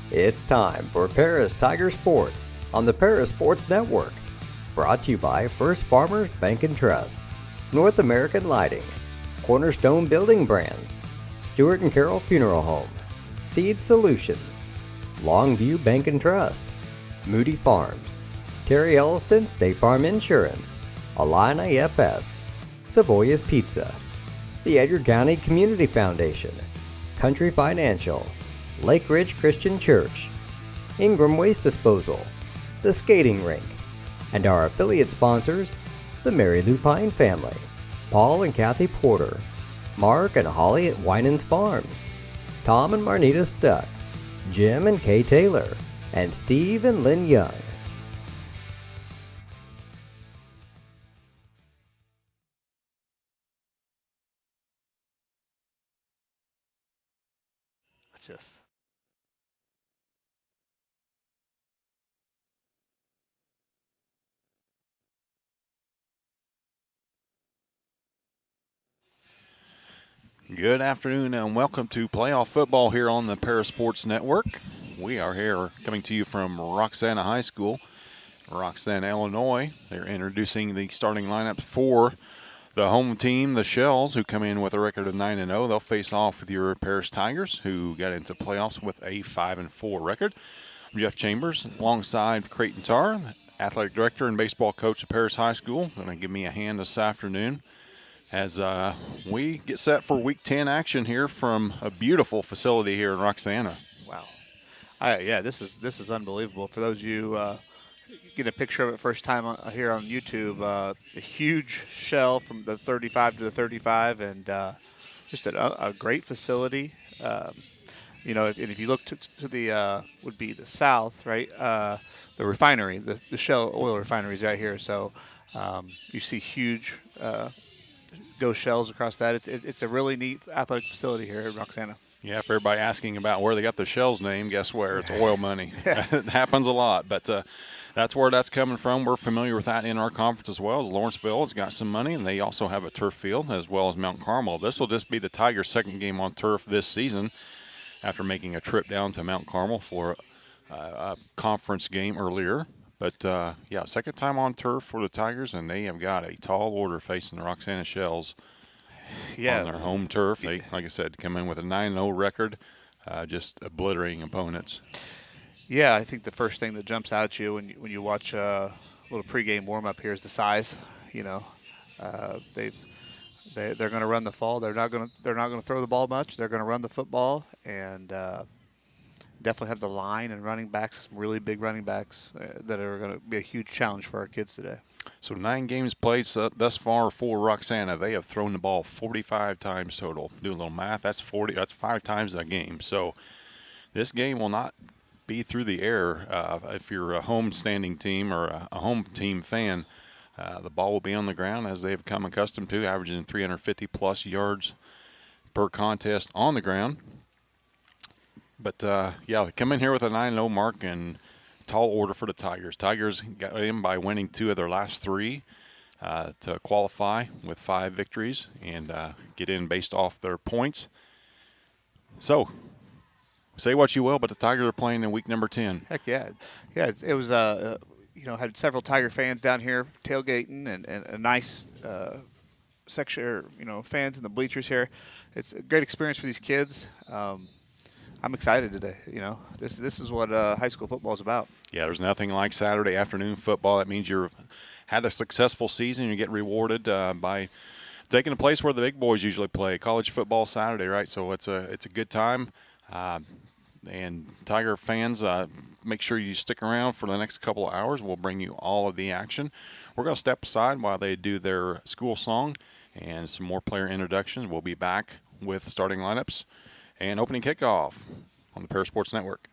It's time for Paris Tiger Sports on the Paris Sports Network. Brought to you by First Farmers Bank and Trust, North American Lighting, Cornerstone Building Brands, Stewart & Carroll Funeral Home, Seed Solutions, Longview Bank and Trust, Moody Farms, Terry Elliston State Farm Insurance, Align I.H.S., Savoya's Pizza, the Edgar County Community Foundation, Country Financial, Lake Ridge Christian Church, Ingram Waste Disposal, the Skating Rink, and our affiliate sponsors, the Mary Lupine family, Paul and Kathy Porter, Mark and Holly at Winans Farms, Tom and Marnita Stuck, Jim and Kay Taylor, and Steve and Lynn Young. Just good afternoon and welcome to playoff football here on the Paris Sports Network. We are here coming to you from Roxana High School, Roxana, Illinois. They're introducing the starting lineup for the home team, the Shells, who come in with a record of 9-0. They'll face off with your Paris Tigers, who got into playoffs with a 5-4 record. I'm Jeff Chambers, alongside Creighton Tarr, athletic director and baseball coach at Paris High School. Going to give me a hand this afternoon as we get set for Week 10 action here from a beautiful facility here in Roxana. wow, yeah, this is unbelievable. For those of you get a picture of it first time here on YouTube, a huge shell from the 35 to the 35, and just a great facility. You know, and if you look to the would be the south, right? The refinery, the Shell oil refinery is right here. So you see huge Go Shells across that. It's a really neat athletic facility here at Roxana. Yeah, for everybody asking about where they got the Shells name, guess where? It's oil money. It happens a lot, but that's where that's coming from. We're familiar with that in our conference as well. As Lawrenceville has got some money, and they also have a turf field as well as Mount Carmel. This will just be the Tigers' second game on turf this season after making a trip down to Mount Carmel for a conference game earlier. But, yeah, second time on turf for the Tigers, and they have got a tall order facing the Roxana Shells on their home turf. They, like I said, come in with a 9-0 record, just obliterating opponents. Yeah, I think the first thing that jumps out at you when you watch a little pregame warm-up here is the size. You know, they're going to run the ball. They're not going to throw the ball much. They're going to run the football, and definitely have the line and running backs, some really big running backs that are going to be a huge challenge for our kids today. So 9 games played thus far for Roxana. They have thrown the ball 45 times total. Do a little math. That's 40. That's 5 times a game. So this game will not be through the air. If you're a home standing team or a home team fan, the ball will be on the ground as they've come accustomed to, averaging 350-plus yards per contest on the ground. But, yeah, they come in here with a 9-0 mark and tall order for the Tigers. Tigers got in by winning 2 of their last 3 to qualify with 5 victories and get in based off their points. So, say what you will, but the Tigers are playing in week number 10. Heck yeah. Yeah, it was, you know, had several Tiger fans down here tailgating and a nice section, or, you know, fans in the bleachers here. It's a great experience for these kids. I'm excited today. You know, this is what high school football is about. Yeah, there's nothing like Saturday afternoon football. That means you've had a successful season. You get rewarded by taking a place where the big boys usually play, college football Saturday, right? So it's a good time. And Tiger fans, make sure you stick around for the next couple of hours. We'll bring you all of the action. We're going to step aside while they do their school song and some more player introductions. We'll be back with starting lineups and opening kickoff on the Paris Sports Network.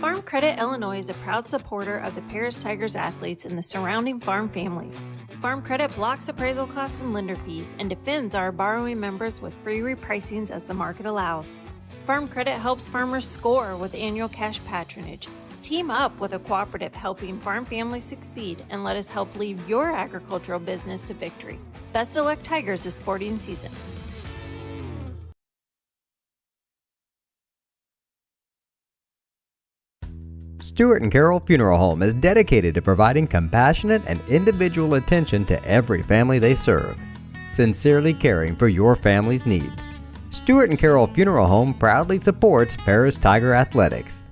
Farm Credit Illinois is a proud supporter of the Paris Tigers athletes and the surrounding farm families. Farm Credit blocks appraisal costs and lender fees and defends our borrowing members with free repricings as the market allows. Farm Credit helps farmers score with annual cash patronage. Team up with a cooperative helping farm families succeed and let us help lead your agricultural business to victory. Best of luck, Tigers, this sporting season. Stewart and Carroll Funeral Home is dedicated to providing compassionate and individual attention to every family they serve, sincerely caring for your family's needs. Stewart and Carroll Funeral Home proudly supports Paris Tiger Athletics.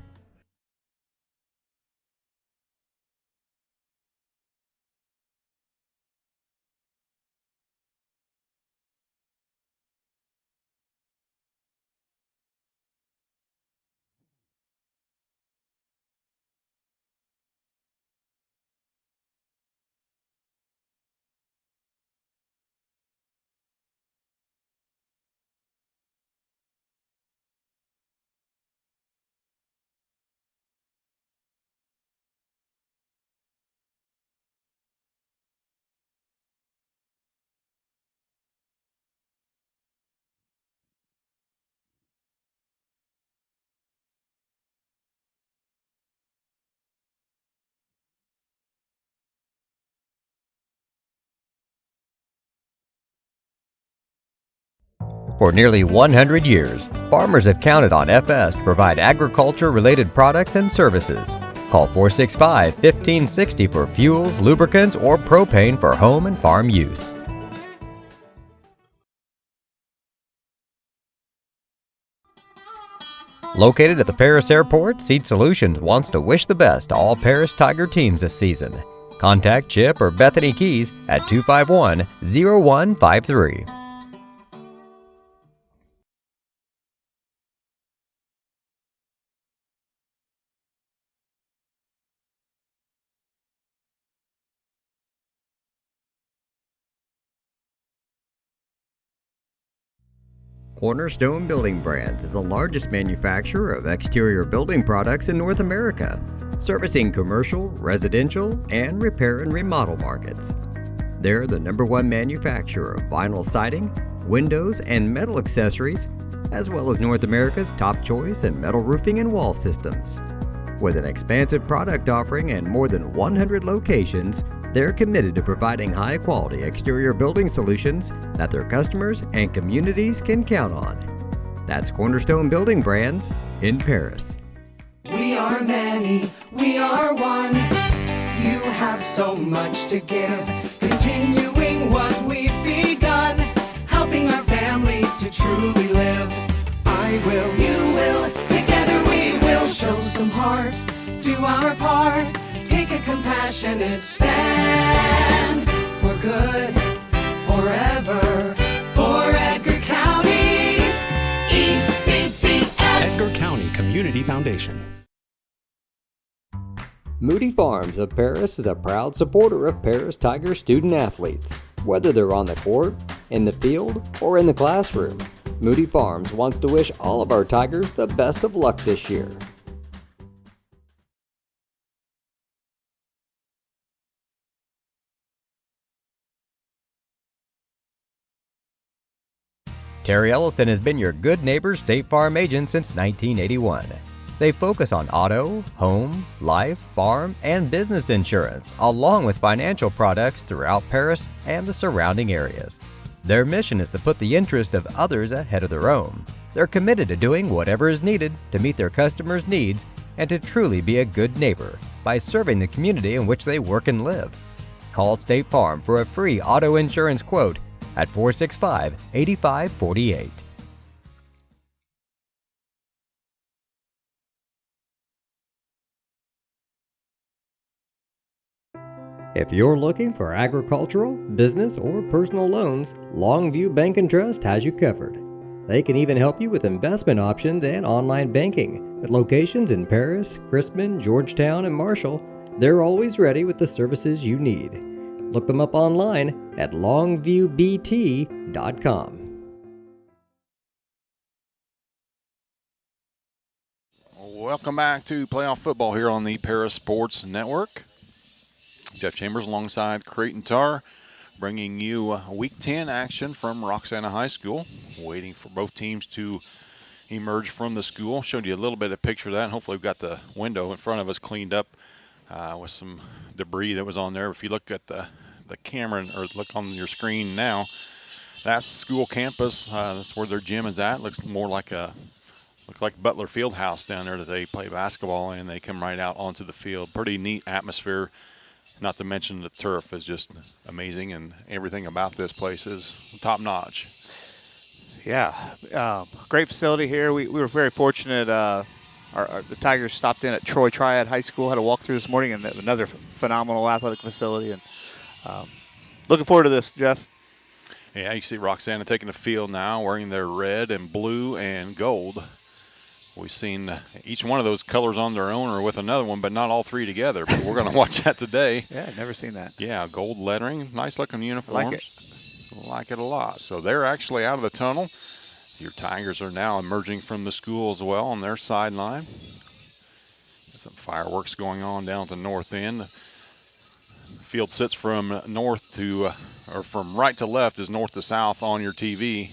For nearly 100 years, farmers have counted on FS to provide agriculture-related products and services. Call 465-1560 for fuels, lubricants, or propane for home and farm use. Located at the Paris Airport, Seed Solutions wants to wish the best to all Paris Tiger teams this season. Contact Chip or Bethany Keys at 251-0153. Cornerstone Building Brands is the largest manufacturer of exterior building products in North America, servicing commercial, residential, and repair and remodel markets. They're the #1 manufacturer of vinyl siding, windows, and metal accessories, as well as North America's top choice in metal roofing and wall systems. With an expansive product offering and more than 100 locations, they're committed to providing high-quality exterior building solutions that their customers and communities can count on. That's Cornerstone Building Brands in Paris. We are many, we are one. You have so much to give, continuing what we've begun, helping our families to truly live. I will, you will, together we will show some heart, do our part, take a compassionate stand for good, forever, for Edgar County, ECCF. Edgar County Community Foundation. Moody Farms of Paris is a proud supporter of Paris Tiger student athletes. Whether they're on the court, in the field, or in the classroom, Moody Farms wants to wish all of our Tigers the best of luck this year. Terry Elliston has been your good neighbor State Farm agent since 1981. They focus on auto, home, life, farm, and business insurance, along with financial products throughout Paris and the surrounding areas. Their mission is to put the interest of others ahead of their own. They're committed to doing whatever is needed to meet their customers' needs and to truly be a good neighbor by serving the community in which they work and live. Call State Farm for a free auto insurance quote at 465-8548. If you're looking for agricultural, business, or personal loans, Longview Bank and Trust has you covered. They can even help you with investment options and online banking. With locations in Paris, Crispin, Georgetown, and Marshall, they're always ready with the services you need. Look them up online at longviewbt.com. Welcome back to playoff football here on the Paris Sports Network. Jeff Chambers alongside Creighton Tar, bringing you Week 10 action from Roxana High School. Waiting for both teams to emerge from the school. Showed you a little bit of picture of that, and hopefully we've got the window in front of us cleaned up with some debris that was on there. If you look at the camera or look on your screen now, that's the school campus. That's where their gym is at. Looks more like a Look like Butler Fieldhouse down there that they play basketball in. They come right out onto the field. Pretty neat atmosphere. Not to mention the turf is just amazing, and everything about this place is top notch. Yeah, great facility here. We were very fortunate. The Tigers stopped in at Troy Triad High School, had a walkthrough this morning, and another phenomenal athletic facility. And looking forward to this, Jeff. Yeah, you see Roxana taking the field now, wearing their red and blue and gold. We've seen each one of those colors on their own or with another one, but not all three together. But we're going to watch that today. Yeah, I've never seen that. Yeah, gold lettering, nice looking uniforms. Like it. Like it a lot. So they're actually out of the tunnel. Your Tigers are now emerging from the school as well on their sideline. Some fireworks going on down at the north end. The field sits from north to, or from right to left is north to south on your TV.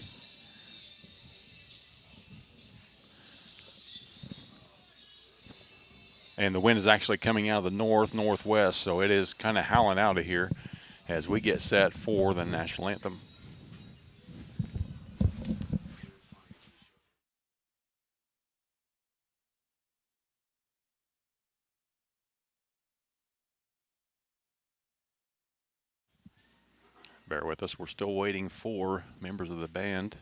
And the wind is actually coming out of the northwest, so it is kind of howling out of here as we get set for the national anthem. Bear with us, we're still waiting for members of the band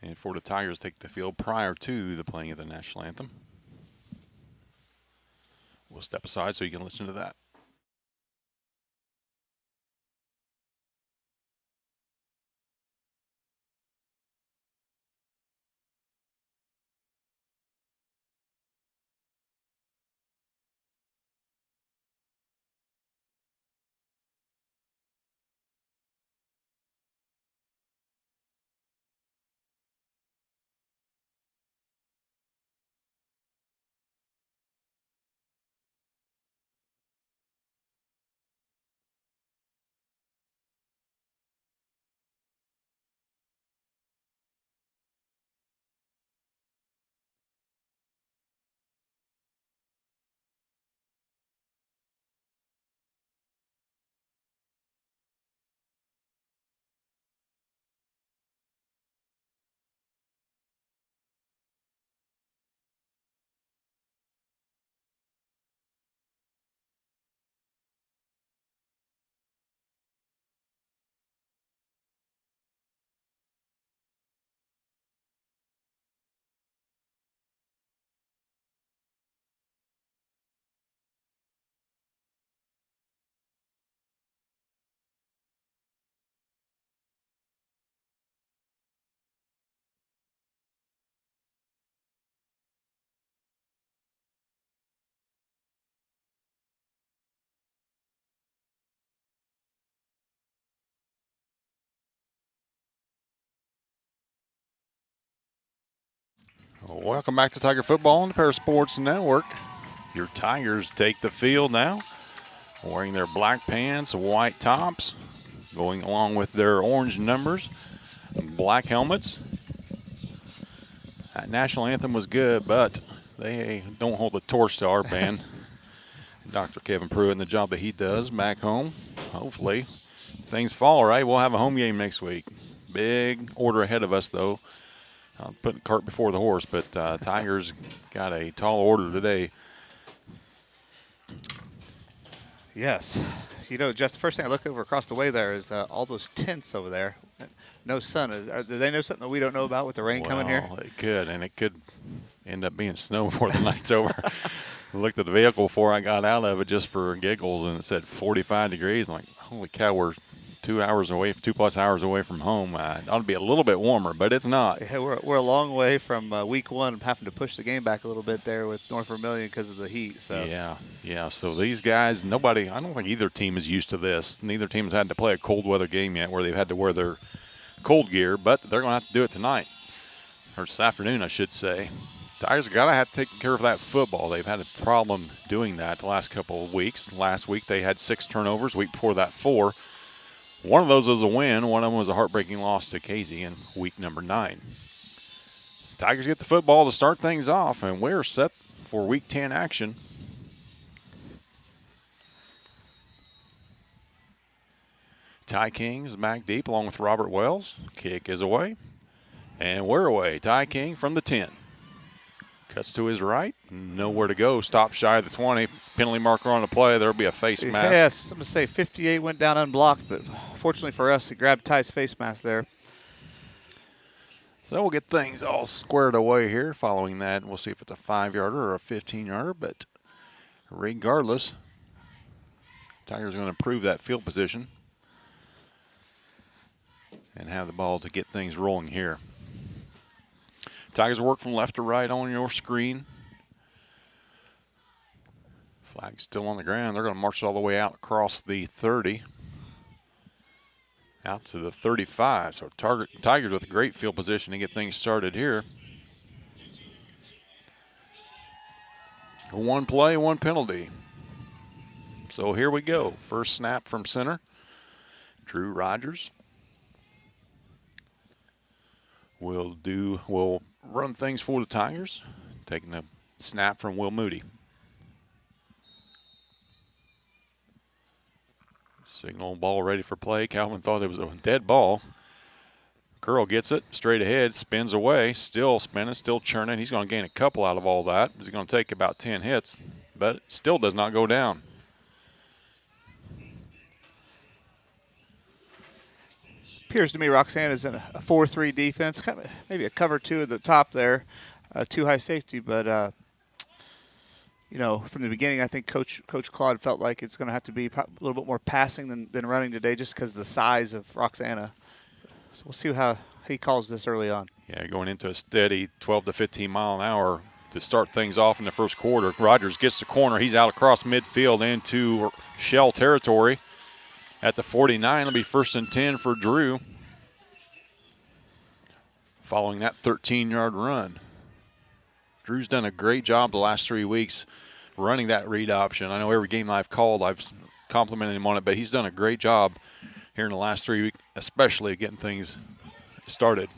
and for the Tigers to take the field prior to the playing of the national anthem. We'll step aside so you can listen to that. Welcome back to Tiger Football on the Para Sports Network. Your Tigers take the field now, wearing their black pants, white tops, going along with their orange numbers, black helmets. That national anthem was good, but they don't hold the torch to our band. Dr. Kevin Pruitt and the job that he does back home. Hopefully things fall right. We'll have a home game next week. Big order ahead of us, though. Putting the cart before the horse, but Tigers got a tall order today. Yes. You know, Jeff, the first thing I look over across the way there is all those tents over there. No sun. Do they know something that we don't know about with the rain coming here? It could, and it could end up being snow before the night's over. I looked at the vehicle before I got out of it just for giggles, and it said 45 degrees. I'm like, holy cow, we're 2 plus hours away from home. It ought to be a little bit warmer, but it's not. Yeah, we're a long way from week one, having to push the game back a little bit there with North Vermilion because of the heat. So yeah. So these guys, I don't think either team is used to this. Neither team has had to play a cold weather game yet where they've had to wear their cold gear, but they're going to have to do it tonight, or this afternoon, I should say. Tigers have got to have to take care of that football. They've had a problem doing that the last couple of weeks. Last week they had 6 turnovers. Week before that, 4. One of those was a win. One of them was a heartbreaking loss to Casey in week number 9. Tigers get the football to start things off, and we're set for week 10 action. Ty King is back deep along with Robert Wells. Kick is away. And we're away. Ty King from the 10. Cuts to his right. Nowhere to go. Stop shy of the 20. Penalty marker on the play. There'll be a face mask. Yes, I'm going to say 58 went down unblocked, but fortunately for us, he grabbed Ty's face mask there. So we'll get things all squared away here. Following that, we'll see if it's a 5-yarder or a 15-yarder. But regardless, Tigers are going to improve that field position and have the ball to get things rolling here. Tigers work from left to right on your screen. Flag still on the ground. They're going to march it all the way out across the 30. Out to the 35. So Tigers with a great field position to get things started here. One play, one penalty. So here we go. First snap from center. Drew Rogers will run things for the Tigers. Taking a snap from Will Moody. Signal ball ready for play. Calvin thought it was a dead ball. Curl gets it straight ahead, spins away, still spinning, still churning. He's going to gain a couple out of all that. He's going to take about 10 hits, but it still does not go down. Appears to me Roxana is in a 4-3 defense, kind of maybe a cover 2 at the top there, 2 high safety, but from the beginning, I think Coach Claude felt like it's going to have to be a little bit more passing than running today, just because of the size of Roxana. So we'll see how he calls this early on. Yeah, going into a steady 12 to 15 mile an hour to start things off in the first quarter. Rogers gets the corner. He's out across midfield into shell territory. At the 49, it'll be 1st and 10 for Drew. Following that 13-yard run. Drew's done a great job the last 3 weeks running that read option. I know every game I've called, I've complimented him on it, but he's done a great job here in the last 3 weeks, especially getting things started.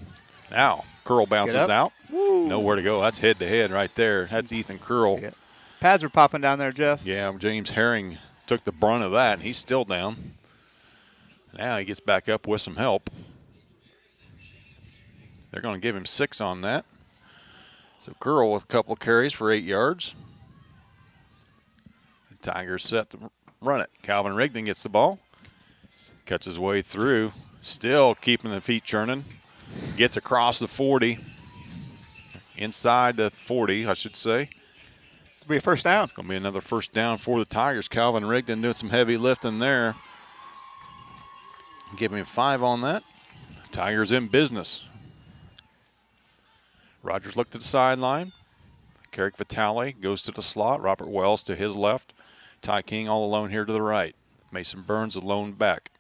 Now, Curl bounces out. Woo. Nowhere to go. That's head-to-head right there. That's Ethan Curl. Yeah. Pads were popping down there, Jeff. Yeah, James Herring took the brunt of that, and he's still down. Now he gets back up with some help. They're going to give him 6 on that. So Curl with a couple of carries for 8 yards. The Tigers set to run it. Calvin Rigdon gets the ball. Cuts his way through. Still keeping the feet churning. Gets across the 40. Inside the 40, I should say. It's going to be a 1st down. It's going to be another 1st down for the Tigers. Calvin Rigdon doing some heavy lifting there. Give him 5 on that. Tigers in business. Rogers looked at the sideline. Carrick Vitale goes to the slot. Robert Wells to his left. Ty King all alone here to the right. Mason Burns alone back.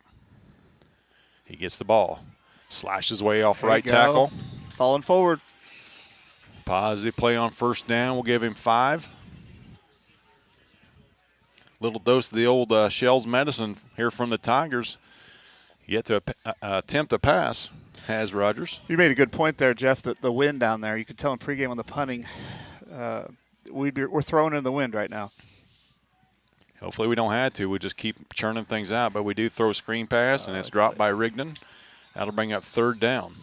He gets the ball. Slashes way off right tackle. Falling forward. Positive play on 1st down. We'll give him 5. Little dose of the old Shell's medicine here from the Tigers. Yet to attempt a pass. Has Rogers. You made a good point there, Jeff, that the wind down there, you could tell in pregame on the punting, we're throwing in the wind right now. Hopefully we don't have to. We just keep churning things out, but we do throw a screen pass, and it's dropped by Rigdon. That'll bring up 3rd down.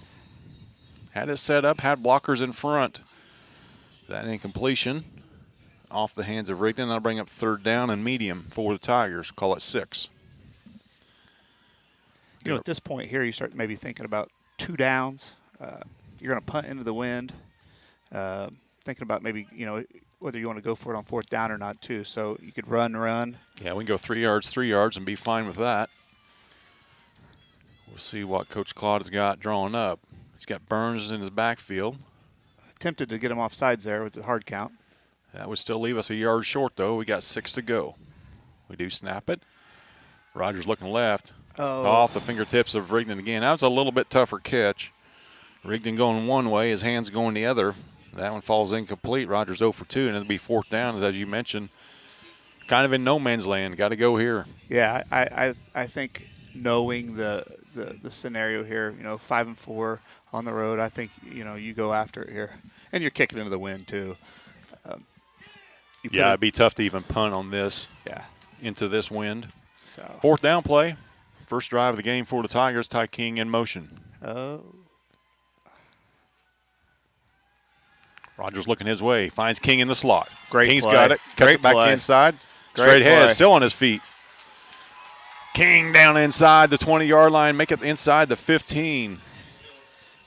Had it set up, had blockers in front. That incompletion off the hands of Rigdon. That'll bring up 3rd down and medium for the Tigers. Call it 6. At this point here, you start maybe thinking about 2 downs. You're going to punt into the wind. Thinking about maybe, whether you want to go for it on 4th down or not, too. So you could run. Yeah, we can go 3 yards, and be fine with that. We'll see what Coach Claude has got drawn up. He's got Burns in his backfield. Attempted to get him off sides there with the hard count. That would still leave us a yard short, though. We got 6 to go. We do snap it. Rogers looking left. Off the fingertips of Rigdon again. That was a little bit tougher catch. Rigdon going one way, his hands going the other. That one falls incomplete. Rogers 0 for 2, and it'll be 4th down, as you mentioned. Kind of in no man's land. Got to go here. Yeah, I think knowing the scenario here, 5 and 4 on the road, I think, you go after it here. And you're kicking into the wind, too. It'd be tough to even punt on this. Yeah. Into this wind. So 4th down play. First drive of the game for the Tigers. Ty King in motion. Rogers looking his way. Finds King in the slot. Great King's play. got it. Cuts Great it back play. inside. Great Straight ahead. play. Still on his feet. King down inside the 20-yard line. Make it inside the 15.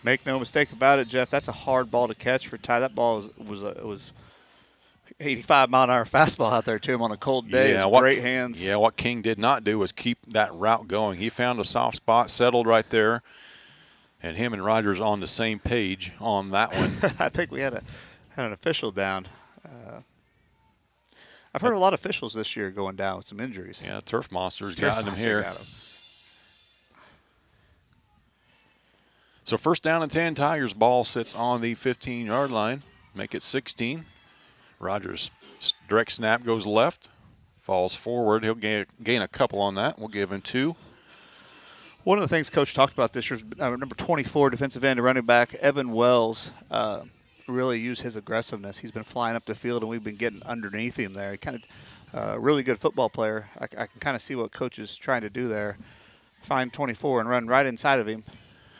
Make no mistake about it, Jeff. That's a hard ball to catch for Ty. That ball was 85-mile-an-hour fastball out there to him on a cold day. Yeah, Great hands. Yeah, what King did not do was keep that route going. He found a soft spot, settled right there, and him and Rogers on the same page on that one. I think we had an official down. I've heard a lot of officials this year going down with some injuries. Yeah, Turf Monster's Turf got him Monster here. got him. So first down and 10, Tigers ball sits on the 15-yard line. Make it 16. Rogers direct snap goes left, falls forward. He'll gain a couple on that. We'll give him 2. One of the things Coach talked about this year's number 24 defensive end running back, Evan Wells, really used his aggressiveness. He's been flying up the field, and we've been getting underneath him there. He kind of really good football player. I can kind of see what Coach is trying to do there. Find 24 and run right inside of him,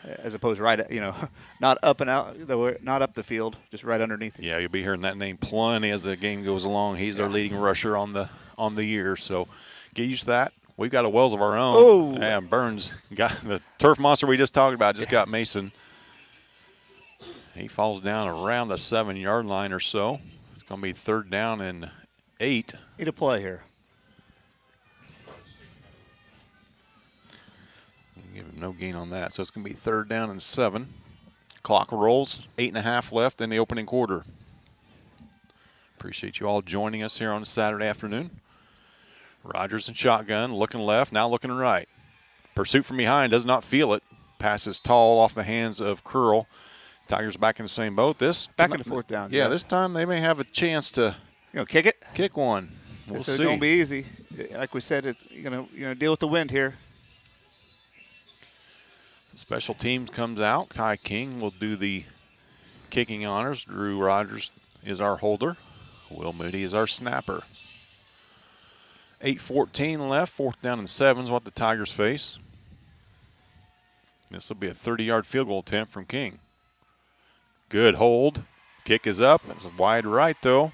as opposed to not up and out, not up the field, just right underneath him. Yeah, you'll be hearing that name plenty as the game goes along. He's our leading rusher on the year, so get used to that. We've got a Wells of our own. Oh. And Burns got the Turf Monster we just talked about, got Mason. He falls down around the 7-yard line or so. It's going to be 3rd down and 8. Need a play here. Give him no gain on that. So it's going to be 3rd down and 7. Clock rolls. 8.5 left in the opening quarter. Appreciate you all joining us here on a Saturday afternoon. Rogers and shotgun, looking left, now looking right. Pursuit from behind, does not feel it. Passes tall off the hands of Curl. Tigers back in the same boat. Back in the 4th down. Yeah, Jeff. this time they may have a chance to Kick it. kick one. We'll It's see. going to be easy. Like we said, you're going to deal with the wind here. Special teams comes out. Ty King will do the kicking honors. Drew Rogers is our holder. Will Moody is our snapper. 8:14 left. 4th down and 7 is what the Tigers face. This will be a 30-yard field goal attempt from King. Good hold. Kick is up. It's wide right, though.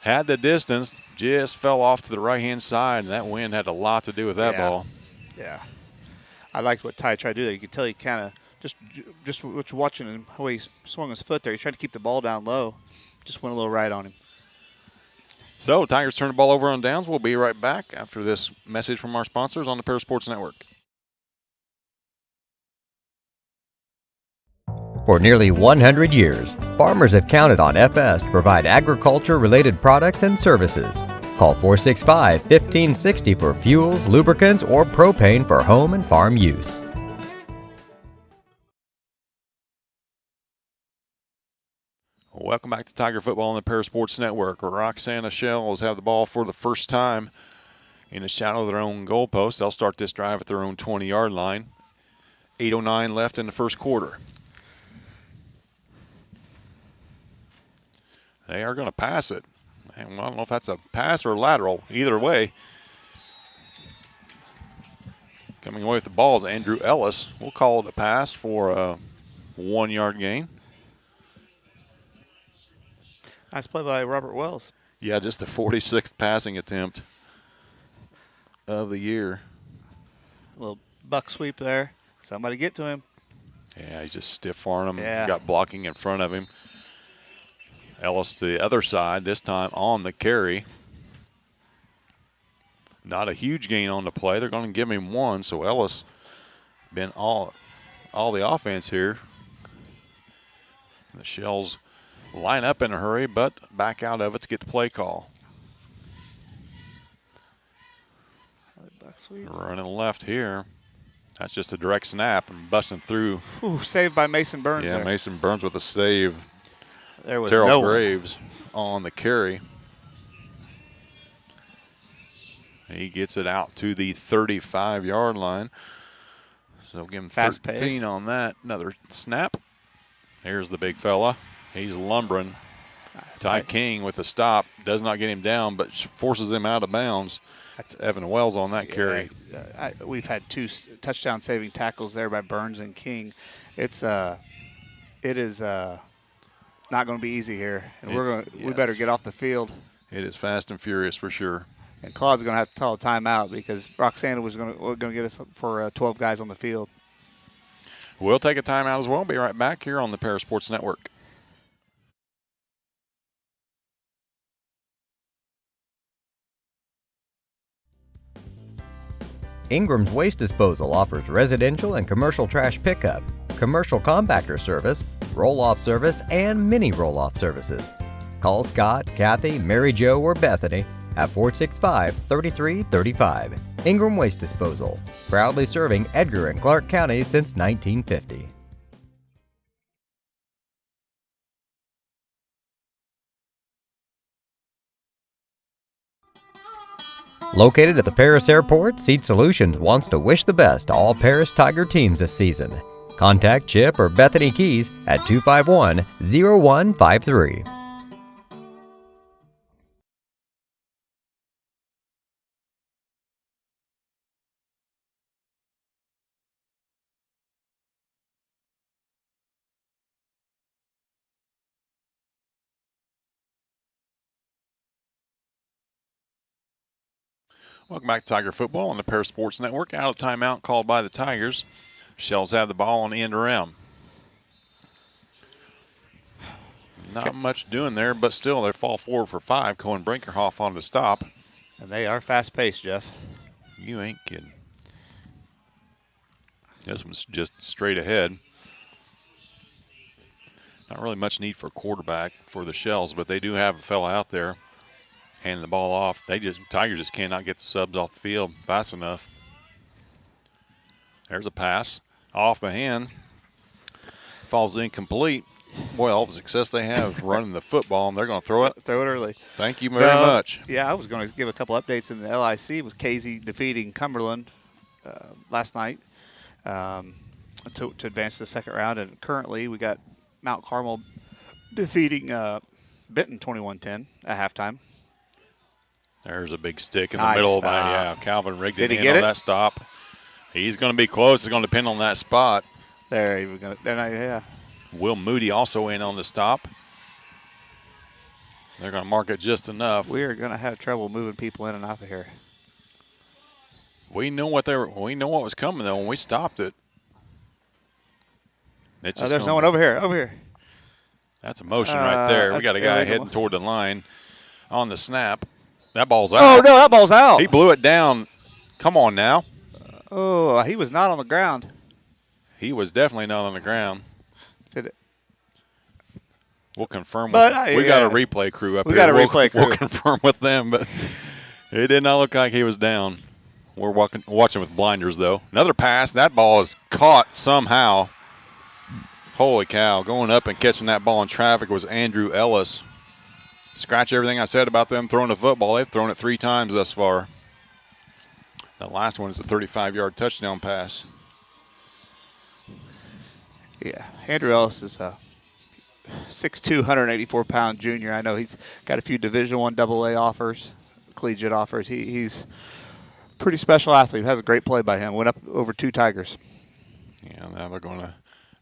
Had the distance. Just fell off to the right-hand side, and that wind had a lot to do with that ball. Yeah. I liked what Ty tried to do there. You could tell he kind of just what you're watching him, how he swung his foot there. He tried to keep the ball down low. Just went a little right on him. So Tigers turn the ball over on downs. We'll be right back after this message from our sponsors on the Parasports Network. For nearly 100 years, farmers have counted on FS to provide agriculture-related products and services. Call 465-1560 for fuels, lubricants, or propane for home and farm use. Welcome back to Tiger Football on the Parasports Network. Roxana Shells have the ball for the first time in the shadow of their own goalpost. They'll start this drive at their own 20-yard line. 8:09 left in the first quarter. They are going to pass it. And I don't know if that's a pass or a lateral. Either way, coming away with the ball is Andrew Ellis. We'll call it a pass for a 1-yard gain. Nice play by Robert Wells. Yeah, just the 46th passing attempt of the year. A little buck sweep there. Somebody get to him. Yeah, he's just stiff-arming him. Yeah. Got blocking in front of him. Ellis to the other side, this time on the carry. Not a huge gain on the play. They're going to give him 1, so Ellis been all the offense here. The Shells line up in a hurry, but back out of it to get the play call. Buck sweep. Running left here. That's just a direct snap and busting through. Ooh, saved by Mason Burns Yeah, there. Mason Burns with a save. There was Terrell no one. Graves on the carry. He gets it out to the 35-yard line. So give him Fast 13 pace. on that. Another snap. Here's the big fella. He's lumbering. Ty King with the stop. Does not get him down, but forces him out of bounds. That's Evan Wells on that carry. We've had 2 touchdown saving tackles there by Burns and King. It is not going to be easy here, and we Yes. better get off the field. It is fast and furious for sure. And Claude's going to have to tell a timeout because Roxana was going to get us for 12 guys on the field. We'll take a timeout as well. Be right back here on the Parasports Network. Ingram's Waste Disposal offers residential and commercial trash pickup, commercial compactor service, roll-off service, and mini roll-off services. Call Scott, Kathy, Mary Jo, or Bethany at 465-3335. Ingram Waste Disposal, proudly serving Edgar and Clark County since 1950. Located at the Paris Airport, Seed Solutions wants to wish the best to all Paris Tiger teams this season. Contact Chip or Bethany Keys at 251-0153. Welcome back to Tiger Football on the Parasports Network. Out of timeout called by the Tigers. Shells have the ball on the end around. Not much doing there, but still they fall forward for 5. Cohen Brinkerhoff on the stop. And they are fast-paced, Jeff. You ain't kidding. This one's just straight ahead. Not really much need for a quarterback for the Shells, but they do have a fella out there handing the ball off. Tigers just cannot get the subs off the field fast enough. There's a pass off the hand. Falls incomplete. Boy, all the success they have running the football, and they're going to throw it. Throw it early. Thank you very much. Yeah, I was going to give a couple updates in the LIC with Casey defeating Cumberland last night to advance to the second round. And currently we got Mount Carmel defeating Benton 21-10 at halftime. There's a big stick in the Nice middle stop. of that. Yeah, Calvin rigged Did it he in get on it? that stop. He's going to be close. It's going to depend on that spot. There, he was going to. Yeah. Will Moody also in on the stop. They're going to mark it just enough. We are going to have trouble moving people in and out of here. We know what was coming though when we stopped it. It's just There's no one over here. Over here. That's a motion right there. We that's got a guy illegal. heading toward the line on the snap. That ball's out. Oh, no, that ball's out. He blew it down. Come on now. Oh, he was not on the ground. He was definitely not on the ground. Did it? We'll confirm. We But, got a replay crew up We here. got a replay crew. We'll confirm with them, but it did not look like he was down. We're watching with blinders, though. Another pass. That ball is caught somehow. Holy cow. Going up and catching that ball in traffic was Andrew Ellis. Scratch everything I said about them throwing the football. They've thrown it 3 times thus far. That last one is a 35-yard touchdown pass. Yeah, Andrew Ellis is a 6'2", 184-pound junior. I know he's got a few Division I AA offers, collegiate offers. He's a pretty special athlete. Has a great play by him. Went up over 2 Tigers. Yeah, now they're going to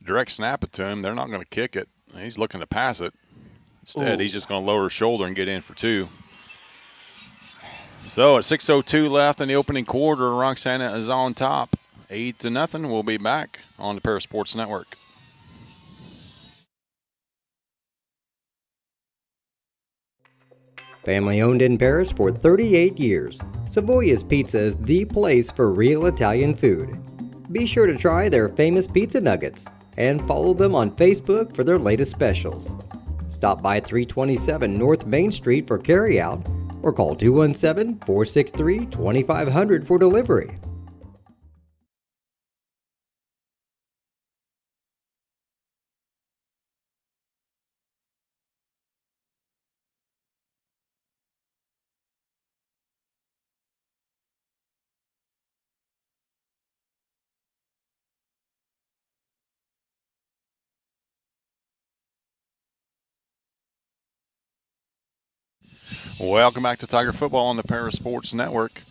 direct snap it to him. They're not going to kick it. He's looking to pass it. Instead, he's just going to lower his shoulder and get in for 2. So at 6:02 left in the opening quarter, Roxana is on top, 8-0. We'll be back on the Parasports Network. Family owned in Paris for 38 years, Savoya's Pizza is the place for real Italian food. Be sure to try their famous pizza nuggets and follow them on Facebook for their latest specials. Stop by 327 North Main Street for carryout or call 217-463-2500 for delivery. Welcome back to Tiger Football on the Parasports Network.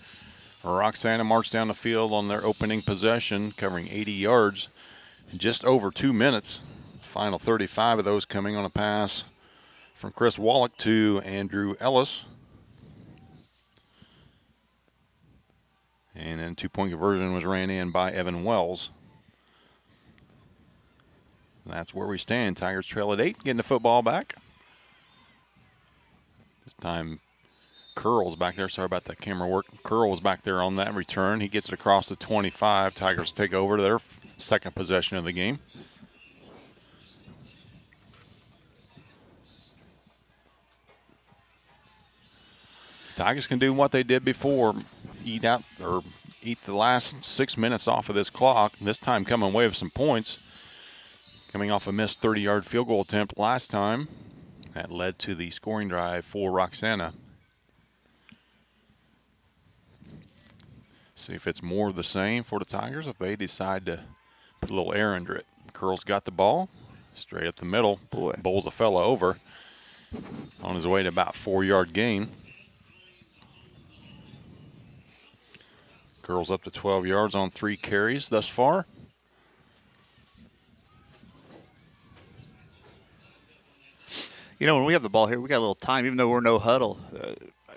Roxana marched down the field on their opening possession, covering 80 yards in just over 2 minutes. Final 35 of those coming on a pass from Chris Wallach to Andrew Ellis. And then 2-point conversion was ran in by Evan Wells. That's where we stand. Tigers trail at 8, getting the football back. This time, Curl's back there. Sorry about that camera work. Curl was back there on that return. He gets it across the 25. Tigers take over to their second possession of the game. Tigers can do what they did before, eat the last 6 minutes off of this clock. This time coming away with some points. Coming off a missed 30-yard field goal attempt last time. That led to the scoring drive for Roxana. See if it's more of the same for the Tigers if they decide to put a little air under it. Curl's got the ball straight up the middle. Boy, bowls a fella over on his way to about 4-yard gain. Curl's up to 12 yards on 3 carries thus far. You know, when we have the ball here, we got a little time, even though we're no huddle.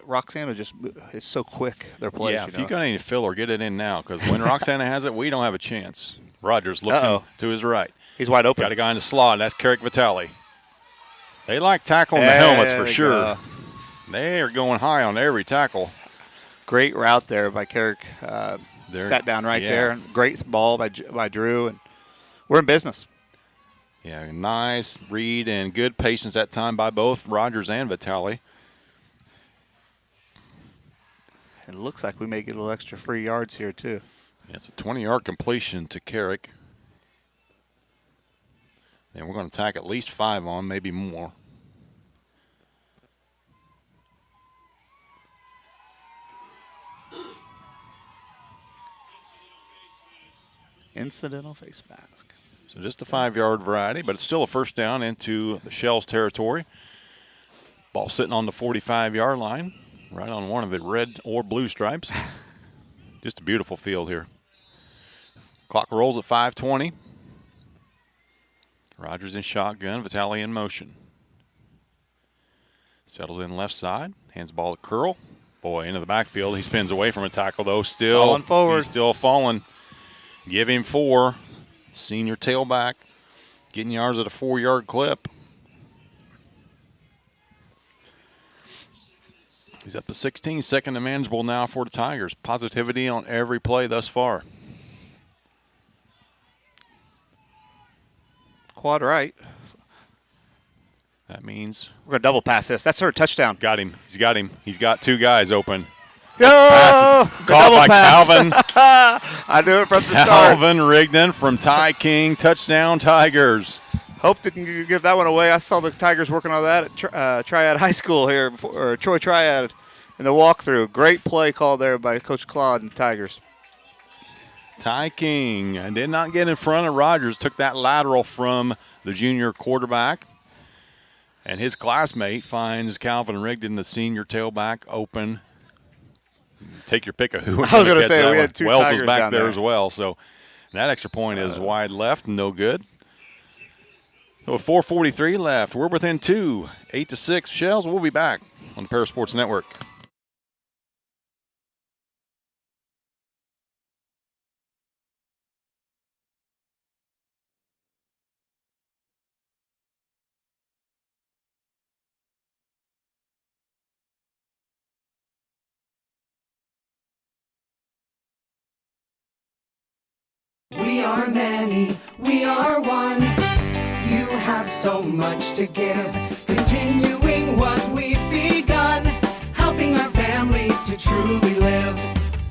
Roxana just is so quick, their plays. Yeah, if you got any filler, get it in now, because when Roxana has it, we don't have a chance. Rogers looking to his right. He's wide open. Got a guy in the slot, and that's Carrick Vitale. They like tackling the helmets for sure. They are going high on every tackle. Great route there by Carrick. Sat down right there. Great ball by Drew, and we're in business. Yeah, nice read and good patience that time by both Rogers and Vitale. It looks like we may get a little extra free yards here, too. Yeah, it's a 20-yard completion to Carrick. And we're going to tack at least 5 on, maybe more. Incidental face mask. So just a 5-yard variety, but it's still a first down into the Shells territory. Ball sitting on the 45-yard line, right on one of the red or blue stripes. Just a beautiful field here. Clock rolls at 5:20. Rogers in shotgun, Vitale in motion. Settles in left side, hands the ball to Curl. Boy, into the backfield. He spins away from a tackle, though. Still falling forward. He's still falling. Give him 4. Senior tailback, getting yards at a 4-yard clip. He's up to 16, second and manageable now for the Tigers. Positivity on every play thus far. Quad right. That means we're going to double pass this. That's her touchdown. Got him. He's got him. He's got 2 guys open. Caught by Calvin. I knew it from the start. Calvin Rigdon from Ty King. Touchdown, Tigers. Hope they can give that one away. I saw the Tigers working on that at Triad High School here, or Troy Triad, in the walkthrough. Great play call there by Coach Claude and Tigers. Ty King did not get in front of Rogers. Took that lateral from the junior quarterback. And his classmate finds Calvin Rigdon, the senior tailback, open. Take your pick of who. I was going to say, we had 2 Wells Tigers was back down there as well. So that extra point is wide left, no good. So 4:43 left. We're within 2. 8-6 Shells. We'll be back on the Parasports Network. We are many, we are one. You have so much to give, continuing what we've begun, helping our families to truly live.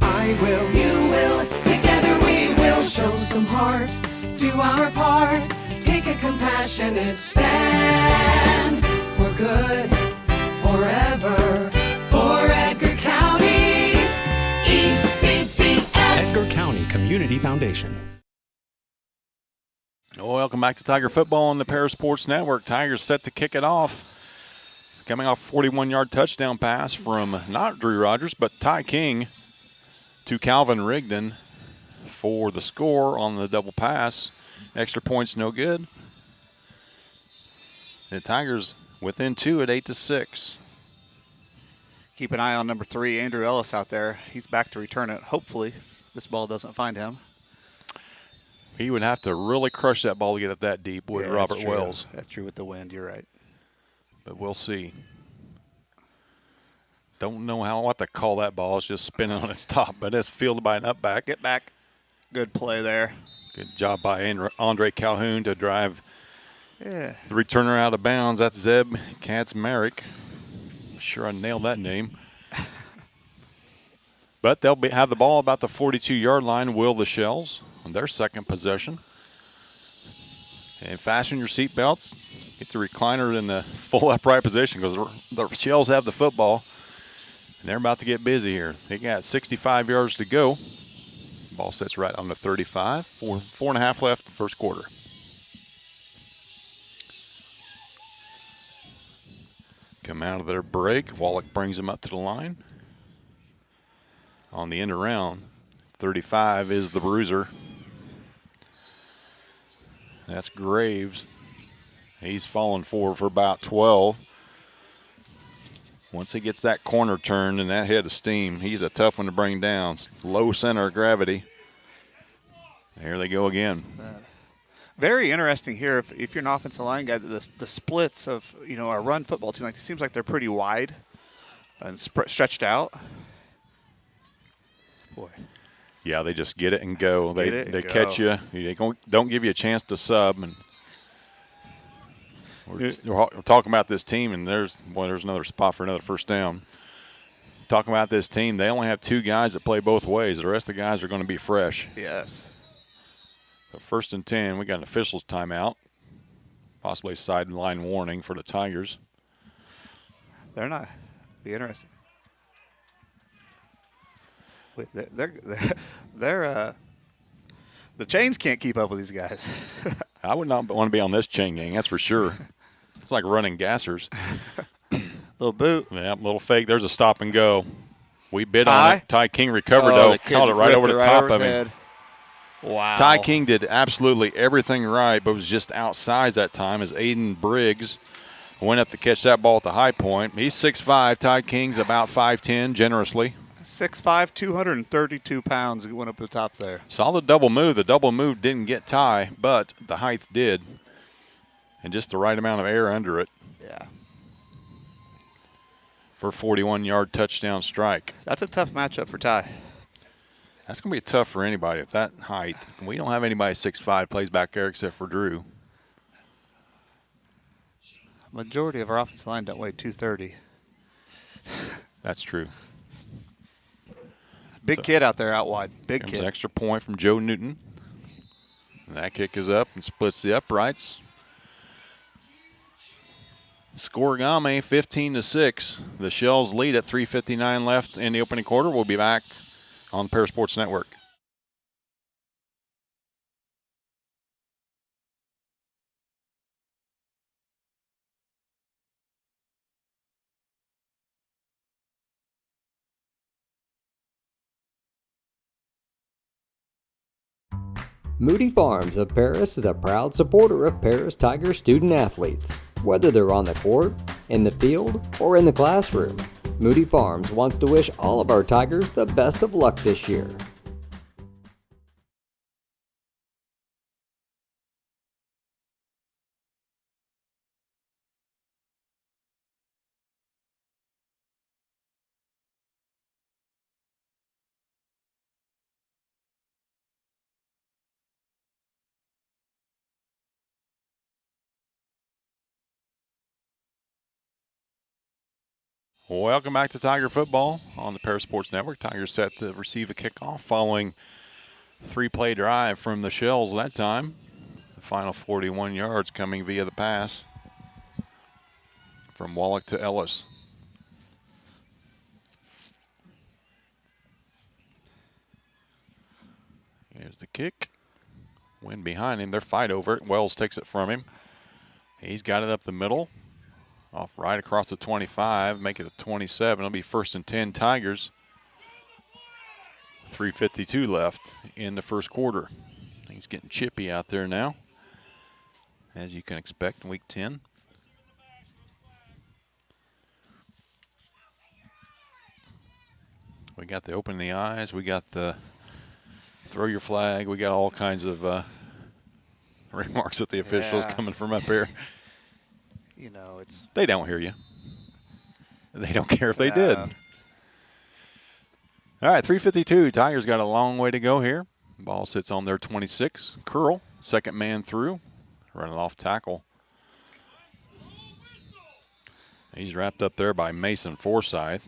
I will, you will, together we will show some heart, do our part, take a compassionate stand for good, forever, for Edgar County, ECCF. Edgar County Community Foundation. Welcome back to Tiger Football on the Parasports Network. Tigers set to kick it off. Coming off 41-yard touchdown pass from not Drew Rogers, but Ty King to Calvin Rigdon for the score on the double pass. Extra points no good. The Tigers within 2 at 8-6. Keep an eye on number 3, Andrew Ellis out there. He's back to return it. Hopefully this ball doesn't find him. He would have to really crush that ball to get it that deep, would Yeah, Robert that's true. Wells. That's true with the wind. You're right. But we'll see. Don't know what to call that ball. It's just spinning on its top, but it's fielded by an up back. Get back. Good play there. Good job by Andre Calhoun to drive Yeah. the returner out of bounds. That's Zeb Kaczmarek. Sure I nailed that name. But they'll have the ball about the 42-yard line, will the Shells, on their second possession. And fasten your seatbelts. Get the recliner in the full upright position because the Shells have the football. And they're about to get busy here. They got 65 yards to go. Ball sits right on the 35. 4.5 left, first quarter. Come out of their break. Wallach brings them up to the line. On the end around, 35 is the bruiser. That's Graves. He's fallen forward for about 12. Once he gets that corner turned and that head of steam, he's a tough one to bring down. Low center of gravity. There they go again. Very interesting here. If you're an offensive line guy, the splits of a run football team, like it seems like they're pretty wide and stretched out. Boy. Yeah, they just get it and go. They go. catch you. They don't give you a chance to sub. And we're talking about this team, and there's another spot for another first down. Talking about this team, they only have 2 guys that play both ways. The rest of the guys are going to be fresh. Yes. But 1st and 10, we got an official's timeout. Possibly a sideline warning for the Tigers. They're not. Be interesting. Wait, they're the chains can't keep up with these guys. I would not want to be on this chain gang, that's for sure. It's like running gassers. Little boot. Yeah, little fake. There's a stop and go. We bid Ty? on it. Ty King recovered, though. Caught it right over the top of him. Wow. Ty King did absolutely everything right, but was just outsized that time as Aiden Briggs went up to catch that ball at the high point. He's 6'5". Ty King's about 5'10", generously. 6'5", 232 pounds. He went up the top there. Saw the double move. The double move didn't get Ty, but the height did. And just the right amount of air under it. Yeah. For a 41-yard touchdown strike. That's a tough matchup for Ty. That's going to be tough for anybody at that height. We don't have anybody 6'5", plays back there except for Drew. Majority of our offensive line don't weigh 230. That's true. Big kid out there out wide. Big Comes kid. an extra point from Joe Newton. And that kick is up and splits the uprights. Scorigame 15-6. The Shells lead at 3:59 left in the opening quarter. We'll be back on the Parasports Network. Moody Farms of Paris is a proud supporter of Paris Tiger student athletes. Whether they're on the court, in the field, or in the classroom, Moody Farms wants to wish all of our Tigers the best of luck this year. Welcome back to Tiger Football on the Parasports Network. Tigers set to receive a kickoff following a 3-play drive from the Shells that time. The final 41 yards coming via the pass from Wallach to Ellis. Here's the kick. Wind behind him. They're fight over it. Wells takes it from him. He's got it up the middle. Off right across the 25, make it a 27. It'll be 1st and 10 Tigers. 3:52 left in the first quarter. He's getting chippy out there now, as you can expect in week 10. We got the open the eyes. We got the throw your flag. We got all kinds of remarks at the officials coming from up here. You know, it's they don't hear you. They don't care if they did. All right, 3:52. Tigers got a long way to go here. Ball sits on their 26. Curl, second man through, running off tackle. He's wrapped up there by Mason Forsyth.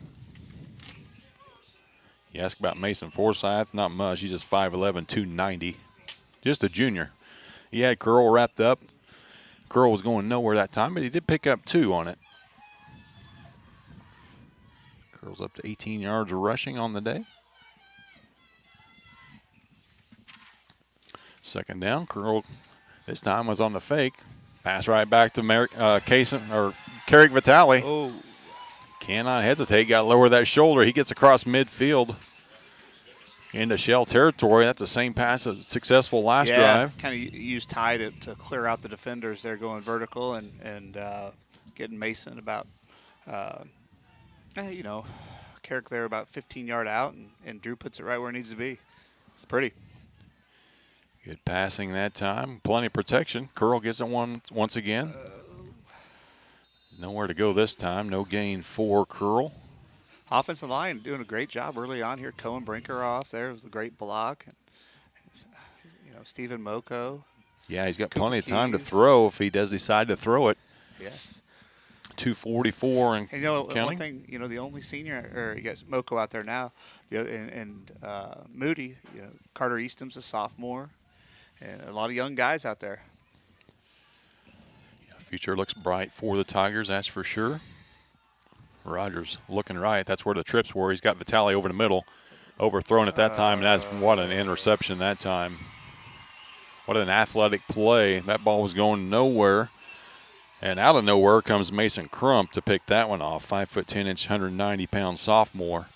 You ask about Mason Forsyth, not much. He's just 5'11", 290. Just a junior. He had Curl wrapped up. Curl was going nowhere that time, but he did pick up 2 on it. Curl's up to 18 yards of rushing on the day. Second down. Curl this time was on the fake. Pass right back to Carrick Vitale. Oh. Cannot hesitate. Got to lower that shoulder. He gets across midfield into shell territory. That's the same pass as successful last drive. Kind of used Ty to clear out the defenders there going vertical and getting Mason about, Carrick there about 15-yard out, and Drew puts it right where it needs to be. It's pretty. Good passing that time. Plenty of protection. Curl gets it once again. Nowhere to go this time. No gain for Curl. Offensive line doing a great job early on here. Cohen Brinker off there. It was a great block. Stephen Moko. Yeah, he's got plenty of time to throw if he does decide to throw it. Yes. 2:44 and counting. One thing, the only senior, or you got Moko out there now, and Moody, Carter Easton's a sophomore, and a lot of young guys out there. Future looks bright for the Tigers, that's for sure. Rogers looking right. That's where the trips were. He's got Vitale over the middle, overthrown at that time, and that's what an interception that time. What an athletic play. That ball was going nowhere. And out of nowhere comes Mason Crump to pick that one off. 5'10", 190-pound sophomore.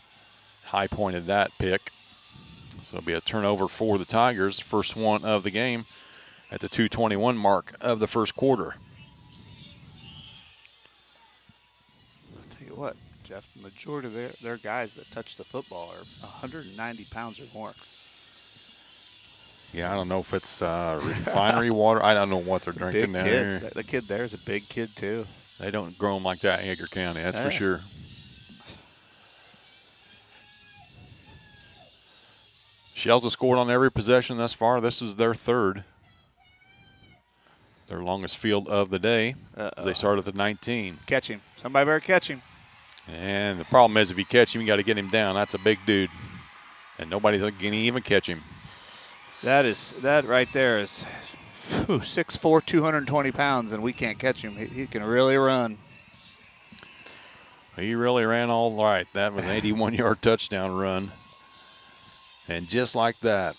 High pointed that pick. So it'll be a turnover for the Tigers. First one of the game at the 2:21 mark of the first quarter. What, Jeff, the majority of their guys that touch the football are 190 pounds or more. Yeah, I don't know if it's refinery water. I don't know what they're drinking down here. The kid there is a big kid, too. They don't grow them like that in Edgar County, that's for sure. Shells have scored on every possession thus far. This is their third. Their longest field of the day. As they start at the 19. Catch him. Somebody better catch him. And the problem is if you catch him, you got to get him down. That's a big dude. And nobody's going to even catch him. That right there is 6'4", 220 pounds, and we can't catch him. He can really run. He really ran all right. That was an 81-yard touchdown run. And just like that.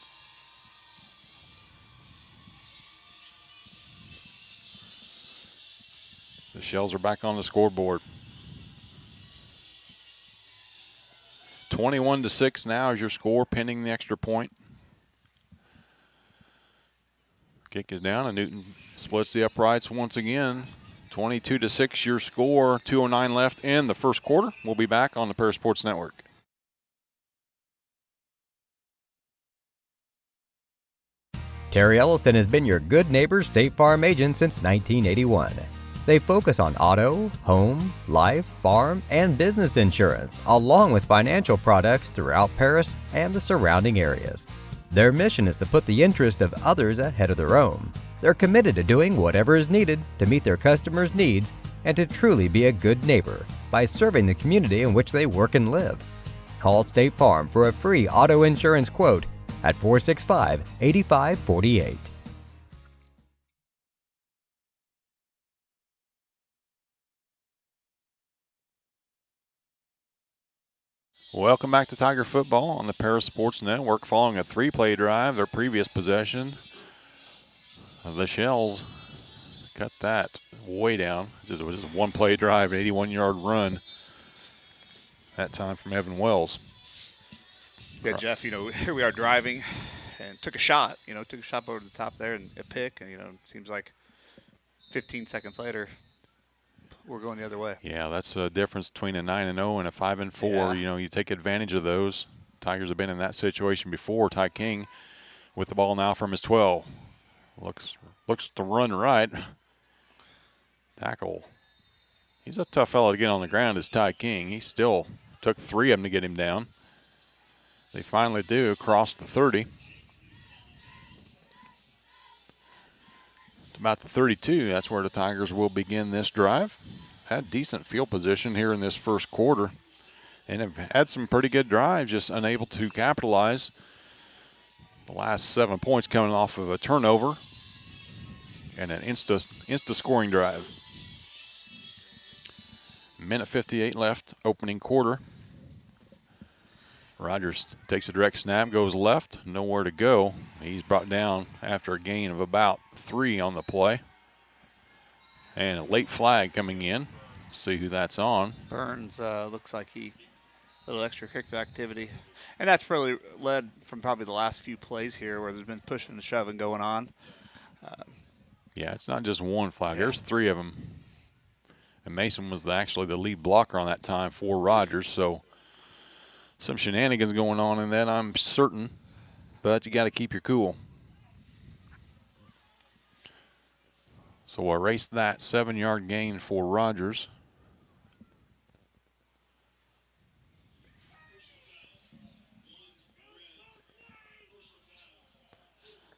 The Shells are back on the scoreboard. 21-6 now is your score, pending the extra point. Kick is down, and Newton splits the uprights once again. 22-6 your score, 2:09 left in the first quarter. We'll be back on the Paris Sports Network. Terry Elliston has been your good neighbor State Farm agent since 1981. They focus on auto, home, life, farm, and business insurance, along with financial products throughout Paris and the surrounding areas. Their mission is to put the interest of others ahead of their own. They're committed to doing whatever is needed to meet their customers' needs and to truly be a good neighbor by serving the community in which they work and live. Call State Farm for a free auto insurance quote at 465-8548. Welcome back to Tiger Football on the Paris Sports Network. Following a 3-play drive, their previous possession, the Shells cut that way down. It was just a 1-play drive, an 81-yard run. That time from Evan Wells. Yeah, Jeff, here we are driving and took a shot, over the top there and a pick. And, it seems like 15 seconds later, we're going the other way. Yeah, that's the difference between a 9-0 and a 5-4. Yeah. You know, you take advantage of those. Tigers have been in that situation before. Ty King with the ball now from his 12. Looks to run right. Tackle. He's a tough fellow to get on the ground, is Ty King. He still took 3 of them to get him down. They finally do cross the 30. About the 32, that's where the Tigers will begin this drive. Had decent field position here in this first quarter and have had some pretty good drives, just unable to capitalize. The last 7 points coming off of a turnover and an insta scoring drive. Minute 58 left, opening quarter. Rogers takes a direct snap, goes left, nowhere to go. He's brought down after a gain of about 3 on the play. And a late flag coming in. See who that's on. Burns looks like a little extracurricular activity. And that's really led from probably the last few plays here where there's been pushing and shoving going on. Yeah, it's not just one flag. Yeah. There's 3 of them. And Mason was actually the lead blocker on that time for Rogers, so some shenanigans going on in that, I'm certain, but you got to keep your cool. So we'll erase that 7-yard gain for Rogers.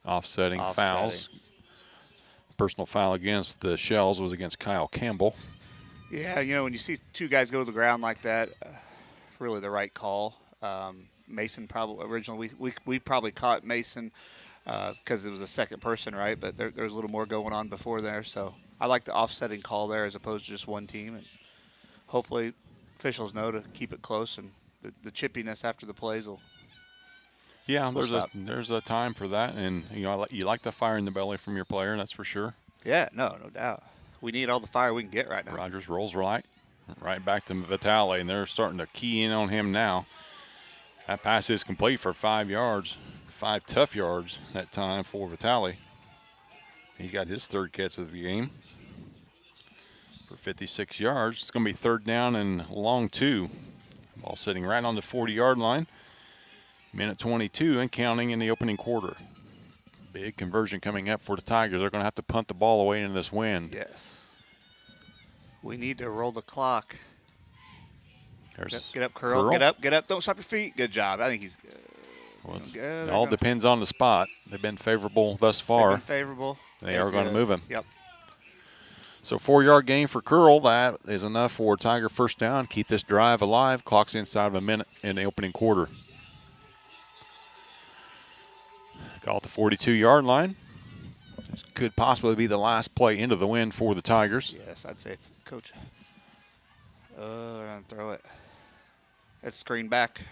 Offsetting fouls. Personal foul against the Shells was against Kyle Campbell. Yeah, you know, when you see 2 guys go to the ground like that, really the right call. Mason probably originally we probably caught Mason because it was a second person, right? But there was a little more going on before there, so I like the offsetting call there as opposed to just one team, and hopefully officials know to keep it close, and the chippiness after the plays will. Yeah, there's a time for that, and you know you like the fire in the belly from your player, that's for sure. Yeah, no doubt. We need all the fire we can get right now. Rogers rolls right back to Vitale, and they're starting to key in on him now. That pass is complete for 5 yards, 5 tough yards that time for Vitale. He's got his 3rd catch of the game for 56 yards. It's going to be 3rd down and long 2. Ball sitting right on the 40-yard line. Minute 22 and counting in the opening quarter. Big conversion coming up for the Tigers. They're going to have to punt the ball away into this wind. Yes. We need to roll the clock. Get up, curl. Get up. Don't stop your feet. Good job. I think he's good. It all depends on the spot. They've been favorable thus far. They are going to move him. Yep. So 4-yard gain for Curl. That is enough for Tiger first down. Keep this drive alive. Clock's inside of a minute in the opening quarter. Call it the 42-yard line. This could possibly be the last play into the wind for the Tigers. Yes, I'd say, Coach. They're going to throw it. It's screen back.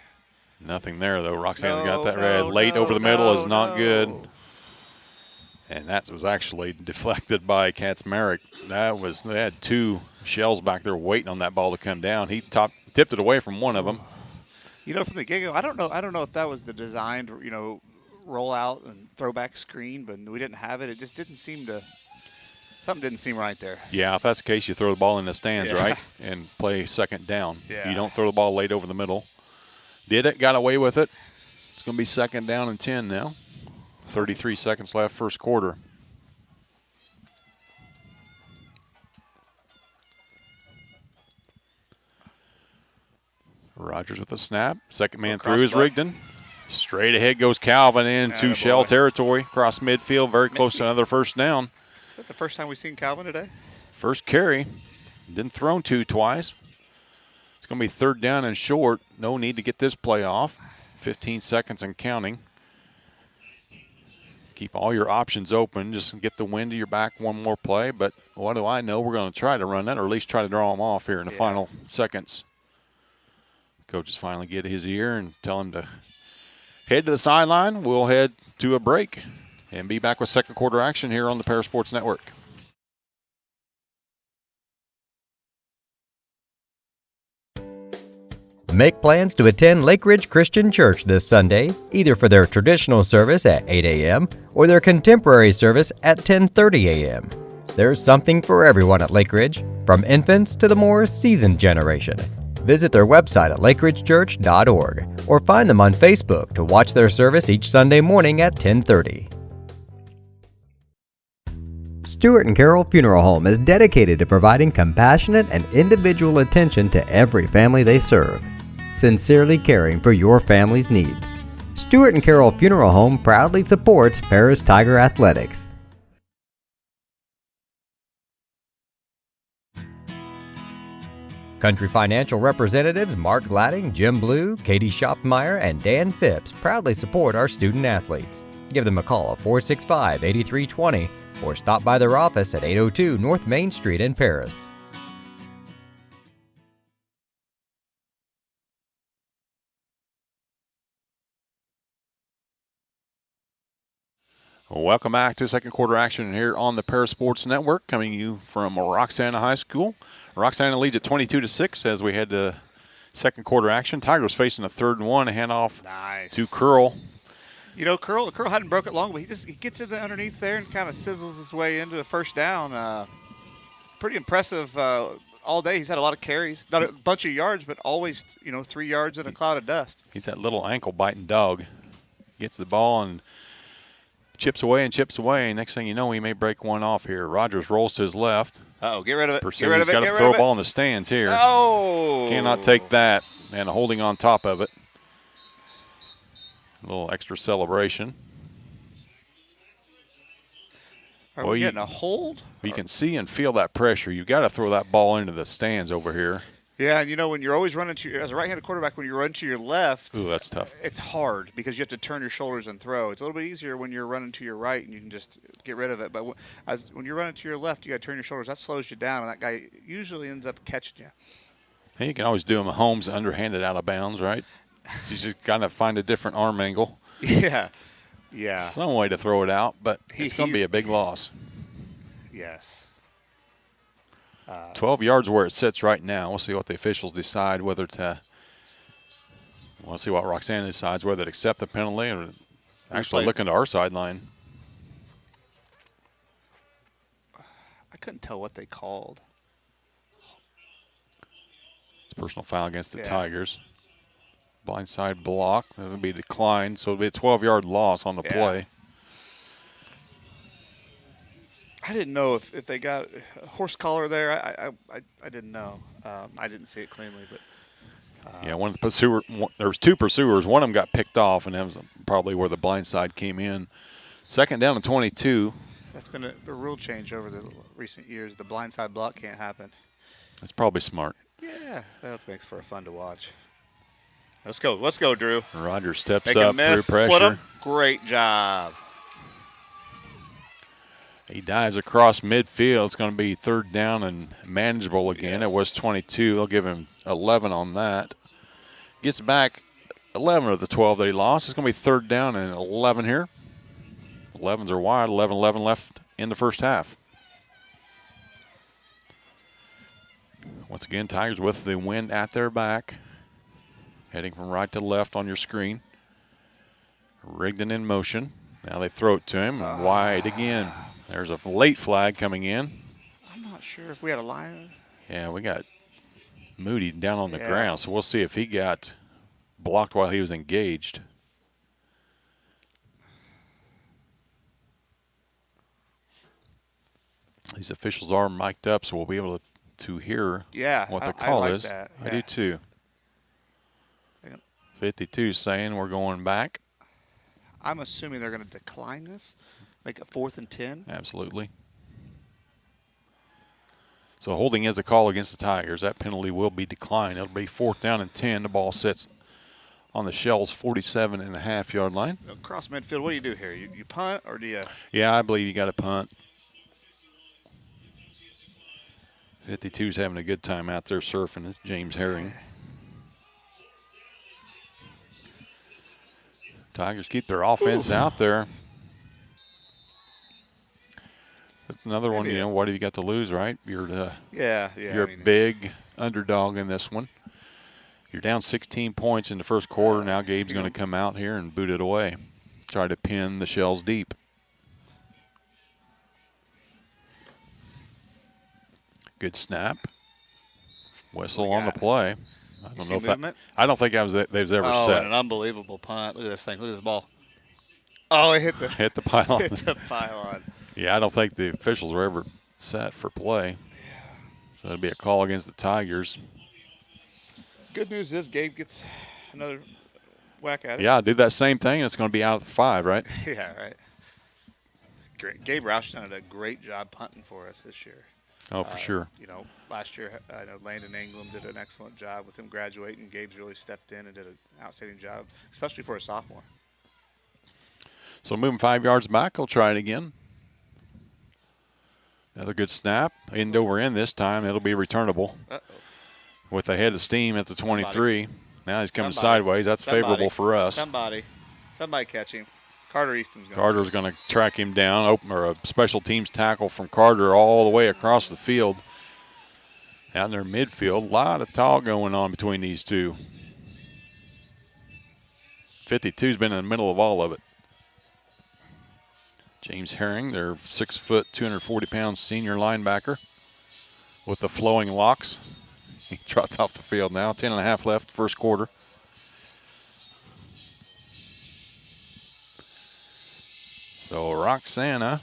Nothing there, though. Roxana's got that red. Late over the middle is not good. And that was actually deflected by Kaczmarek. They had 2 Shells back there waiting on that ball to come down. He tipped it away from one of them. You know, from the get-go, I don't know if that was the designed, roll out and throwback screen, but we didn't have it. It just didn't seem to. Something didn't seem right there. Yeah, if that's the case, you throw the ball in the stands, right, and play 2nd down. Yeah. You don't throw the ball late over the middle. Did it, got away with it. It's going to be 2nd down and 10 now. 33 seconds left, first quarter. Rogers with a snap. Second man through is Rigdon. Straight ahead goes Calvin into Shell territory. Across midfield, very close to another first down. Is that the first time we've seen Calvin today? First carry. Been thrown to twice. It's going to be 3rd down and short. No need to get this play off. 15 seconds and counting. Keep all your options open. Just get the wind to your back one more play. But what do I know? We're going to try to run that, or at least try to draw them off here in the final seconds. Coaches finally get his ear and tell him to head to the sideline. We'll head to a break and be back with second quarter action here on the Parasports Network. Make plans to attend Lake Ridge Christian Church this Sunday, either for their traditional service at 8 a.m. or their contemporary service at 10:30 a.m. There's something for everyone at Lake Ridge, from infants to the more seasoned generation. Visit their website at lakeridgechurch.org or find them on Facebook to watch their service each Sunday morning at 10:30. Stewart and Carroll Funeral Home is dedicated to providing compassionate and individual attention to every family they serve, sincerely caring for your family's needs. Stewart and Carroll Funeral Home proudly supports Paris Tiger Athletics. Country Financial representatives Mark Gladding, Jim Blue, Katie Schopfmeyer, and Dan Phipps proudly support our student athletes. Give them a call at 465-8320 or stop by their office at 802 North Main Street in Paris. Welcome back to second quarter action here on the Paris Sports Network, coming to you from Roxana High School. Roxana leads at 22-6 as we head to second quarter action. Tigers facing a 3rd and 1, a handoff to Curl. You know, Curl hadn't broke it long, but he gets it underneath there and kind of sizzles his way into a first down. Pretty impressive all day. He's had a lot of carries, not a bunch of yards, but always 3 yards in a cloud of dust. He's that little ankle biting dog. Gets the ball and chips away and chips away. Next thing you know, he may break one off here. Rogers rolls to his left. Uh-oh, get rid of it. He's got to throw a ball in the stands here. Oh! Cannot take that. And a holding on top of it. A little extra celebration. Are we getting a hold? You can see and feel that pressure. You've got to throw that ball into the stands over here. Yeah, and when you're always running as a right-handed quarterback, when you run to your left, ooh, that's tough. It's hard because you have to turn your shoulders and throw. It's a little bit easier when you're running to your right and you can just get rid of it. But when you're running to your left, you got to turn your shoulders. That slows you down, and that guy usually ends up catching you. Hey, you can always do them Mahomes underhanded out of bounds, right? You just got to find a different arm angle. Yeah. Some way to throw it out, but it's going to be a big loss. Yes. 12 yards where it sits right now. We'll see what the officials decide whether to – we'll see what Roxana decides, whether to accept the penalty or actually look into our sideline. I couldn't tell what they called. It's a personal foul against the Tigers. Blindside block. That's going to be declined, so it'll be a 12-yard loss on the play. I didn't know if they got a horse collar there. I didn't know. I didn't see it cleanly, but one of the pursuer. There was 2 pursuers. One of them got picked off, and that was probably where the blind side came in. 2nd down and 22. That's been a rule change over the recent years. The blindside block can't happen. That's probably smart. Yeah, that makes for fun to watch. Let's go, Drew. Rogers steps Make up a miss, through pressure. Split him. Great job. He dives across midfield. It's going to be 3rd down and manageable again. It was 22. They'll give him 11 on that. Gets back 11 of the 12 that he lost. It's going to be 3rd down and 11 here. 11s are wide. 11 left in the first half. Once again, Tigers with the wind at their back. Heading from right to left on your screen. Rigdon in motion. Now they throw it to him. Wide again. There's a late flag coming in. I'm not sure if we had a line. Yeah, we got Moody down on the ground, so we'll see if he got blocked while he was engaged. These officials are mic'd up, so we'll be able to hear what the call is. That. I do too. 52 saying we're going back. I'm assuming they're going to decline this, make it 4th and 10. Absolutely. So holding is a call against the Tigers. That penalty will be declined. It'll be 4th down and 10. The ball sits on the Shells' 47.5-yard line. Across midfield, what do you do here? You punt or do you? Yeah, I believe you got to punt. 52's having a good time out there surfing. It's James Herring. Tigers keep their offense out there. That's another one, what have you got to lose, right? You're a big underdog in this one. You're down 16 points in the first quarter. Now Gabe's going to come out here and boot it away. Try to pin the Shells deep. Good snap. Whistle on the play. I You don't see know if movement? I don't think they've ever Oh, set. and an unbelievable punt. Look at this thing. Look at this ball. Oh, it hit the Hit the pylon. hit the pylon. Yeah, I don't think the officials were ever set for play. Yeah. So it'll be a call against the Tigers. Good news is Gabe gets another whack at it. Yeah, do that same thing. It's going to be out at 5, right? Yeah, right. Great. Gabe Roush done a great job punting for us this year. Oh, for sure. You know, last year I know Landon Ingram did an excellent job with him graduating. Gabe's really stepped in and did an outstanding job, especially for a sophomore. So moving 5 yards back, he'll try it again. Another good snap. End over end this time. It'll be returnable. Uh-oh. With a head of steam at the 23. Now he's coming sideways. That's Somebody. favorable for us. Somebody catch him. Carter Easton's going. Carter's going to track him down. Or a special teams tackle from Carter all the way across the field. Out in their midfield. A lot of talk going on between these two. 52's been in the middle of all of it. James Herring, their 6 foot, 240-pound senior linebacker with the flowing locks. He trots off the field now. 10.5 left, first quarter. So Roxana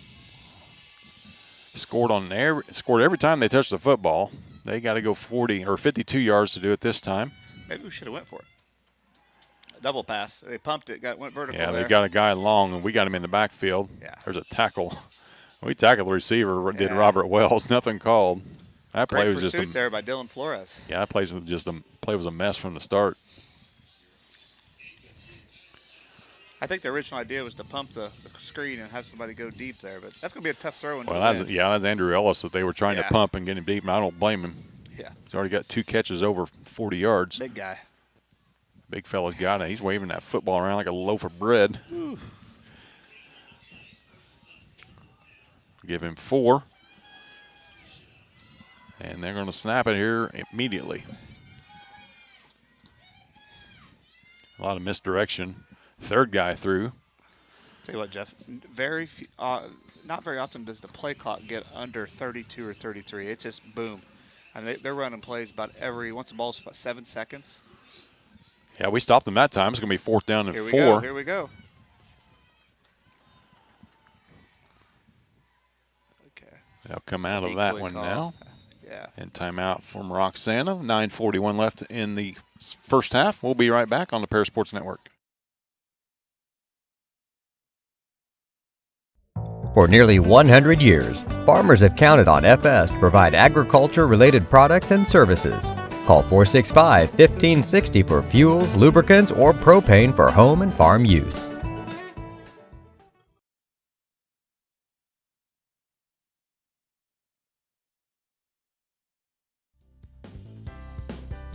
scored every time they touched the football. They got to go 40 or 52 yards to do it this time. Maybe we should have went for it. A double pass. They pumped it. Went vertical. Yeah, there. they got a guy long, and we got him in the backfield. Yeah. There's a tackle. We tackled the receiver. Did Yeah. Robert Wells? Nothing called. That Great play was just pursuit there by Dylan Flores. Yeah, that play was a mess from the start. I think the original idea was to pump the screen and have somebody go deep there, but that's going to be a tough throw. Well, that's Andrew Ellis that they were trying to pump and get him deep, and I don't blame him. Yeah. He's already got 2 catches over 40 yards. Big guy. Big fella's got it. He's waving that football around like a loaf of bread. Ooh. Give him 4. And they're going to snap it here immediately. A lot of misdirection. Third guy through. Tell you what, Jeff, not very often does the play clock get under 32 or 33. It's just boom. I mean, they're running plays once the ball's about 7 seconds. Yeah, we stopped them that time. It's going to be 4th down and 4. Here we go. Okay. They'll come out of that one now. Yeah. And timeout from Roxana. 9:41 left in the first half. We'll be right back on the Parasports Network. For nearly 100 years, farmers have counted on I.H.S.A to provide agriculture-related products and services. Call 465-1560 for fuels, lubricants, or propane for home and farm use.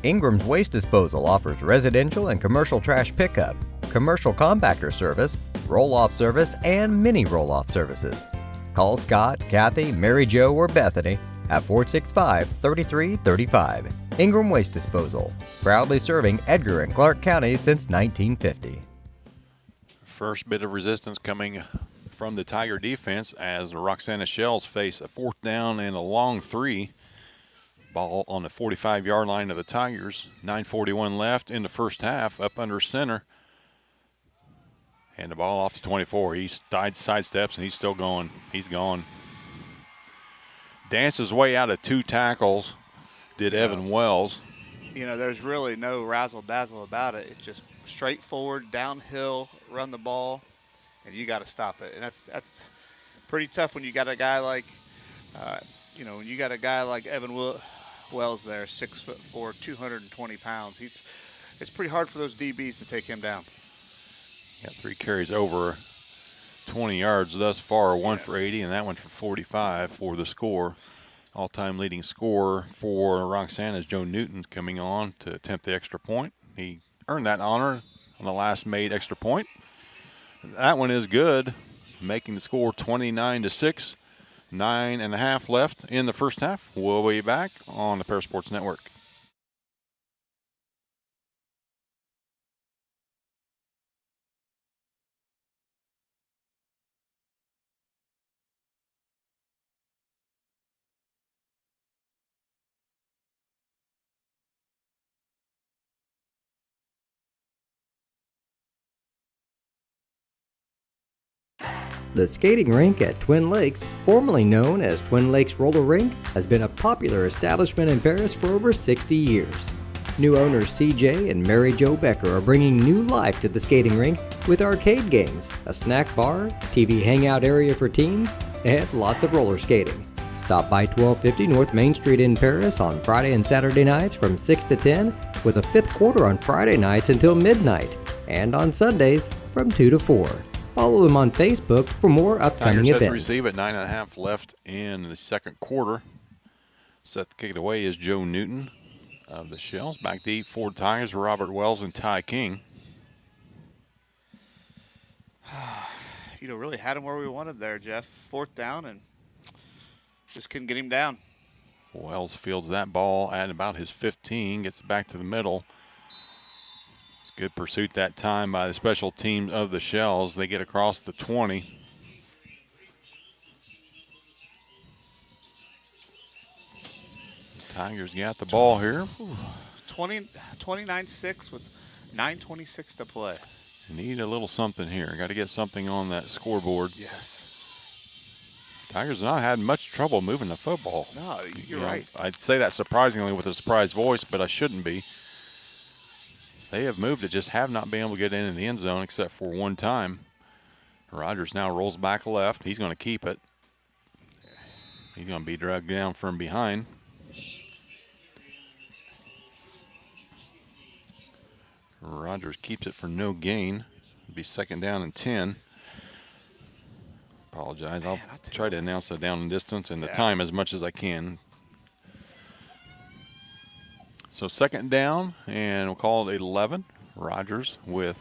Ingram's Waste Disposal offers residential and commercial trash pickup, commercial compactor service, roll-off service, and mini roll-off services. Call Scott, Kathy, Mary Jo, or Bethany at 465-3335. Ingram Waste Disposal, proudly serving Edgar and Clark Counties since 1950. First bit of resistance coming from the Tiger defense as the Roxana Shells face a 4th down and a long 3. Ball on the 45-yard line of the Tigers. 9:41 left in the first half, up under center. And the ball off to 24. He sidesteps, and he's still going. He's gone. Dances way out of 2 tackles, did Evan Wells. You know, there's really no razzle-dazzle about it. It's just straightforward, downhill, run the ball, and you got to stop it. And that's pretty tough when you got a guy like, when you got a guy like Evan Wells there, 6'4", 220 pounds. It's pretty hard for those DBs to take him down. Got 3 carries over 20 yards thus far, 1 for 80, and that one for 45 for the score. All-time leading scorer for Roxana is Joe Newton coming on to attempt the extra point. He earned that honor on the last made extra point. That one is good, making the score 29-6. 9.5 left in the first half. We'll be back on the Parasports Network. The skating rink at Twin Lakes, formerly known as Twin Lakes Roller Rink, has been a popular establishment in Paris for over 60 years. New owners CJ and Mary Jo Becker are bringing new life to the skating rink with arcade games, a snack bar, TV hangout area for teens, and lots of roller skating. Stop by 1250 North Main Street in Paris on Friday and Saturday nights from 6 to 10, with a fifth quarter on Friday nights until midnight, and on Sundays from 2 to 4. Follow them on Facebook for more upcoming Tigers events. have to receive at 9.5 left in the second quarter. Set to kick it away is Joe Newton of the Shells. Back deep for Tigers, Robert Wells and Ty King. Really had him where we wanted there, Jeff. Fourth down and just couldn't get him down. Wells fields that ball at about his 15, gets it back to the middle. It's good pursuit that time by the special team of the Shells. They get across the 20. Tigers got the ball here. 29-6 with 9:26 to play. Need a little something here. Got to get something on that scoreboard. Yes. Tigers have not had much trouble moving the football. No, you're right. I'd say that surprisingly with a surprised voice, but I shouldn't be. They have moved it, just have not been able to get in the end zone except for one time. Rogers now rolls back left. He's going to keep it. He's going to be dragged down from behind. Rogers keeps it for no gain. It'll be second down and 10. Apologize. I'll try to announce the down and distance and the time as much as I can. So second down, and we'll call it 11. Rogers with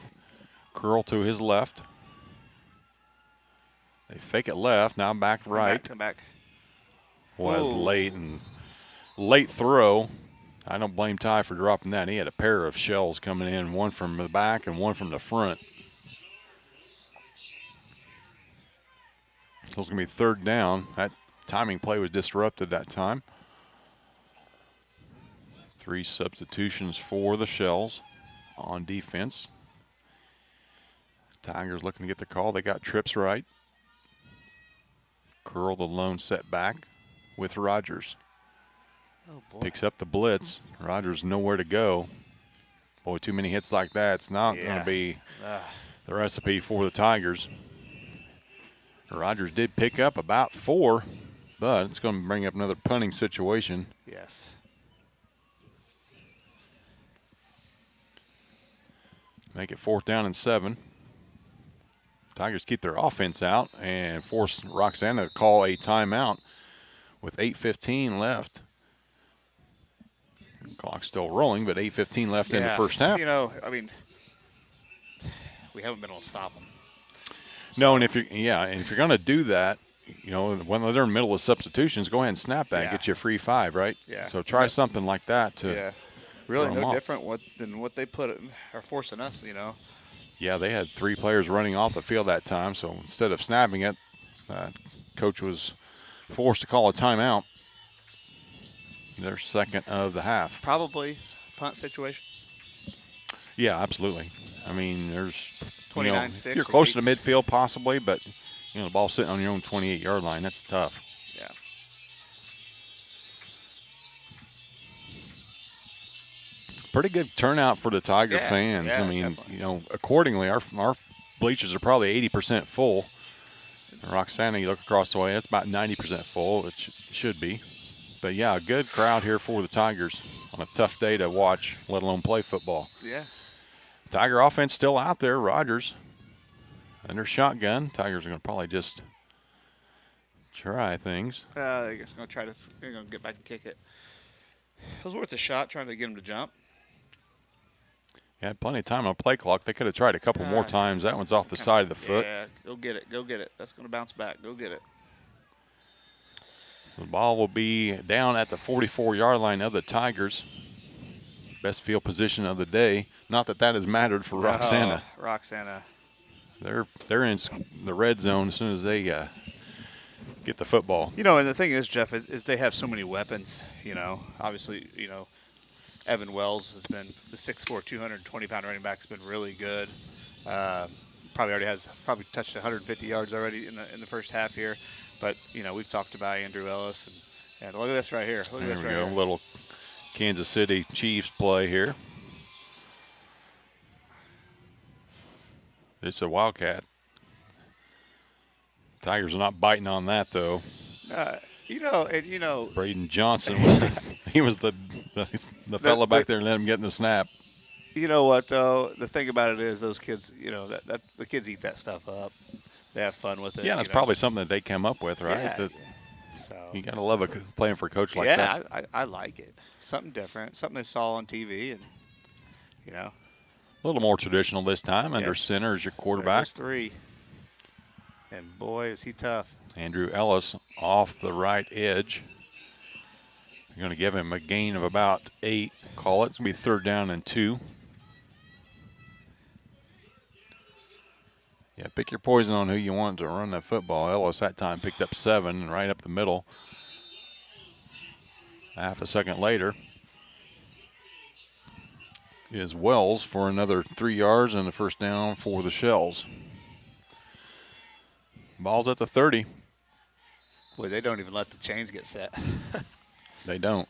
Curl to his left. They fake it left, now back right. Come back. Was late throw. I don't blame Ty for dropping that. He had a pair of shells coming in, one from the back and one from the front. So it's going to be third down. That timing play was disrupted that time. 3 substitutions for the Shells on defense. Tigers looking to get the call. They got trips right. Curl the lone setback with Rogers. Oh boy. Picks up the blitz. Rogers nowhere to go. Boy, too many hits like that. It's not going to be the recipe for the Tigers. Rogers did pick up about 4, but it's going to bring up another punting situation. Yes. Make it fourth down and 7. Tigers keep their offense out and force Roxana to call a timeout with 8:15 left. The clock's still rolling, but 8:15 left in the first half. We haven't been able to stop them. No, and if you're going to do that, when they're in the middle of substitutions, go ahead and snap that and get you a free 5, right? Yeah. So try something like that to. Yeah. Really throw 'em no off. different than what they are forcing us, Yeah, they had 3 players running off the field that time, so instead of snapping it, coach was forced to call a timeout. Their second of the half. Probably punt situation. Yeah, absolutely. I mean, there's 29-6. if you're closer to midfield possibly, but the ball's sitting on your own 28-yard line. That's tough. Yeah. Pretty good turnout for the Tiger fans. Yeah, I mean, definitely. accordingly, our bleachers are probably 80% full. Roxana, you look across the way, that's about 90% full. It should be. But yeah, a good crowd here for the Tigers on a tough day to watch, let alone play football. Yeah. Tiger offense still out there. Rogers under shotgun. Tigers are going to probably just try things. I guess they're going to get back and kick it. It was worth a shot trying to get him to jump. Had plenty of time on play clock. They could have tried a couple more times. That one's off the side of the foot. Yeah, go get it. Go get it. That's going to bounce back. Go get it. So the ball will be down at the 44-yard line of the Tigers. Best field position of the day. Not that that has mattered for Roxana. Roxana. They're in the red zone as soon as they get the football. And the thing is, Jeff, is they have so many weapons. Obviously, Evan Wells has been the 6'4", 220-pound running back has been really good. probably touched 150 yards already in the first half here. But we've talked about Andrew Ellis, and look at this right here. Look at this right There we go. here. Little Kansas City Chiefs play here. It's a Wildcat. Tigers are not biting on that though. Braden Johnson was the fella back there and let him get in the snap. You know what though? The thing about it is those kids, that the kids eat that stuff up. They have fun with it. Yeah, that's probably something that they came up with, right? Yeah. So you gotta love playing for a coach like that. Yeah, I like it. Something different, something they saw on TV, and a little more traditional this time. Under center is your quarterback. There's 3, and boy is he tough. Andrew Ellis off the right edge. You're going to give him a gain of about 8. Call it. It's going to be 3rd down and 2. Yeah, pick your poison on who you want to run that football. Ellis that time picked up 7 and right up the middle. Half a second later is Wells for another 3 yards and a first down for the Shells. Ball's at the 30. Boy, they don't even let the chains get set. They don't.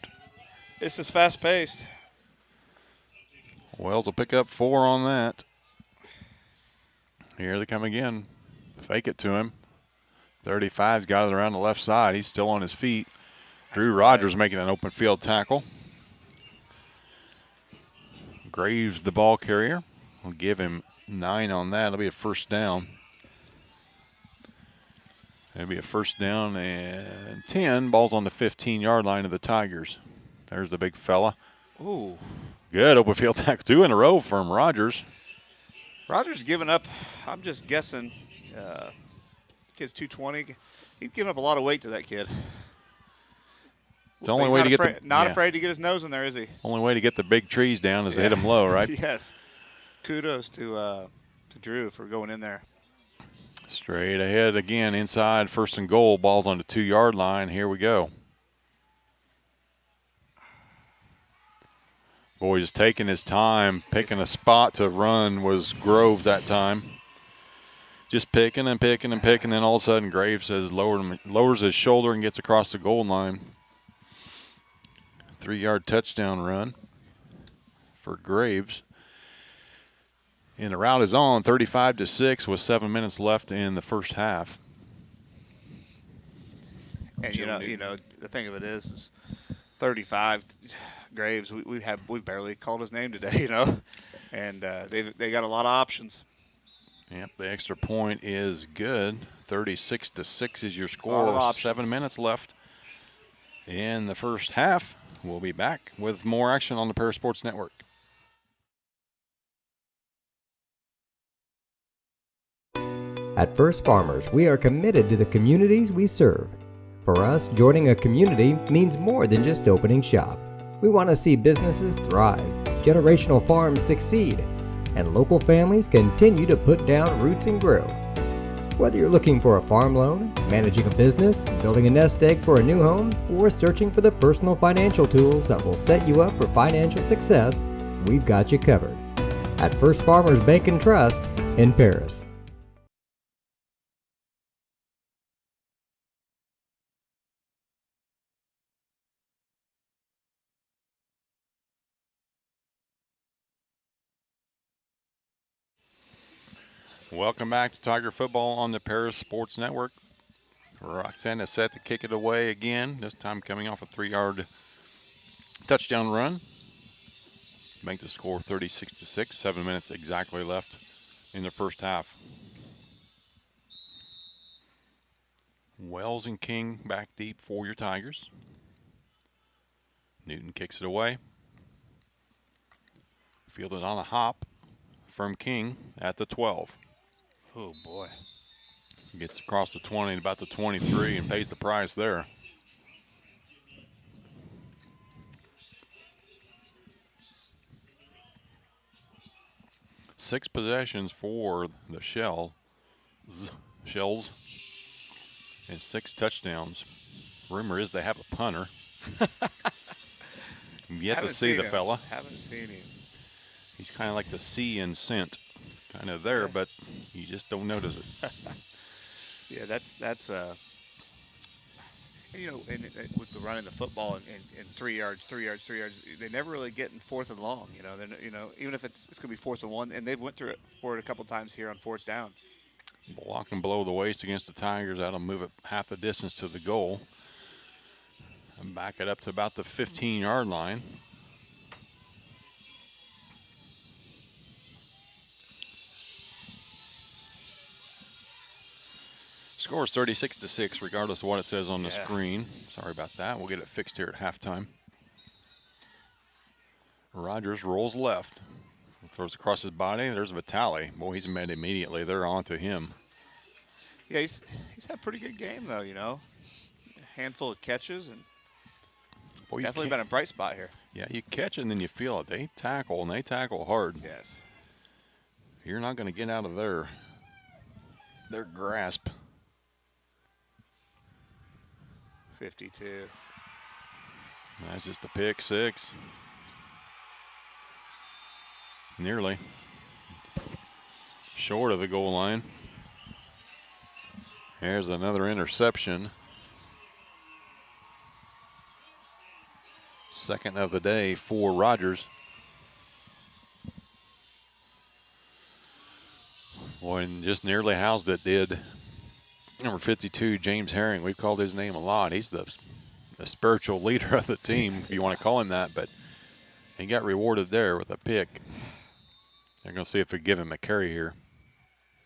This is fast-paced. Wells will pick up 4 on that. Here they come again. Fake it to him. 35's got it around the left side. He's still on his feet. Drew Rogers making an open field tackle. Graves, the ball carrier. We'll give him 9 on that. It'll be a first down. It'll be a first down and 10. Ball's on the 15-yard line of the Tigers. There's the big fella. Ooh. Good open field tackle. 2 in a row from Rogers. Rogers giving up, I'm just guessing, kid's 220. He's giving up a lot of weight to that kid. It's the only way to get afraid to get his nose in there, is he? Only way to get the big trees down is to hit him low, right? Yes. Kudos to Drew for going in there. Straight ahead again, inside, 1st and goal. Ball's on the 2-yard line. Here we go. Boy, just taking his time, picking a spot to run was Groves that time. Just picking and picking and picking. Then all of a sudden, Graves lowers his shoulder and gets across the goal line. 3-yard touchdown run for Graves. And the route is on, 35-6 with 7 minutes left in the first half. And the thing of it is 35 Graves. We've barely called his name today, and they got a lot of options. Yep, the extra point is good. 36-6 is your score. 7 minutes left in the first half. We'll be back with more action on the Paris Sports Network. At First Farmers, we are committed to the communities we serve. For us, joining a community means more than just opening shop. We want to see businesses thrive, generational farms succeed, and local families continue to put down roots and grow. Whether you're looking for a farm loan, managing a business, building a nest egg for a new home, or searching for the personal financial tools that will set you up for financial success, we've got you covered. At First Farmers Bank and Trust in Paris. Welcome back to Tiger Football on the Paris Sports Network. Roxana set to kick it away again, this time coming off a 3-yard touchdown run. Make the score 36-6, 7 minutes exactly left in the first half. Wells and King back deep for your Tigers. Newton kicks it away. Fielded on a hop from King at the 12. Oh, boy. Gets across the 20 and about the 23 and pays the price there. Six possessions for the Shells and 6 touchdowns. Rumor is they have a punter. Yet to see the fella. Haven't seen him. He's kind of like the C in scent. Kind of there, but you just don't notice it. Yeah, that's and with the running the football and 3 yards, 3 yards, 3 yards, they never really get in 4th and long. Even if it's going to be 4th and 1, and they've went through it for it a couple times here on 4th down. Blocking below the waist against the Tigers. That'll move it half the distance to the goal. And back it up to about the 15-yard line. Score is 36-6, regardless of what it says on the screen. Sorry about that. We'll get it fixed here at halftime. Rogers rolls left. Throws across his body. There's Vitale. Boy, he's met immediately. They're on to him. Yeah, he's had a pretty good game, though, A handful of catches, and definitely been a bright spot here. Yeah, you catch it and then you feel it. They tackle, and they tackle hard. Yes. You're not going to get out of their grasp. 52. That's just a pick six. Nearly. Short of the goal line. Here's another interception. Second of the day for Rogers. Boy, and just nearly housed it did number 52, James Herring. We've called his name a lot. He's the spiritual leader of the team, if you want to call him that, but he got rewarded there with a pick. They're going to see if they give him a carry here.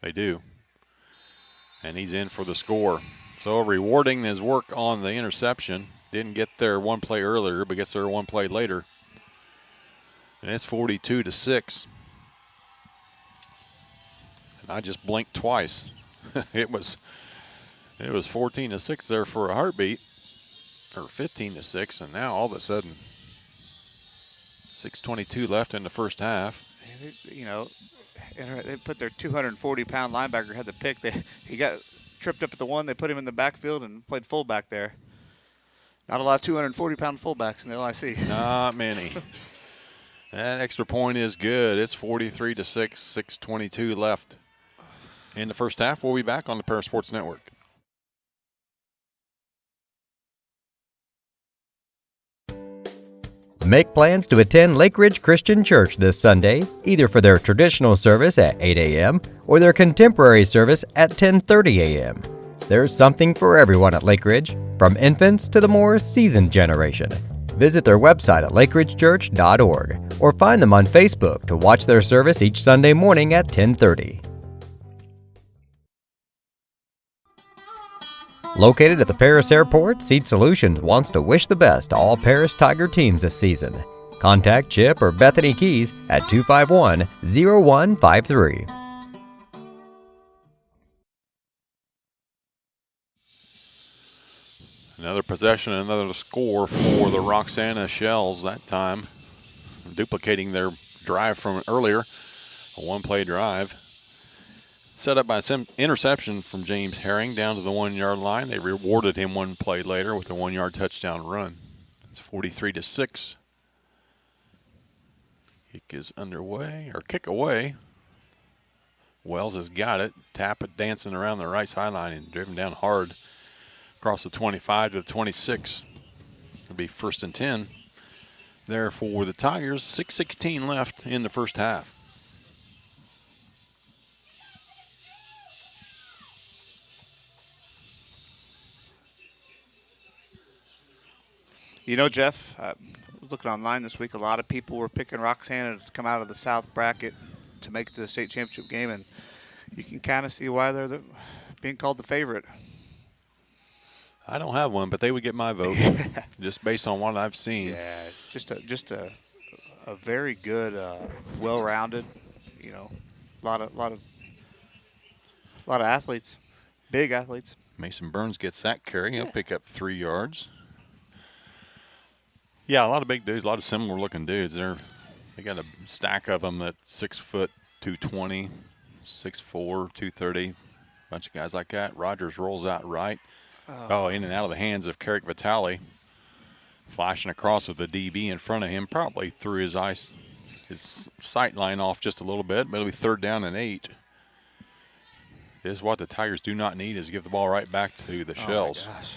They do. And he's in for the score. So rewarding his work on the interception. Didn't get there one play earlier, but gets there one play later. And it's 42-6. And I just blinked twice. It was 14-6 there for a heartbeat, or 15-6, and now all of a sudden, 6:22 left in the first half. And they put their 240-pound linebacker had the pick. He got tripped up at the one. They put him in the backfield and played fullback there. Not a lot of 240-pound fullbacks in the LIC. Not many. That extra point is good. It's 43-6, 6:22 left in the first half. We'll be back on the Paris Sports Network. Make plans to attend Lake Ridge Christian Church this Sunday, either for their traditional service at 8 a.m. or their contemporary service at 10:30 a.m. There's something for everyone at Lake Ridge, from infants to the more seasoned generation. Visit their website at lakeridgechurch.org or find them on Facebook to watch their service each Sunday morning at 10:30. Located at the Paris Airport, Seed Solutions wants to wish the best to all Paris Tiger teams this season. Contact Chip or Bethany Keys at 251-0153. Another possession, another score for the Roxana Shells that time, duplicating their drive from earlier, a one-play drive. Set up by some interception from James Herring down to the 1 yard line. They rewarded him one play later with a 1 yard touchdown run. It's 43-6. Kick is underway, or kick away. Wells has got it. Tap it, dancing around the right sideline and driven down hard across the 25 to the 26. It'll be 1st and 10 there for the Tigers. 6:16 left in the first half. Jeff, looking online this week, a lot of people were picking Roxana to come out of the South bracket to make it to the state championship game, and you can kind of see why they're being called the favorite. I don't have one, but they would get my vote just based on what I've seen. Yeah, just a very good, well-rounded, a lot of athletes, big athletes. Mason Burns gets that carry. He'll pick up 3 yards. Yeah, a lot of big dudes, a lot of similar-looking dudes. They got a stack of them at 6 foot 220, 6'4", 230, bunch of guys like that. Rogers rolls out right. In and out of the hands of Carrick Vitale. Flashing across with the DB in front of him, probably threw his sight line off just a little bit, but it'll be 3rd down and 8. This is what the Tigers do not need, is give the ball right back to the Shells. Oh my gosh.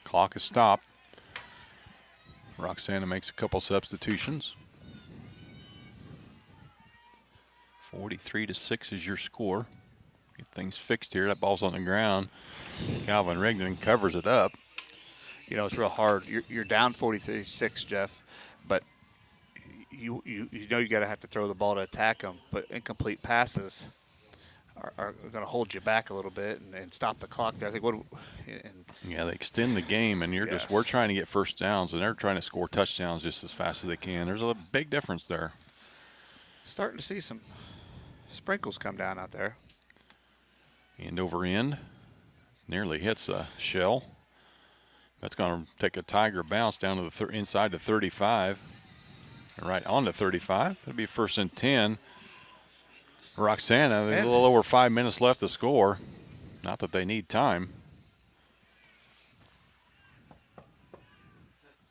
Clock is stopped. Roxana makes a couple substitutions. 43-6 is your score. Get things fixed here. That ball's on the ground. Calvin Rigdon covers it up. You know, it's real hard. You're down 43-6, Jeff, but you know you got to have to throw the ball to attack them. But incomplete passes are going to hold you back a little bit and stop the clock there. I think Yeah, they extend the game, and we're trying to get first downs, and they're trying to score touchdowns just as fast as they can. There's a big difference there. Starting to see some sprinkles come down out there. End over end. Nearly hits a Shell. That's going to take a Tiger bounce down to the inside the 35. Right on the 35. It'll be 1st and 10. Roxana, there's a little over 5 minutes left to score. Not that they need time.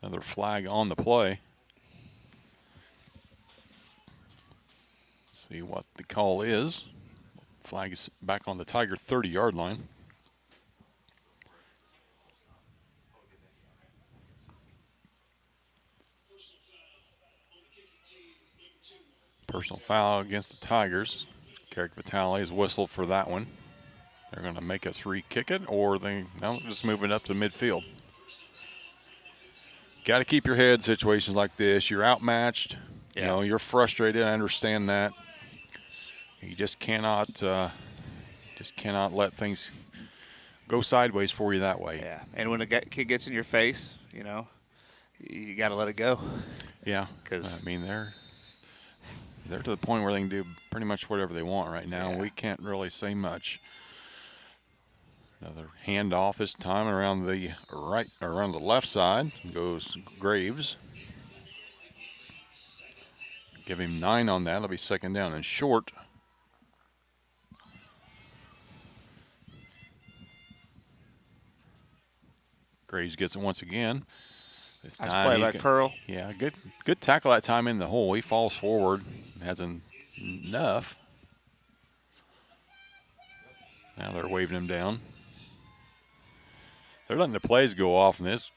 Another flag on the play. See what the call is. Flag is back on the Tiger 30-yard line. Personal foul against the Tigers. Carrick Vitale is whistled for that one. They're going to make us re-kick it, or just move it up to midfield. Got to keep your head situations like this. You're outmatched. Yeah. You know, you're frustrated. I understand that. You just cannot let things go sideways for you that way. Yeah, and when a kid gets in your face, you know, you got to let it go. Yeah, because I mean they're to the point where they can do pretty much whatever they want right now. Yeah. We can't really say much. Another handoff this time around the left side goes Graves. Give him 9 on that. It'll be 2nd down and short. Graves gets it once again. Nice play by Curl. Yeah, good tackle that time in the hole. He falls forward, hasn't enough. Now they're waving him down. They're letting the plays go off, and this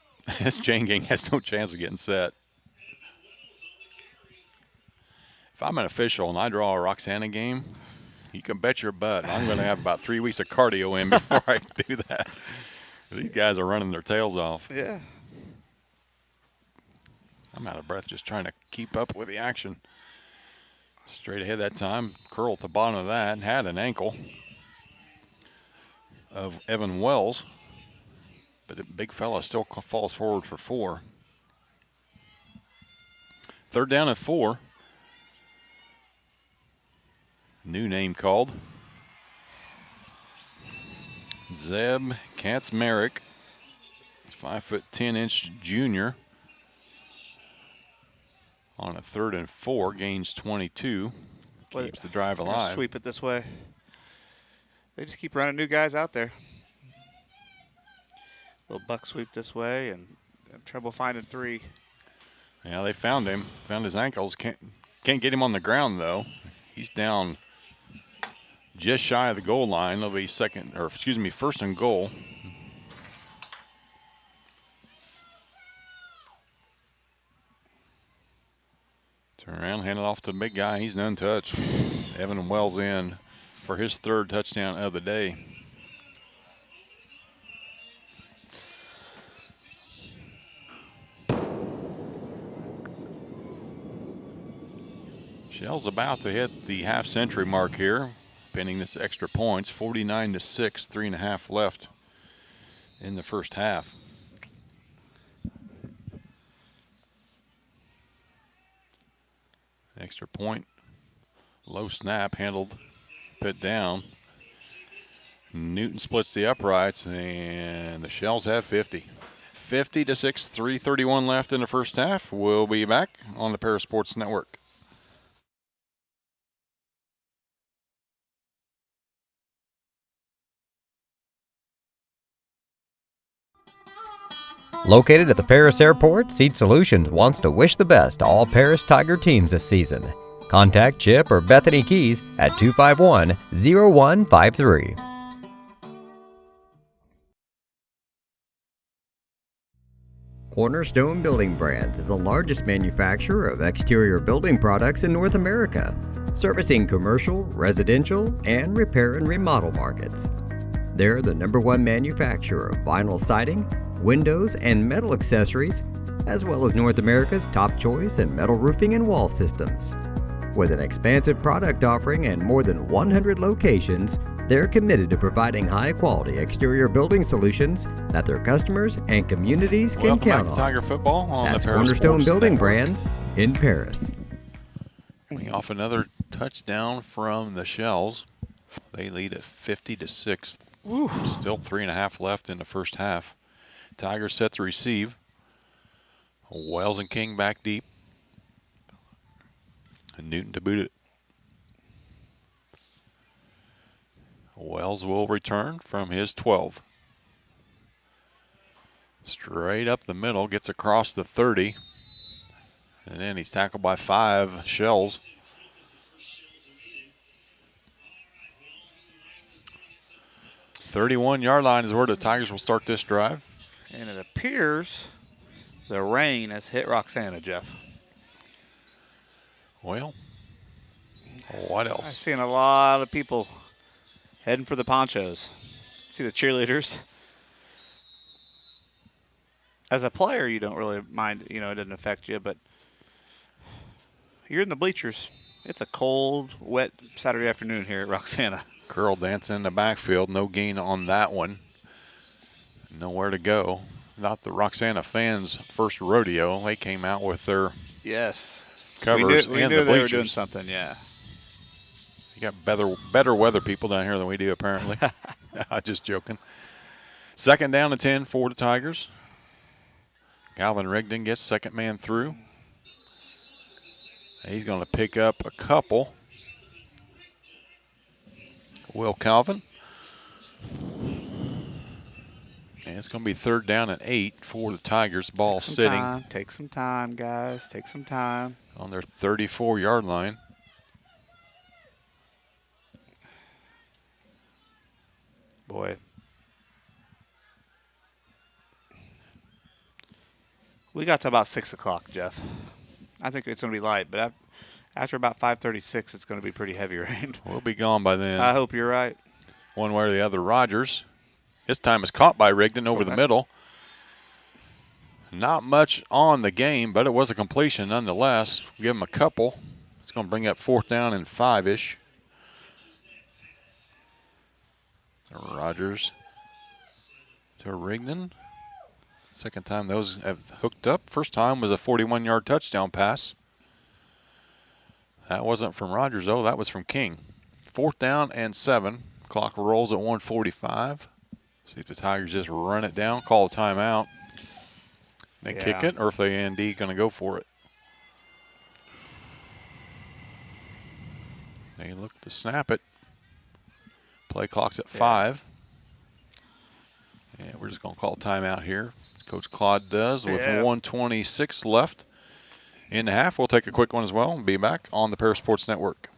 chain gang has no chance of getting set. If I'm an official and I draw a Roxana game, you can bet your butt I'm going to have about 3 weeks of cardio in before I do that. These guys are running their tails off. Yeah. I'm out of breath just trying to keep up with the action. Straight ahead that time. Curl at the bottom of that. Had an ankle of Evan Wells. But the big fella still falls forward for 4. 3rd down and 4. New name called. Zeb Katzmarek, 5'10" junior. On a 3rd and 4, gains 22. Keeps the drive alive. Sweep it this way. They just keep running new guys out there. Little buck sweep this way, and have trouble finding 3. Yeah, they found him. Found his ankles. Can't get him on the ground though. He's down just shy of the goal line. It'll be 1st and goal. Turn around, hand it off to the big guy. He's untouched. Evan Wells in for his 3rd touchdown of the day. Shell's about to hit the half-century mark here, pinning this extra points. 49-6, 3.5 left in the first half. Extra point, low snap, handled, put down. Newton splits the uprights, and the Shells have 50. 50-6, 3:31 left in the first half. We'll be back on the Parasports Network. Located at the Paris Airport, Seat Solutions wants to wish the best to all Paris Tiger teams this season. Contact Chip or Bethany Keys at 251-0153. Cornerstone Building Brands is the largest manufacturer of exterior building products in North America, servicing commercial, residential, and repair and remodel markets. They're the #1 manufacturer of vinyl siding, windows, and metal accessories, as well as North America's top choice in metal roofing and wall systems. With an expansive product offering and more than 100 locations, they're committed to providing high-quality exterior building solutions that their customers and communities can Welcome count back on. to Tiger Football on That's the Paris Cornerstone Sports Building Network. Brands in Paris. We off another touchdown from the Shells. They lead at 50-6. Still 3.5 left in the first half. Tigers set to receive. Wells and King back deep. And Newton to boot it. Wells will return from his 12. Straight up the middle, gets across the 30. And then he's tackled by 5 Shells. The 31-yard line is where the Tigers will start this drive. And it appears the rain has hit Roxana, Jeff. Well, what I've else? seen a lot of people heading for the ponchos. See the cheerleaders. As a player, you don't really mind, it doesn't affect you, but you're in the bleachers. It's a cold, wet Saturday afternoon here at Roxana. Curl dancing in the backfield. No gain on that one. Nowhere to go. Not the Roxana fans' first rodeo. They came out with their Yes. covers we and knew the they were bleachers. doing something, yeah. You got better weather people down here than we do, apparently. I'm just joking. 2nd down and 10 for the Tigers. Calvin Rigdon gets second man through. He's going to pick up a couple. Will Calvin. And it's going to be 3rd down and 8 for the Tigers. Ball sitting Take some time, guys. Take some time. on their 34-yard line. Boy. We got to about 6 o'clock, Jeff. I think it's going to be light, but after about 5:36, it's going to be pretty heavy rain. We'll be gone by then. I hope you're right. One way or the other. Rogers. This time is caught by Rigdon over the middle. Not much on the game, but it was a completion nonetheless. Give him a couple. It's going to bring up 4th down and 5-ish. Rogers to Rigdon. Second time those have hooked up. First time was a 41-yard touchdown pass. That wasn't from Rogers, though. That was from King. 4th down and 7. Clock rolls at 1:45. See if the Tigers just run it down, call a timeout. They kick it, or if they indeed going to go for it. They look to snap it. Play clock's at 5. Yeah, we're just going to call a timeout here. Coach Claude does with 1:26 left in the half. We'll take a quick one as well and be back on the Paris Sports Network.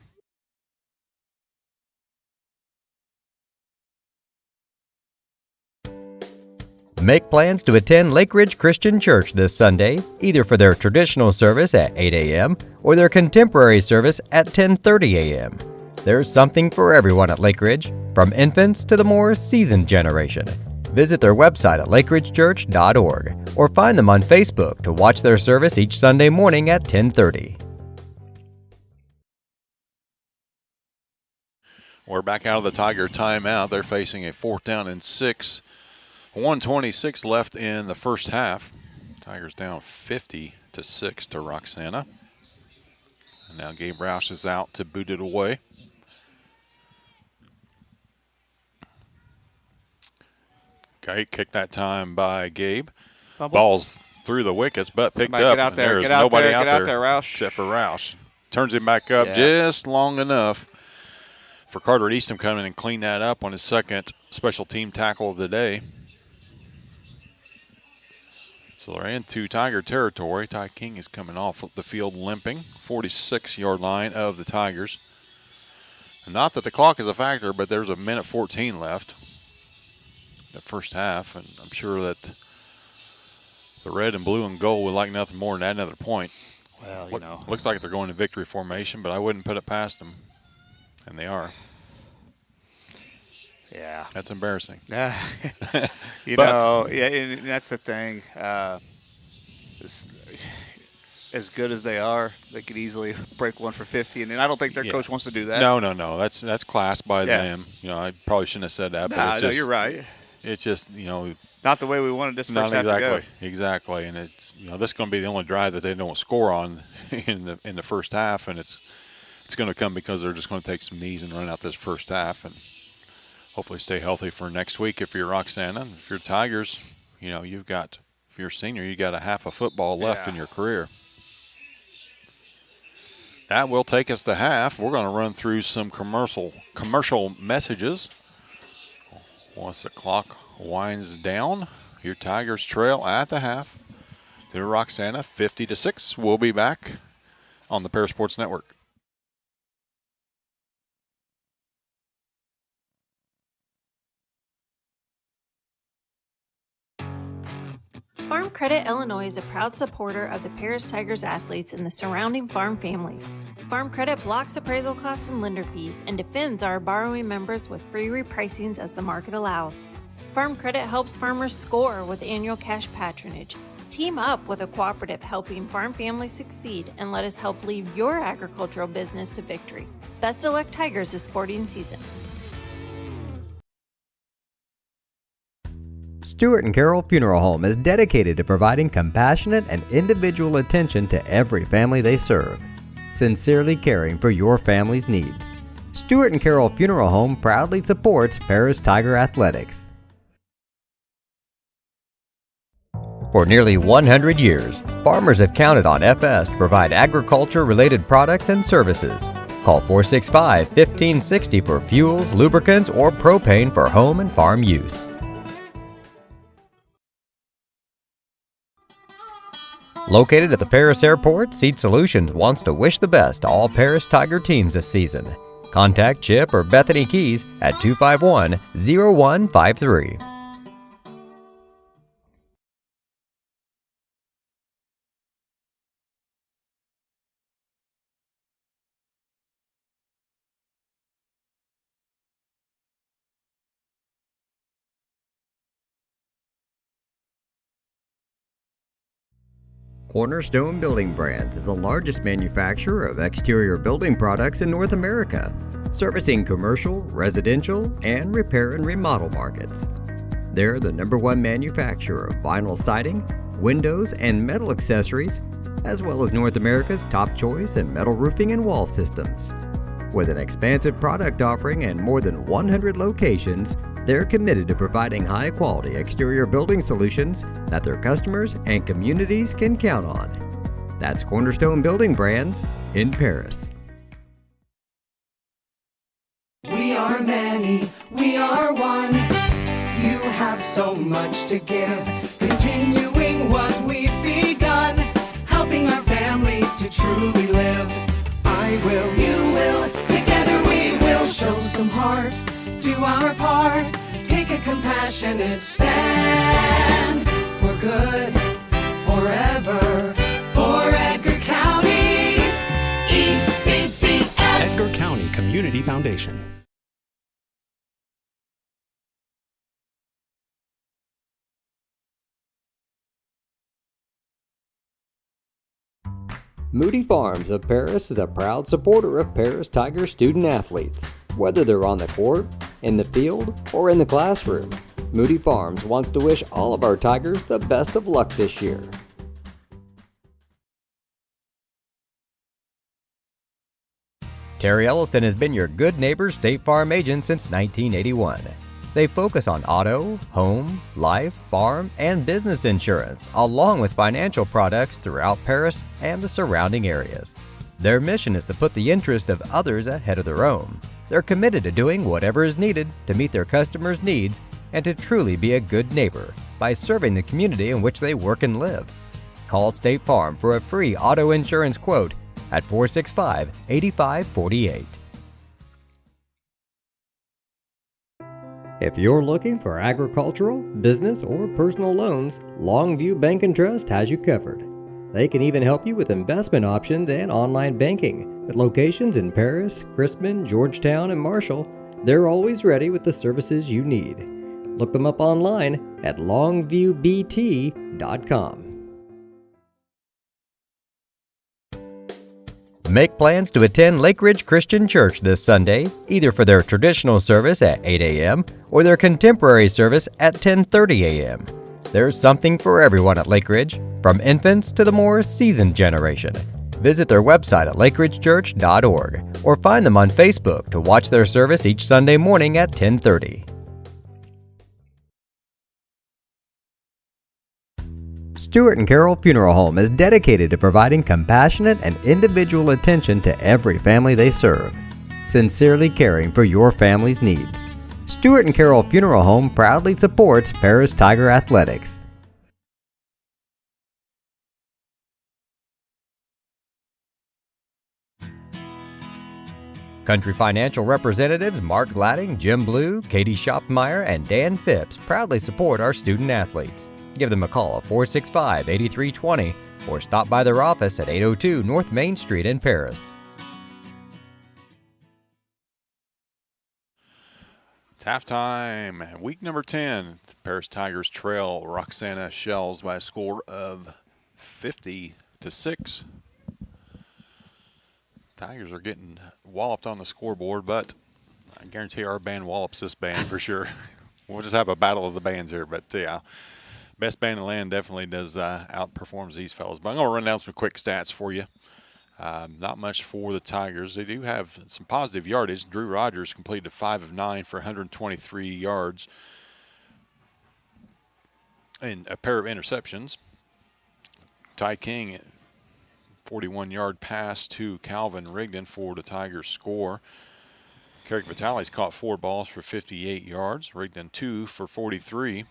Make plans to attend Lake Ridge Christian Church this Sunday, either for their traditional service at 8 a.m. or their contemporary service at 10:30 a.m. There's something for everyone at Lake Ridge, from infants to the more seasoned generation. Visit their website at lakeridgechurch.org or find them on Facebook to watch their service each Sunday morning at 10:30. We're back out of the Tiger timeout. They're facing a 4th down and 6. 1:26 left in the first half. Tigers down 50-6 to Roxana. And now Gabe Roush is out to boot it away. Okay, kicked that time by Gabe. Fumble. Ball's through the wickets, but picked Somebody up. get out and there. There's Get out nobody there. out Get out there, there, Roush. except for Roush. Turns him back up Yeah. just long enough for Carter Eastham come in and clean that up on his second special team tackle of the day. So they're into Tiger territory. Ty King is coming off the field limping. 46-yard line of the Tigers. And not that the clock is a factor, but there's a minute 14 left. The first half, and I'm sure that the red and blue and gold would like nothing more than add another point. Well, Looks like they're going to victory formation, but I wouldn't put it past them. And they are. Yeah. That's embarrassing. Yeah. And that's the thing. As good as they are, they could easily break one for 50, and I don't think their coach wants to do that. No. That's class by them. I probably shouldn't have said that. But it's just, you're right. It's just, not the way we wanted this first half to go. Exactly. And it's, this is going to be the only drive that they don't score on in the first half, and it's going to come because they're just going to take some knees and run out this first half and hopefully stay healthy for next week. If you're Roxana, if you're Tigers, you've got, if you're a senior, you got a half a football left in your career. That will take us to half. We're going to run through some commercial messages. Once the clock winds down, your Tigers trail at the half to Roxana 50-6. We'll be back on the Parasports Network. Farm Credit Illinois is a proud supporter of the Paris Tigers athletes and the surrounding farm families. Farm Credit blocks appraisal costs and lender fees and defends our borrowing members with free repricings as the market allows. Farm Credit helps farmers score with annual cash patronage. Team up with a cooperative helping farm families succeed and let us help lead your agricultural business to victory. Best of luck, Tigers, this sporting season. Stewart & Carroll Funeral Home is dedicated to providing compassionate and individual attention to every family they serve, sincerely caring for your family's needs. Stewart & Carroll Funeral Home proudly supports Paris Tiger Athletics. For nearly 100 years, farmers have counted on FS to provide agriculture-related products and services. Call 465-1560 for fuels, lubricants, or propane for home and farm use. Located at the Paris Airport, Seat Solutions wants to wish the best to all Paris Tiger teams this season. Contact Chip or Bethany Keys at 251-0153. Cornerstone Building Brands is the largest manufacturer of exterior building products in North America, servicing commercial, residential, and repair and remodel markets. They're the #1 manufacturer of vinyl siding, windows, and metal accessories, as well as North America's top choice in metal roofing and wall systems. With an expansive product offering and more than 100 locations, they're committed to providing high-quality exterior building solutions that their customers and communities can count on. That's Cornerstone Building Brands in Paris. We are many, we are one. You have so much to give, continuing what we've begun, helping our families to truly live. I will, you will, together we will show some heart, do our part, take a compassionate stand for good, forever, for Edgar County, ECCF. Edgar County Community Foundation. Moody Farms of Paris is a proud supporter of Paris Tiger student athletes. Whether they're on the court, in the field, or in the classroom, Moody Farms wants to wish all of our Tigers the best of luck this year. Terry Elliston has been your good neighbor State Farm agent since 1981. They focus on auto, home, life, farm, and business insurance, along with financial products throughout Paris and the surrounding areas. Their mission is to put the interest of others ahead of their own. They're committed to doing whatever is needed to meet their customers' needs and to truly be a good neighbor. by serving the community in which they work and live. Call State Farm for a free auto insurance quote at 465-8548. If you're looking for agricultural, business, or personal loans, Longview Bank and Trust has you covered. They can even help you with investment options and online banking. With locations in Paris, Crispin, Georgetown, and Marshall, they're always ready with the services you need. Look them up online at longviewbt.com. Make plans to attend Lake Ridge Christian Church this Sunday, either for their traditional service at 8 a.m. or their contemporary service at 10:30 a.m. There's something for everyone at Lake Ridge, from infants to the more seasoned generation. Visit their website at lakeridgechurch.org or find them on Facebook to watch their service each Sunday morning at 10:30. Stewart & Carroll Funeral Home is dedicated to providing compassionate and individual attention to every family they serve, sincerely caring for your family's needs. Stewart & Carroll Funeral Home proudly supports Paris Tiger Athletics. Country Financial representatives Mark Gladding, Jim Blue, Katie Schopmeyer, and Dan Phipps proudly support our student athletes. Give them a call at 465-8320 or stop by their office at 802 North Main Street in Paris. It's halftime. Week number 10. The Paris Tigers trail Roxana Shells by a score of 50-6. Tigers are getting walloped on the scoreboard, but I guarantee our band wallops this band for sure. We'll just have a battle of the bands here, but yeah. Best band in the land definitely does outperforms these fellas. But I'm going to run down some quick stats for you. Not much for the Tigers. They do have some positive yardage. Drew Rogers completed 5 of 9 for 123 yards and a pair of interceptions. Ty King, 41-yard pass to Calvin Rigdon for the Tigers score. Carrick Vitale's caught 4 balls for 58 yards. Rigdon 2 for 43.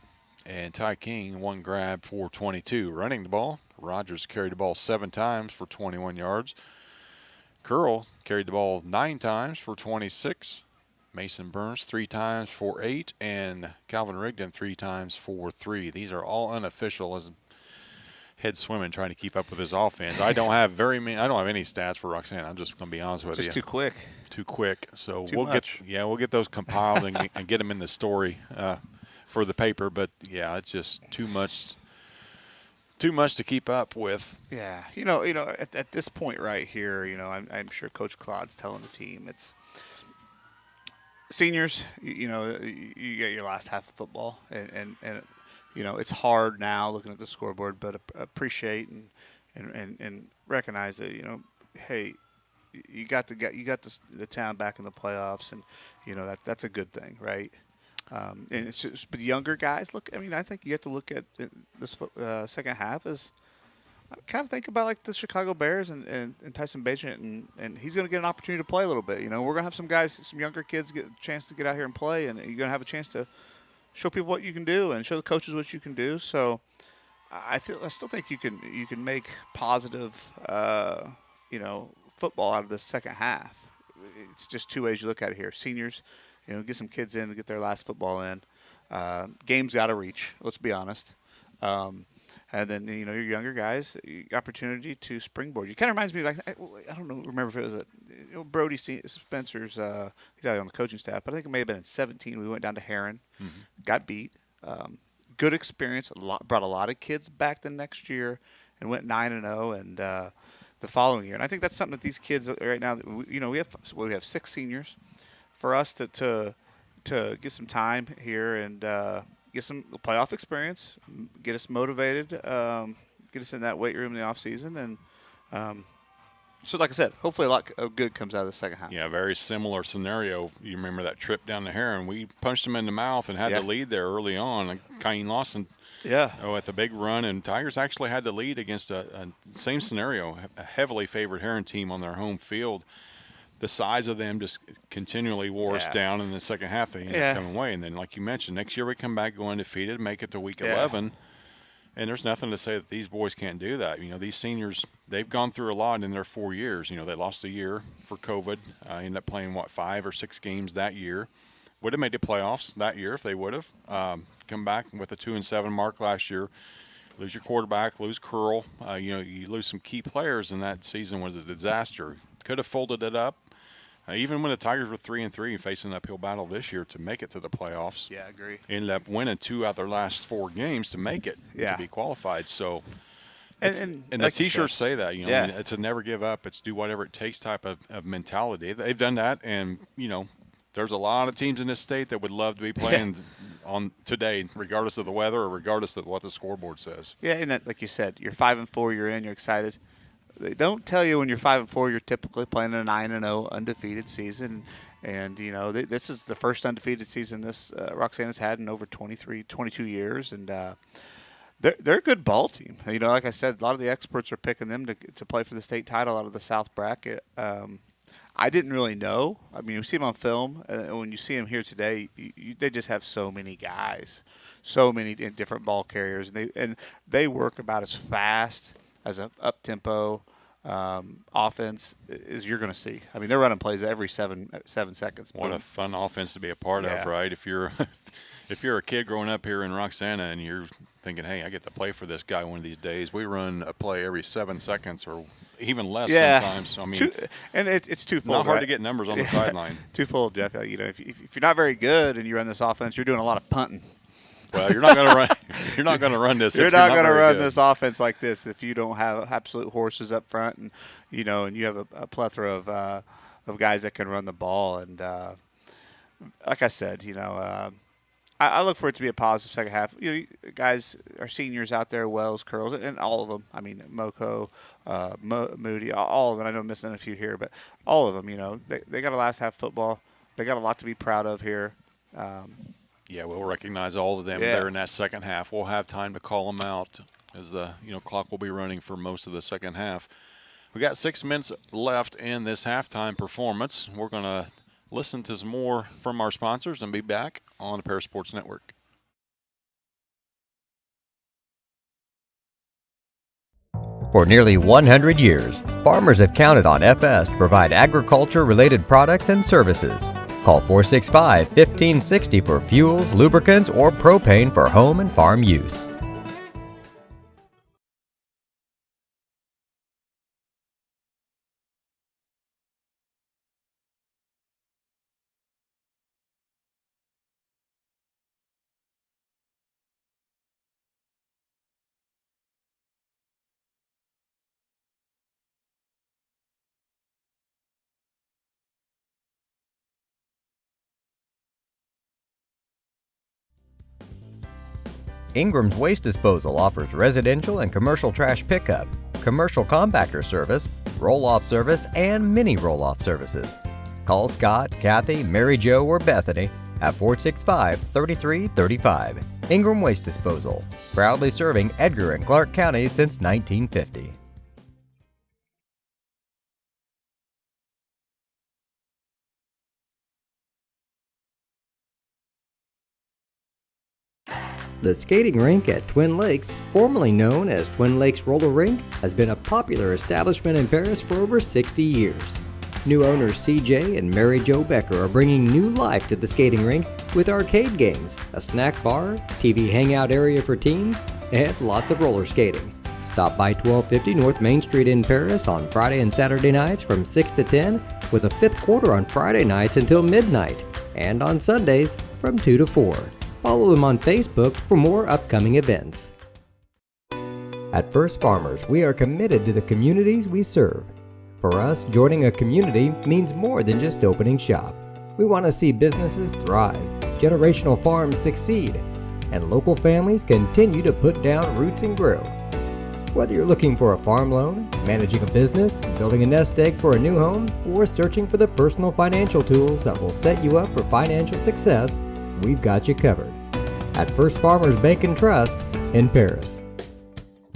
And Ty King 1 grab for 22. Running the ball, Rogers carried the ball 7 times for 21 yards. Curl carried the ball 9 times for 26. Mason Burns 3 times for 8. And Calvin Rigdon 3 times for 3. These are all unofficial as head swimming trying to keep up with his offense. I don't have very many. I don't have any stats for Roxanne. I'm just going to be honest with you. Just too quick. Too quick. So we'll get those compiled and get them in the story for the paper. But yeah, it's just too much to keep up with. Yeah, at this point right here, I'm sure Coach Claude's telling the team it's seniors. You get your last half of football, and it's hard now looking at the scoreboard, but appreciate and recognize that hey, you got the town back in the playoffs, and that's a good thing, right? And it's just, but younger guys, I think you have to look at this second half as kind of think about like the Chicago Bears and Tyson Bagent, and he's going to get an opportunity to play a little bit. We're going to have some younger kids get a chance to get out here and play, and you're going to have a chance to show people what you can do and show the coaches what you can do. So I still think you can make positive football out of the second half. It's just 2 ways you look at it here. Seniors, get some kids in to get their last football in. Game's got to reach, let's be honest. And then, your younger guys, opportunity to springboard. You kind of reminds me of, I don't know, remember if it was Brody Spencer's, he's out on the coaching staff, but I think it may have been in 17. We went down to Heron, got beat. Good experience, brought a lot of kids back the next year and went 9-0 and the following year. And I think that's something that these kids right now, we have 6 seniors. For us to get some time here and get some playoff experience, get us motivated, get us in that weight room in the off season, and so like I said, hopefully a lot of good comes out of the second half. Yeah, very similar scenario. You remember that trip down to Heron? We punched them in the mouth and had the lead there early on. And Kane Lawson, at the big run, and Tigers actually had the lead against a same scenario, a heavily favored Heron team on their home field. the size of them just continually wore us down. In the second half, they ended up coming away. And then, like you mentioned, next year we come back go undefeated, make it to week 11. And there's nothing to say that these boys can't do that. You know, these seniors, they've gone through a lot in their 4 years. You know, they lost a year for COVID. Ended up playing, 5 or 6 games that year. Would have made the playoffs that year if they would have. Come back with a 2-7 mark last year. Lose your quarterback, lose Curl. You lose some key players, and that season was a disaster. Could have folded it up. Even when the Tigers were 3-3 facing an uphill battle this year to make it to the playoffs. Yeah, I agree. Ended up winning 2 out of their last 4 games to make it, to be qualified. So, and the like T-shirts say that. You know, Yeah. I mean, it's a never give up, it's do whatever it takes type of mentality. They've done that, and, you know, there's a lot of teams in this state that would love to be playing on today, regardless of the weather or regardless of what the scoreboard says. Yeah, and that, like you said, you're 5-4, you're in, you're excited. They don't tell you when you're 5-4, you're typically playing a 9-0 undefeated season. And, you know, this is the first undefeated season this Roxana's had in over 22 years. And they're a good ball team. You know, like I said, a lot of the experts are picking them to play for the state title out of the South bracket. I didn't really know. I mean, you see them on film, and when you see them here today, they just have so many guys, so many different ball carriers, and they work about as fast as an up-tempo offense as you're going to see. I mean, they're running plays every 7 seconds. What a fun offense to be a part of, right? If you're a kid growing up here in Roxana and you're thinking, hey, I get to play for this guy one of these days, we run a play every 7 seconds or even less sometimes. I mean, it's twofold. Not hard to get numbers on the sideline. Twofold, Jeff. You know, if you're not very good and you run this offense, you're doing a lot of punting. Well, you're not going to run. You're not going to run this. You're not going to run this offense like this if you don't have absolute horses up front, and you have a plethora of guys that can run the ball. And like I said, I look for it to be a positive second half. You know, guys, our seniors out there, Wells, Curls, and all of them. I mean, Moko, Moody, all of them. I know I'm missing a few here, but all of them. You know, they got a last half football. They got a lot to be proud of here. Yeah, we'll recognize all of them there in that second half. We'll have time to call them out as the clock will be running for most of the second half. We got 6 minutes left in this halftime performance. We're going to listen to some more from our sponsors and be back on the Paris Sports Network. For nearly 100 years, farmers have counted on I.H.S.A to provide agriculture-related products and services. Call 465-1560 for fuels, lubricants, or propane for home and farm use. Ingram's Waste Disposal offers residential and commercial trash pickup, commercial compactor service, roll-off service, and mini roll-off services. Call Scott, Kathy, Mary Jo, or Bethany at 465-3335. Ingram Waste Disposal, proudly serving Edgar and Clark counties since 1950. The skating rink at Twin Lakes, formerly known as Twin Lakes Roller Rink, has been a popular establishment in Paris for over 60 years. New owners CJ and Mary Jo Becker are bringing new life to the skating rink with arcade games, a snack bar, TV hangout area for teens, and lots of roller skating. Stop by 1250 North Main Street in Paris on Friday and Saturday nights from 6 to 10, with a fifth quarter on Friday nights until midnight, and on Sundays from 2 to 4. Follow them on Facebook for more upcoming events. At First Farmers, we are committed to the communities we serve. For us, joining a community means more than just opening shop. We want to see businesses thrive, generational farms succeed, and local families continue to put down roots and grow. Whether you're looking for a farm loan, managing a business, building a nest egg for a new home, or searching for the personal financial tools that will set you up for financial success, we've got you covered. At First Farmers Bank and Trust in Paris.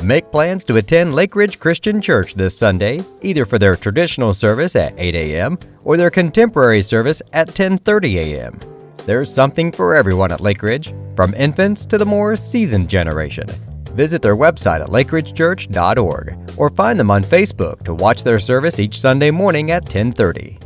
Make plans to attend Lake Ridge Christian Church this Sunday, either for their traditional service at 8 a.m. or their contemporary service at 10:30 a.m. There's something for everyone at Lake Ridge, from infants to the more seasoned generation. Visit their website at lakeridgechurch.org or find them on Facebook to watch their service each Sunday morning at 10:30.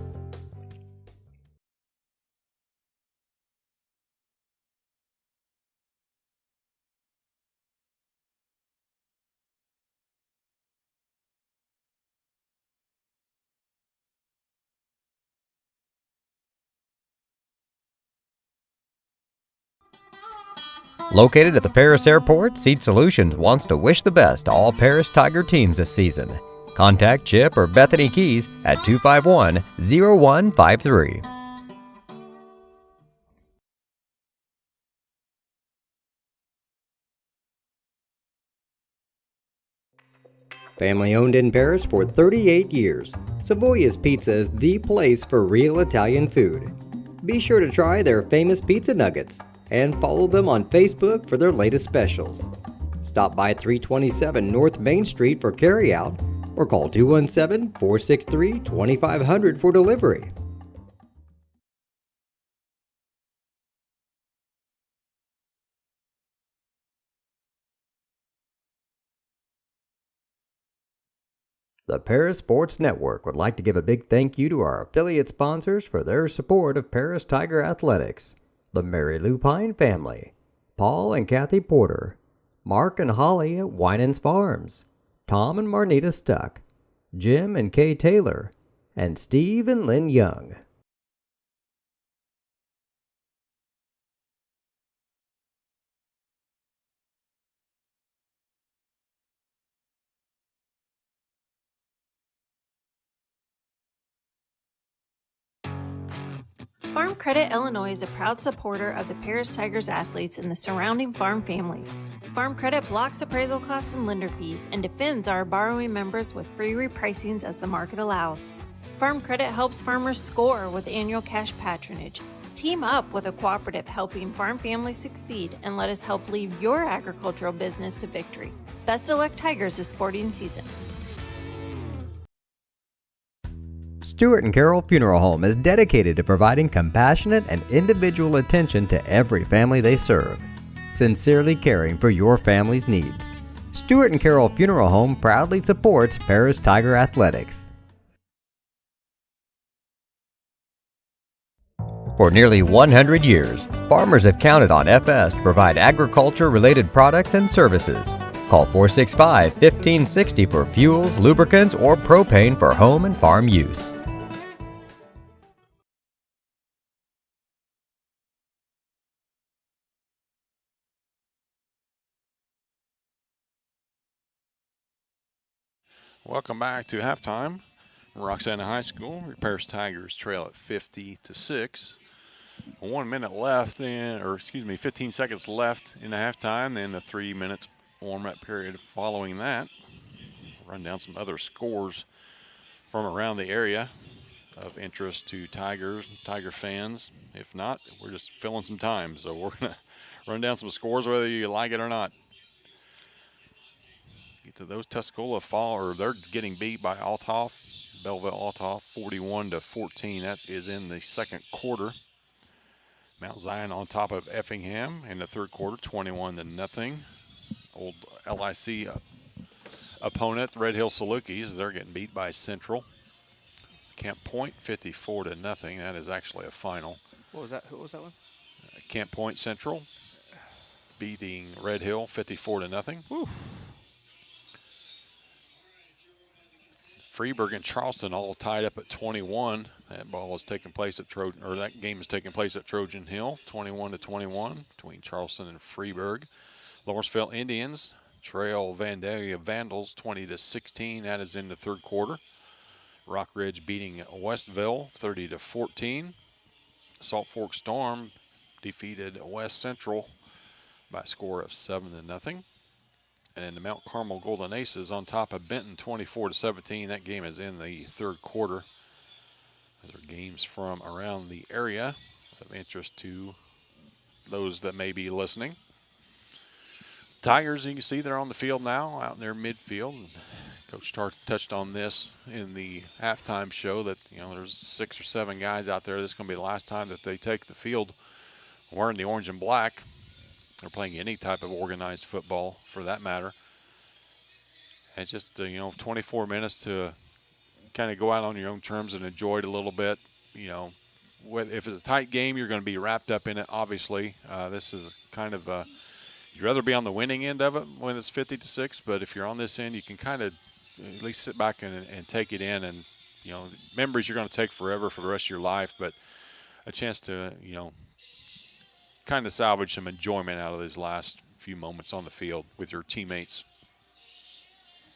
Located at the Paris Airport, Seat Solutions wants to wish the best to all Paris Tiger teams this season. Contact Chip or Bethany Keys at 251-0153. Family owned in Paris for 38 years, Savoya's Pizza is the place for real Italian food. Be sure to try their famous pizza nuggets and follow them on Facebook for their latest specials. Stop by 327 North Main Street for carryout or call 217-463-2500 for delivery. The Paris Sports Network would like to give a big thank you to our affiliate sponsors for their support of Paris Tiger Athletics: the Mary Lupine family, Paul and Kathy Porter, Mark and Holly at Winans Farms, Tom and Marnita Stuck, Jim and Kay Taylor, and Steve and Lynn Young. Farm Credit Illinois is a proud supporter of the Paris Tigers athletes and the surrounding farm families. Farm Credit blocks appraisal costs and lender fees and defends our borrowing members with free repricings as the market allows. Farm Credit helps farmers score with annual cash patronage. Team up with a cooperative helping farm families succeed and let us help lead your agricultural business to victory. Best of luck, Tigers, this sporting season. Stewart and Carroll Funeral Home is dedicated to providing compassionate and individual attention to every family they serve, sincerely caring for your family's needs. Stewart and Carroll Funeral Home proudly supports Paris Tiger Athletics. For nearly 100 years, farmers have counted on FS to provide agriculture-related products and services. Call 465-1560 for fuels, lubricants, or propane for home and farm use. Welcome back to halftime. Roxana High School. Paris Tigers trail at 50-6. 1 minute left, 15 seconds left in the halftime. Then the 3 minutes warm-up period following that. Run down some other scores from around the area of interest to Tiger fans. If not, we're just filling some time. So we're going to run down some scores whether you like it or not. Get to those Tuscola they're getting beat by Belleville Althoff 41-14. That is in the second quarter. Mount Zion on top of Effingham in the third quarter, 21-0. Old LIC opponent, Red Hill Salukis, they're getting beat by Central. Camp Point 54-0. That is actually a final. What was that? Who was that one? Camp Point Central beating Red Hill 54-0. Whew. Freeburg and Charleston all tied up at 21. That ball is taking place at that game is taking place at Trojan Hill, 21-21 between Charleston and Freeburg. Lawrenceville Indians trail Vandalia Vandals 20-16. That is in the third quarter. Rock Ridge beating Westville 30-14. Salt Fork Storm defeated West Central by a score of 7-0. And the Mount Carmel Golden Aces on top of Benton 24-17. That game is in the third quarter. Those are games from around the area of interest to those that may be listening. Tigers, you can see they're on the field now, out in their midfield. Coach touched on this in the halftime show that, there's 6 or 7 guys out there. This is going to be the last time that they take the field wearing the orange and black. They're playing any type of organized football for that matter. It's just, 24 minutes to kind of go out on your own terms and enjoy it a little bit. If it's a tight game, you're going to be wrapped up in it, obviously. This is kind of you'd rather be on the winning end of it when it's 50-6, but if you're on this end, you can kind of at least sit back and take it in, and memories you're going to take forever for the rest of your life, but a chance to kind of salvage some enjoyment out of these last few moments on the field with your teammates.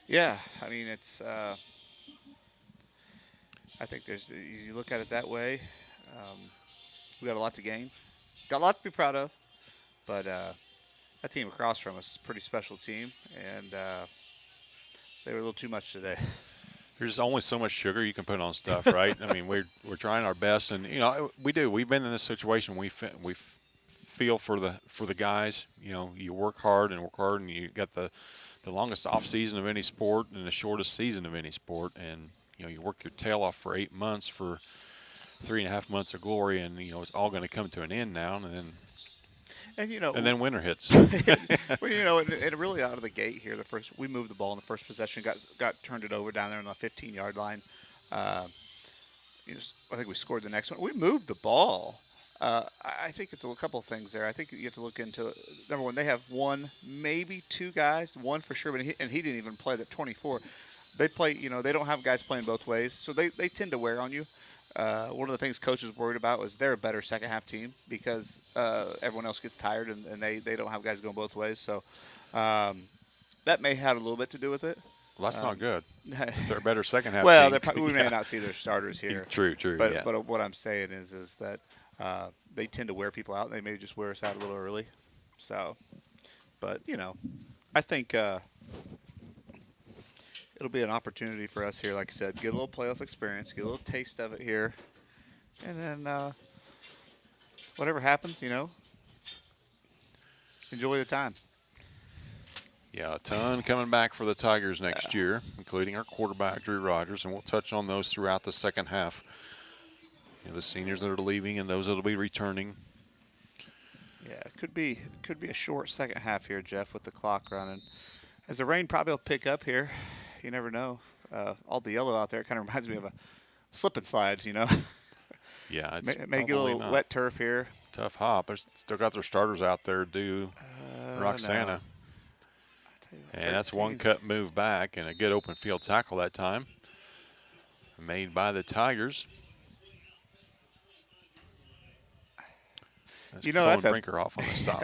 Yeah, I mean, it's I think you look at it that way. We got a lot to gain, got a lot to be proud of, but that team across from us is a pretty special team, and they were a little too much today. There's only so much sugar you can put on stuff, right? I mean, we're trying our best, and we do. We've been in this situation. We feel for the guys. You work hard, and you got the longest off season of any sport and the shortest season of any sport, and you work your tail off for 8 months for 3.5 months of glory, and it's all going to come to an end now, and then winter hits. Well, and really out of the gate here, we moved the ball in the first possession, got turned it over down there on the 15-yard line. I think we scored the next one. We moved the ball. I think it's a couple of things there. I think you have to look into, number one, they have one, maybe 2 guys, one for sure, but he didn't even play the 24. They play, they don't have guys playing both ways, so they tend to wear on you. One of the things coach is worried about is they're a better second half team because everyone else gets tired and they don't have guys going both ways. So that may have a little bit to do with it. Well, that's not good. If they're a better second half well, team. we may not see their starters here. True. But what I'm saying is that they tend to wear people out. They may just wear us out a little early. So, but, I think it'll be an opportunity for us here, like I said, get a little playoff experience, get a little taste of it here, and then whatever happens, enjoy the time. Yeah, a ton coming back for the Tigers next year, including our quarterback, Drew Rogers, and we'll touch on those throughout the second half. The seniors that are leaving and those that will be returning. Yeah, it could be a short second half here, Jeff, with the clock running. As the rain probably will pick up here. You never know. All the yellow out there, it kind of reminds me of a slip and slide, Yeah, it's may get a little wet turf here. Tough hop. They're still got their starters out there, Roxana. No. And that's one cut move back and a good open field tackle that time. Made by the Tigers. That's Brinker off on the stop.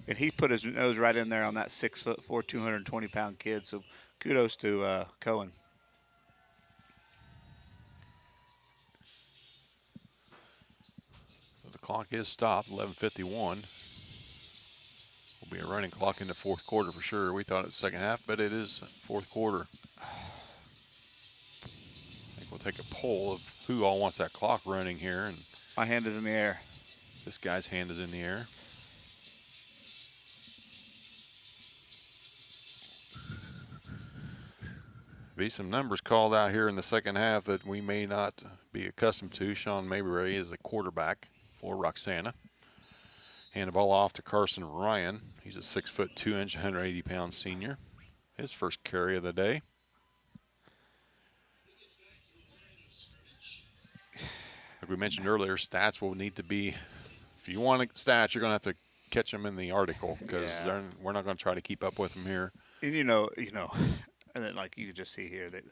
And he put his nose right in there on that 6'4", 220-pound kid. So kudos to Cohen. So the clock is stopped, 11:51. Will be a running clock in the fourth quarter for sure. We thought it was second half, but it is fourth quarter. I think we'll take a poll of who all wants that clock running here. And my hand is in the air. This guy's hand is in the air. Be some numbers called out here in the second half that we may not be accustomed to. Sean Mabry is the quarterback for Roxana. Hand the ball off to Carson Ryan. He's a 6'2", 180-pound senior. His first carry of the day. Like we mentioned earlier, stats will need to be, if you want stats, you're going to have to catch them in the article because we're not going to try to keep up with them here. And and then like you can just see here that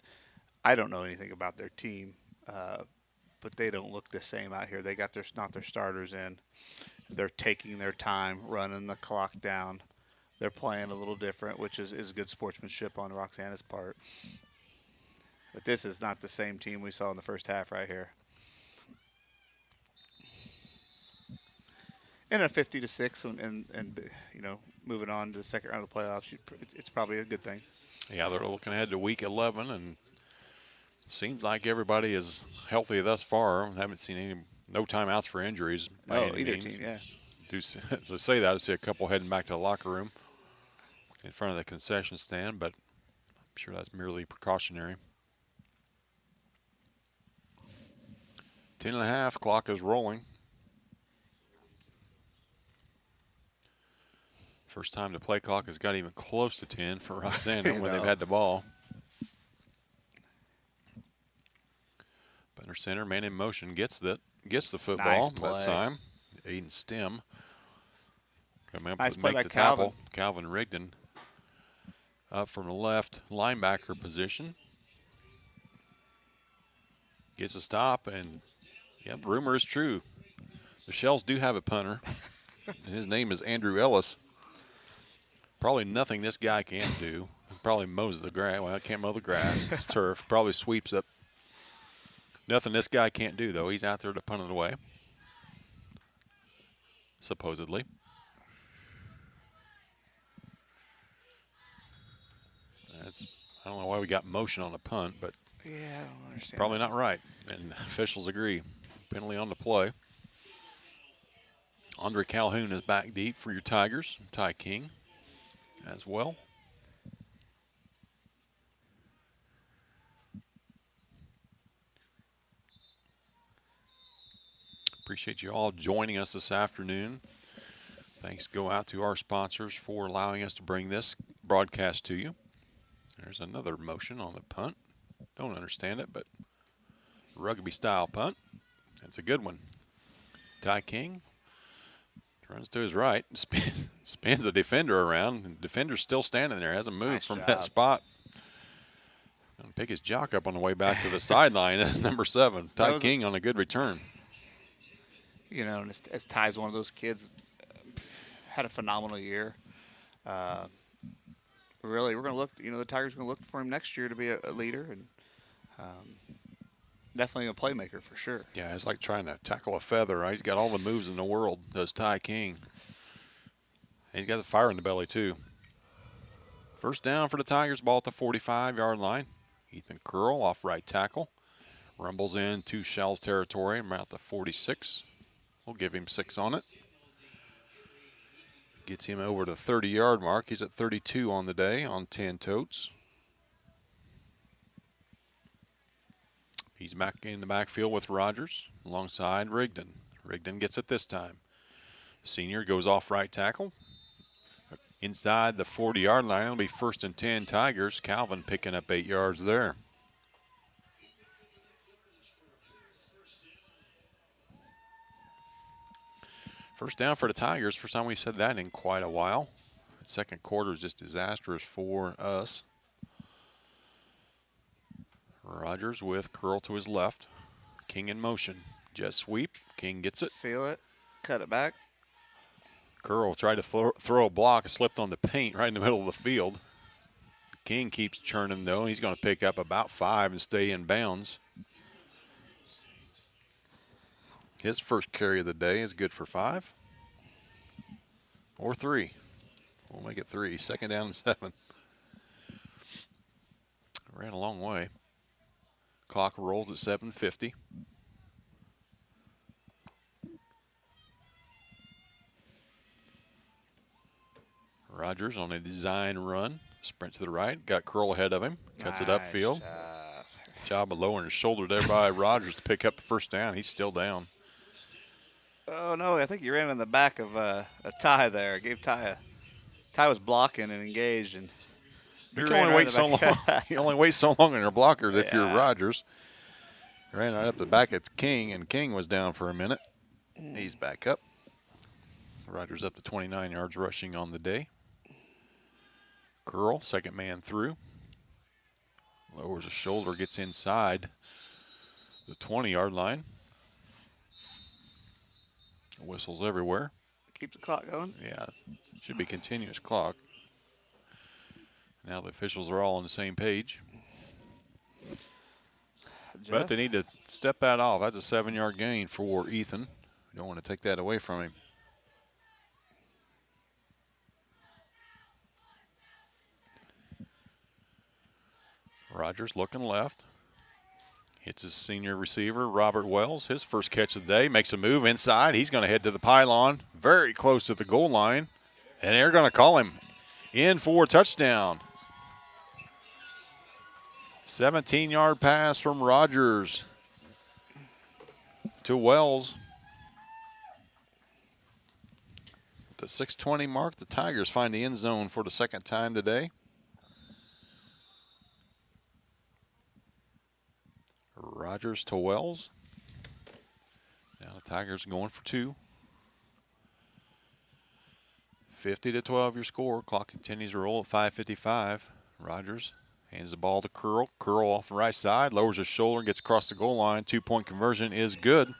I don't know anything about their team, but they don't look the same out here. They got not their starters in. They're taking their time, running the clock down. They're playing a little different, which is good sportsmanship on Roxana's part. But this is not the same team we saw in the first half right here. And a 50-6, and moving on to the second round of the playoffs, it's probably a good thing. Yeah, they're looking ahead to week 11, and seems like everybody is healthy thus far. Haven't seen no timeouts for injuries. No, either team, yeah. To say that, I see a couple heading back to the locker room. in front of the concession stand, but I'm sure that's merely precautionary. 10.5, clock is rolling. First time the play clock has got even close to 10 for Roxana when they've had the ball. Under center, man in motion, gets the football that time. Aiden Stem. Nice play by Calvin. Calvin Rigdon up from the left linebacker position. Gets a stop, and yep, rumor is true. The Shells do have a punter. And his name is Andrew Ellis. Probably nothing this guy can't do. Probably mows the grass. Well, I can't mow the grass. It's turf. Probably sweeps up. Nothing this guy can't do, though. He's out there to punt it away. Supposedly. I don't know why we got motion on the punt, but yeah, I don't understand. Probably not right, and officials agree. Penalty on the play. Andre Calhoun is back deep for your Tigers. Ty King as well. Appreciate you all joining us this afternoon. Thanks go out to our sponsors for allowing us to bring this broadcast to you. There's another motion on the punt. Don't understand it, but rugby style punt. That's a good one. Ty King runs to his right, spins a defender around, and defender's still standing there, hasn't moved nice from job. that spot. Gonna pick his jock up on the way back to the sideline. That's number 7. Ty King on a good return. You know, and as Ty's one of those kids, had a phenomenal year. Really, we're going to look, you know, the Tigers are going to look for him next year to be a leader and definitely a playmaker for sure. Yeah, it's like trying to tackle a feather, right? He's got all the moves in the world, does Ty King. And he's got the fire in the belly, too. First down for the Tigers, ball at the 45-yard line. Ethan Curl off right tackle. Rumbles into Shells territory, about the 46. We'll give him 6 on it. Gets him over to the 30-yard mark. He's at 32 on the day on 10 totes. He's back in the backfield with Rogers alongside Rigdon. Rigdon gets it this time. The senior goes off right tackle. Inside the 40-yard line, it'll be 1st and 10 Tigers. Calvin picking up 8 yards there. First down for the Tigers. First time we said that in quite a while. Second quarter is just disastrous for us. Rogers with Curl to his left. King in motion. Jet sweep. King gets it. Seal it. Cut it back. Curl tried to throw a block. Slipped on the paint right in the middle of the field. King keeps churning, though. He's going to pick up about 5 and stay in bounds. His first carry of the day is good for 5 or 3. We'll make it 3. Second down and 7. Ran a long way. Clock rolls at 7:50. Rogers on a design run. Sprint to the right. Got Curl ahead of him. Cuts it upfield. Job of lowering his shoulder there by Rogers to pick up the first down. He's still down. Oh, no, I think you ran in the back of a Ty there. Gave Ty Ty was blocking and engaged. And you can only wait so long. You only wait so long in your blockers if you're Rogers. Ran right up the back at King, and King was down for a minute. He's back up. Rogers up to 29 yards rushing on the day. Curl, second man through. Lowers his shoulder, gets inside the 20-yard line. Whistles everywhere. Keep the clock going. Yeah, should be continuous clock. Now the officials are all on the same page. Jeff? But they need to step that off. That's a 7-yard gain for Ethan. You don't want to take that away from him. Rogers looking left. Hits his senior receiver, Robert Wells. His first catch of the day. Makes a move inside. He's going to head to the pylon. Very close to the goal line. And they're going to call him In for a touchdown. 17-yard pass from Rogers to Wells. At the 6:20 mark, the Tigers find the end zone for the second time today. Rogers to Wells. Now the Tigers going for 2. 50-12 your score. Clock continues to roll at 5:55. Rogers hands the ball to Curl. Curl off the right side, lowers his shoulder, gets across the goal line. 2-point conversion is good.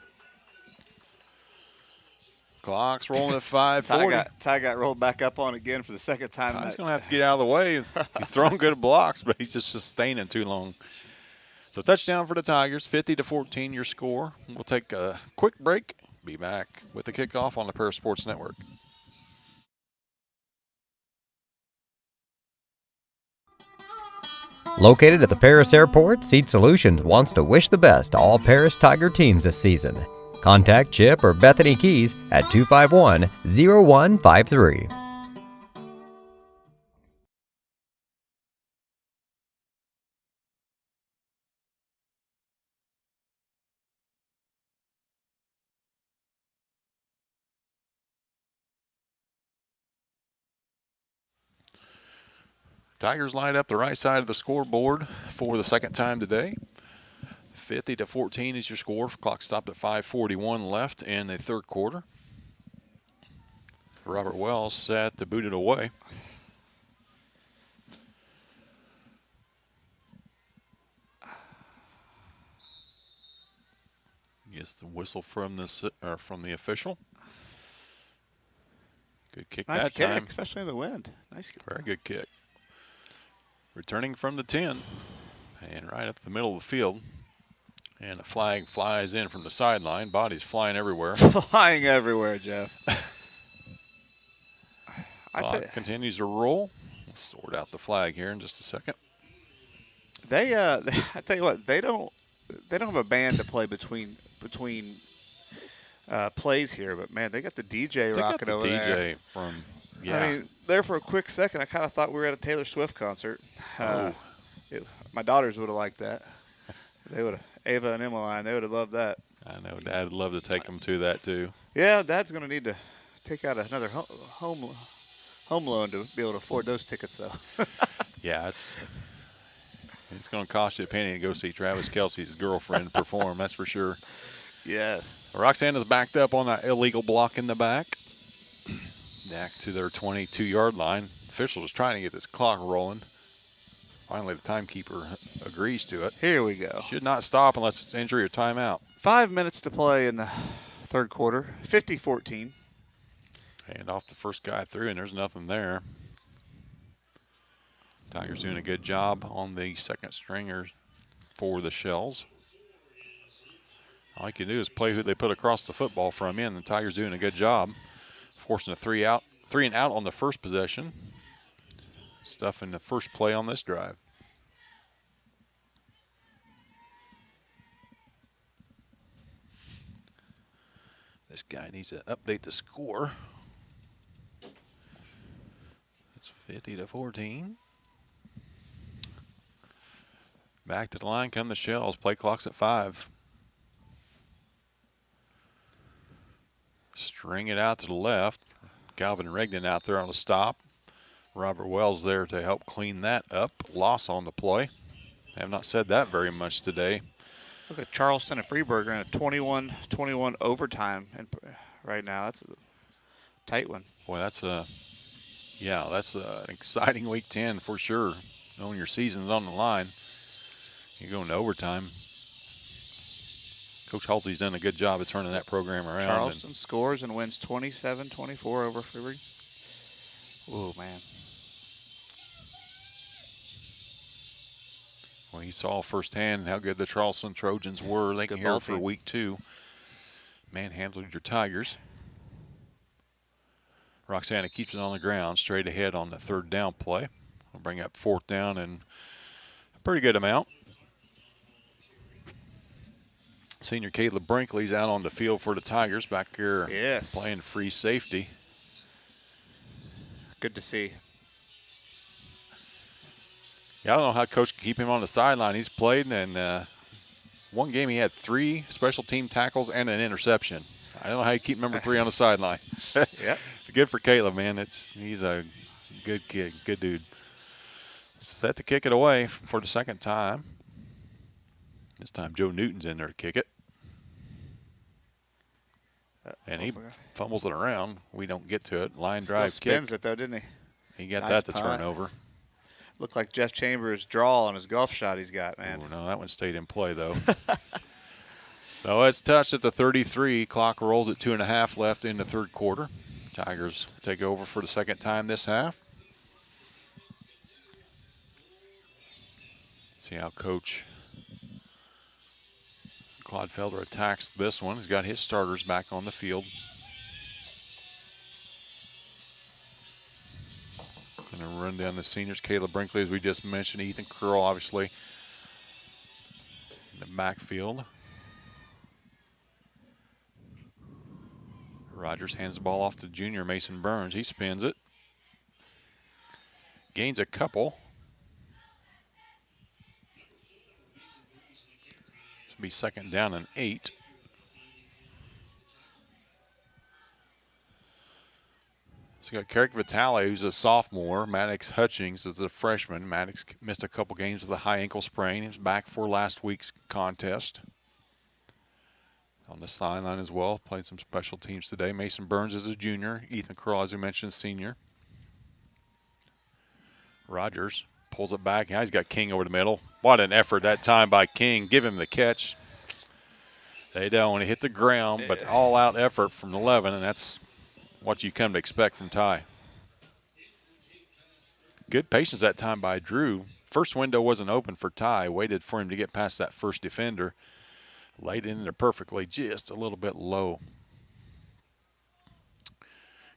Clock's rolling at 5:40. Ty got rolled back up on again for the second time. Ty's going to have to get out of the way. He's throwing good blocks, but he's just sustaining too long. So touchdown for the Tigers, 50-14 your score. We'll take a quick break. Be back with the kickoff on the Paris Sports Network. Located at the Paris Airport, Seat Solutions wants to wish the best to all Paris Tiger teams this season. Contact Chip or Bethany Keys at 251-0153. Tigers light up the right side of the scoreboard for the second time today. 50-14 is your score. Clock stopped at 5:41 left in the third quarter. Robert Wells set to boot it away. Gets the whistle from the official. Good kick Nice that kick, time. especially in the wind. Nice kick. Very good kick. Returning from the 10 and right up the middle of the field. And a flag flies in from the sideline. Bodies flying everywhere. Flying everywhere, Jeff. Clock continues to roll. We'll sort out the flag here in just a second. I tell you what, they don't have a band to play between plays here, but man, they got the DJ rocking over there. DJ from, yeah. I mean, there for a quick second, I kind of thought we were at a Taylor Swift concert. My daughters would have liked that. They would have, Ava and Emmeline, they would have loved that. I know Dad would love to take them to that too. Yeah, Dad's going to need to take out another home loan to be able to afford those tickets, though. Yeah, it's going to cost you a penny to go see Travis Kelce's girlfriend perform, that's for sure. Yes. Roxana's backed up on that illegal block in the back. Back to their 22-yard line. Officials is trying to get this clock rolling. Finally, the timekeeper agrees to it. Here we go. Should not stop unless it's injury or timeout. 5 minutes to play in the third quarter. 50-14. Hand off the first guy through, and there's nothing there. Tigers doing a good job on the second stringers for the Shells. All you can do is play who they put across the football from you, and the Tigers doing a good job. Forcing a three and out on the first possession. Stuff in the first play on this drive. This guy needs to update the score. It's 50-14. Back to the line come the Shells. Play clock's at 5. String it out to the left. Calvin Rigdon out there on the stop. Robert Wells there to help clean that up. Loss on the play. I have not said that very much today. Look at Charleston and Freeburger in a 21-21 overtime and right now. That's a tight one. Boy, that's an exciting week 10 for sure. Knowing your season's on the line. You're going to overtime. Coach Halsey's done a good job of turning that program around. Charleston scores and wins 27-24 over Freeburg. Oh, man. Well, you saw firsthand how good the Charleston Trojans were. They can hear it for week 2. Manhandled your Tigers. Roxana keeps it on the ground, straight ahead on the third down play. We'll bring up fourth down and a pretty good amount. Senior Caleb Brinkley's out on the field for the Tigers back here. Yes. Playing free safety. Good to see. Yeah, I don't know how Coach can keep him on the sideline. He's played, and one game he had 3 special team tackles and an interception. I don't know how you keep number 3 on the sideline. Yep. Good for Caleb, man. He's a good kid, good dude. Set to kick it away for the second time. This time Joe Newton's in there to kick it. And he fumbles it around. We don't get to it. Line drive kick. Spins it, though, didn't he? He got Nice that to punt. turn over. Looked like Jeff Chambers' draw on his golf shot he's got, man. Oh, no, that one stayed in play, though. So it's touched at the 33. Clock rolls at 2.5 left in the third quarter. Tigers take over for the second time this half. See how Coach Clodfelder attacks this one. He's got his starters back on the field. Going to run down the seniors. Caleb Brinkley, as we just mentioned. Ethan Curl, obviously, in the backfield. Rogers hands the ball off to junior Mason Burns. He spins it. Gains a couple. This will be second down and 8. So you got Carrick Vitale, who's a sophomore. Maddox Hutchings is a freshman. Maddox missed a couple games with a high ankle sprain. He was back for last week's contest. On the sideline as well, played some special teams today. Mason Burns is a junior. Ethan Curl, as we mentioned, senior. Rogers pulls it back. Now he's got King over the middle. What an effort that time by King. Give him the catch. They don't want to hit the ground, but all-out effort from 11, and that's what you come to expect from Ty. Good patience that time by Drew. First window wasn't open for Ty. Waited for him to get past that first defender. Laid in there perfectly, just a little bit low.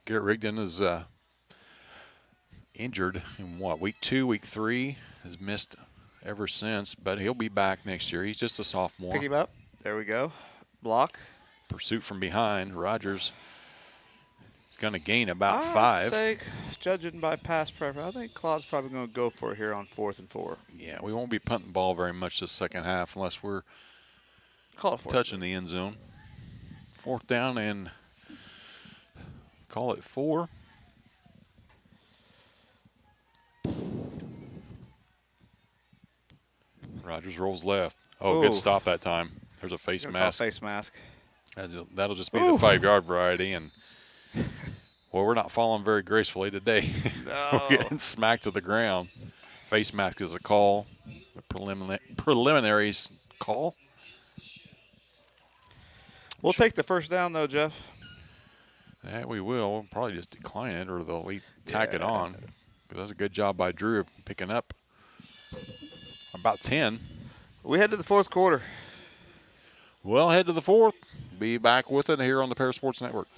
Garrett Rigdon is injured in week 2, week 3. Has missed ever since, but he'll be back next year. He's just a sophomore. Pick him up. There we go. Block. Pursuit from behind. Rogers is going to gain about I'd 5. say, judging by pass preference, I think Claude's probably going to go for it here on 4th and 4. Yeah, we won't be punting the ball very much this second half unless we're Call it 4. touching the end zone. 4th down and call it 4. Rogers rolls left. Oh, good stop that time. There's a face mask. Face mask. That'll just be the 5-yard variety. And, well, we're not falling very gracefully today. No. We're getting smacked to the ground. Face mask is a call. The preliminaries call. We'll take the first down, though, Jeff. Yeah, we will. We'll probably just decline it, or they'll tack it on. But that's a good job by Drew picking up about 10. We head to the 4th quarter. Well, head to the 4th. Be back with it here on the Paris Sports Network.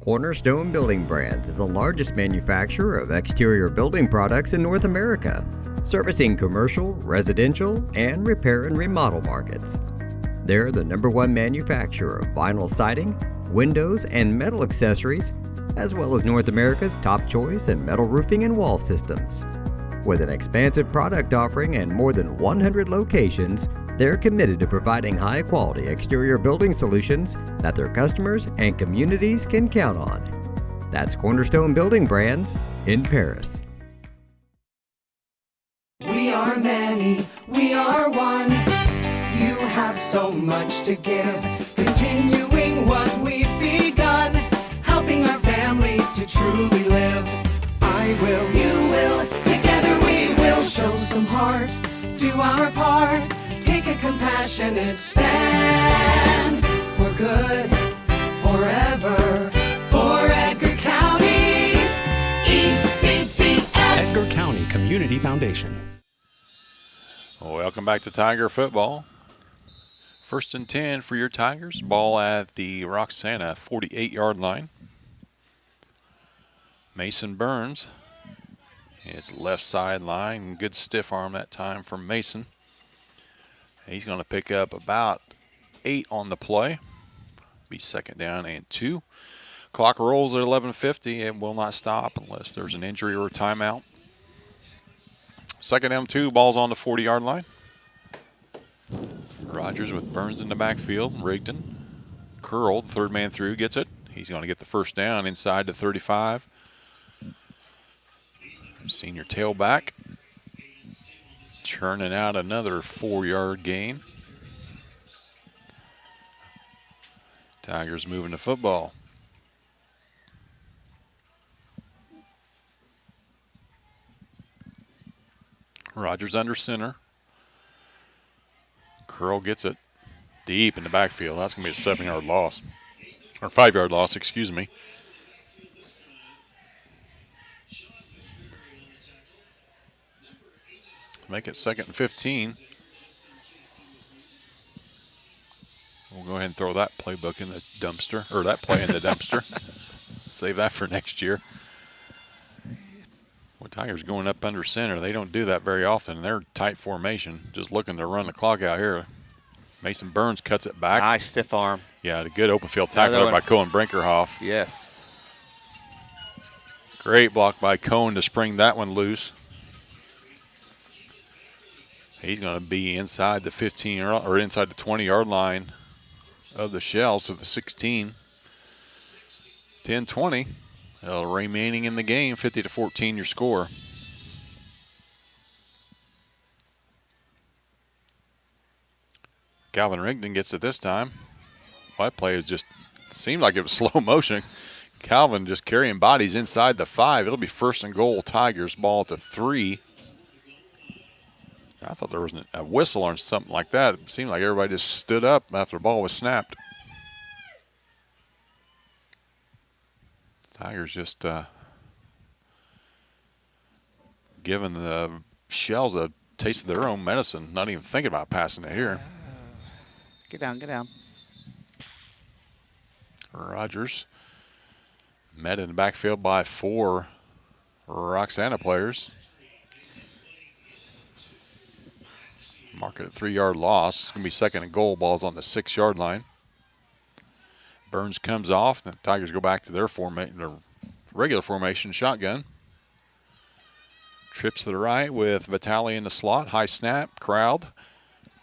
Cornerstone Building Brands is the largest manufacturer of exterior building products in North America, servicing commercial, residential, and repair and remodel markets. They're the #1 manufacturer of vinyl siding, windows, and metal accessories, as well as North America's top choice in metal roofing and wall systems. With an expansive product offering and more than 100 locations, they're committed to providing high-quality exterior building solutions that their customers and communities can count on. That's Cornerstone Building Brands in Paris. We are many, we are one. You have so much to give, continuing what we've begun, helping our families to truly live. I will, you will, together we will show some heart, do our part, take a compassionate stand for good, forever, for Edgar County, ECCF. Edgar County Community Foundation. Welcome back to Tiger football. 1st and 10 for your Tigers. Ball at the Roxana 48-yard line. Mason Burns. It's left sideline. Good stiff arm that time from Mason. He's going to pick up about 8 on the play. Be second down and 2. Clock rolls at 11:50. It will not stop unless there's an injury or a timeout. Second M2, ball's on the 40-yard line. Rogers with Burns in the backfield. Rigdon. Curl, the third man through, gets it. He's going to get the first down inside the 35. Senior tailback. Churning out another 4-yard gain. Tigers moving the football. Rogers under center. Curl gets it deep in the backfield. That's going to be a 7-yard loss. Or 5-yard loss, excuse me. Make it 2nd and 15. We'll go ahead and throw that playbook in the dumpster, or that play in the dumpster. Save that for next year. Well, Tigers going up under center. They don't do that very often. They're tight formation, just looking to run the clock out here. Mason Burns cuts it back. Nice stiff arm. Yeah, a good open field tackle by Cohen Brinkerhoff. Yes. Great block by Cohen to spring that one loose. He's going to be inside the 15 or inside the 20-yard line of the Shells of the 16. 10-20. Remaining in the game, 50-14 your score. Calvin Rigdon gets it this time. That play is just seemed like it was slow motion. Calvin just carrying bodies inside the 5. It'll be 1st and goal. Tigers ball at the 3. I thought there was a whistle or something like that. It seemed like everybody just stood up after the ball was snapped. Tigers just giving the Shells a taste of their own medicine, not even thinking about passing it here. Get down, get down. Rogers met in the backfield by 4 Roxana players. Mark it a 3-yard loss. It's going to be 2nd and goal. Ball's on the 6-yard line. Burns comes off. The Tigers go back to their regular formation, shotgun. Trips to the right with Vitale in the slot. High snap, crowd.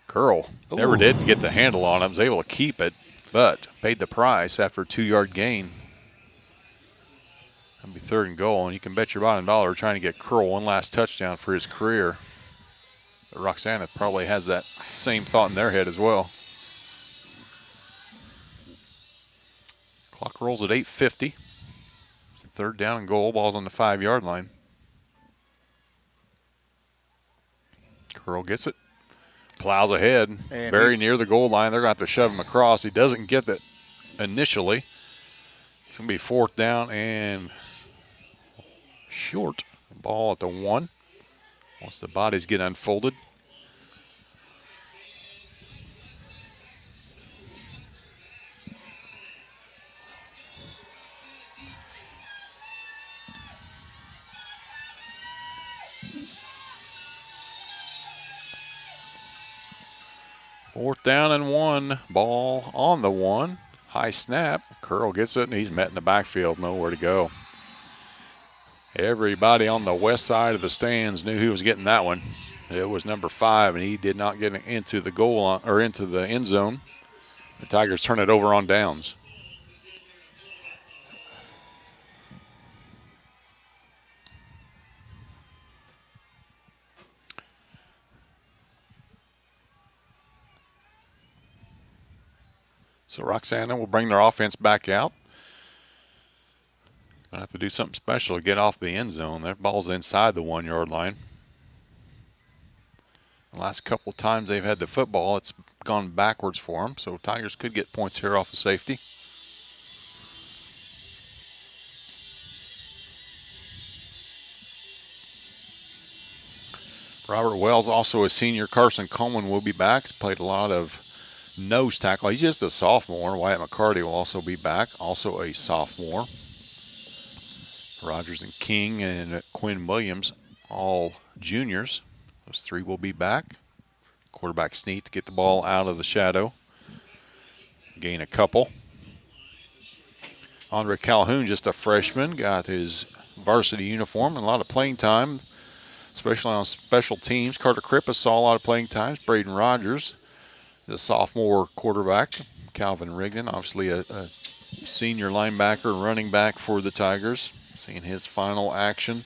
Curl never did get the handle on him. Was able to keep it, but paid the price after a 2-yard gain. That'll be 3rd and goal, and you can bet your bottom dollar trying to get Curl one last touchdown for his career. But Roxana probably has that same thought in their head as well. Clock rolls at 8:50. 3rd down and goal. Ball's on the 5-yard line. Curl gets it. Plows ahead. And very near the goal line. They're going to have to shove him across. He doesn't get it initially. It's going to be 4th down and short. Ball at the 1. Once the bodies get unfolded. Fourth down and 1. Ball on the 1. High snap. Curl gets it, and he's met in the backfield. Nowhere to go. Everybody on the west side of the stands knew he was getting that one. It was number 5, and he did not get into the goal line, or into the end zone. The Tigers turn it over on downs. So Roxana will bring their offense back out. Gonna have to do something special to get off the end zone. That ball's inside the 1-yard line. The last couple times they've had the football, it's gone backwards for them. So Tigers could get points here off of safety. Robert Wells, also a senior. Carson Coleman will be back. He's played a lot of nose tackle. He's just a sophomore. Wyatt McCarty will also be back, also a sophomore. Rogers and King and Quinn Williams, all juniors. Those 3 will be back. Quarterback sneak to get the ball out of the shadow. Gain a couple. Andre Calhoun, just a freshman, got his varsity uniform and a lot of playing time, especially on special teams. Carter Crippa saw a lot of playing times. Braden Rogers, the sophomore quarterback. Calvin Rigdon, obviously a senior linebacker and running back for the Tigers, seeing his final action.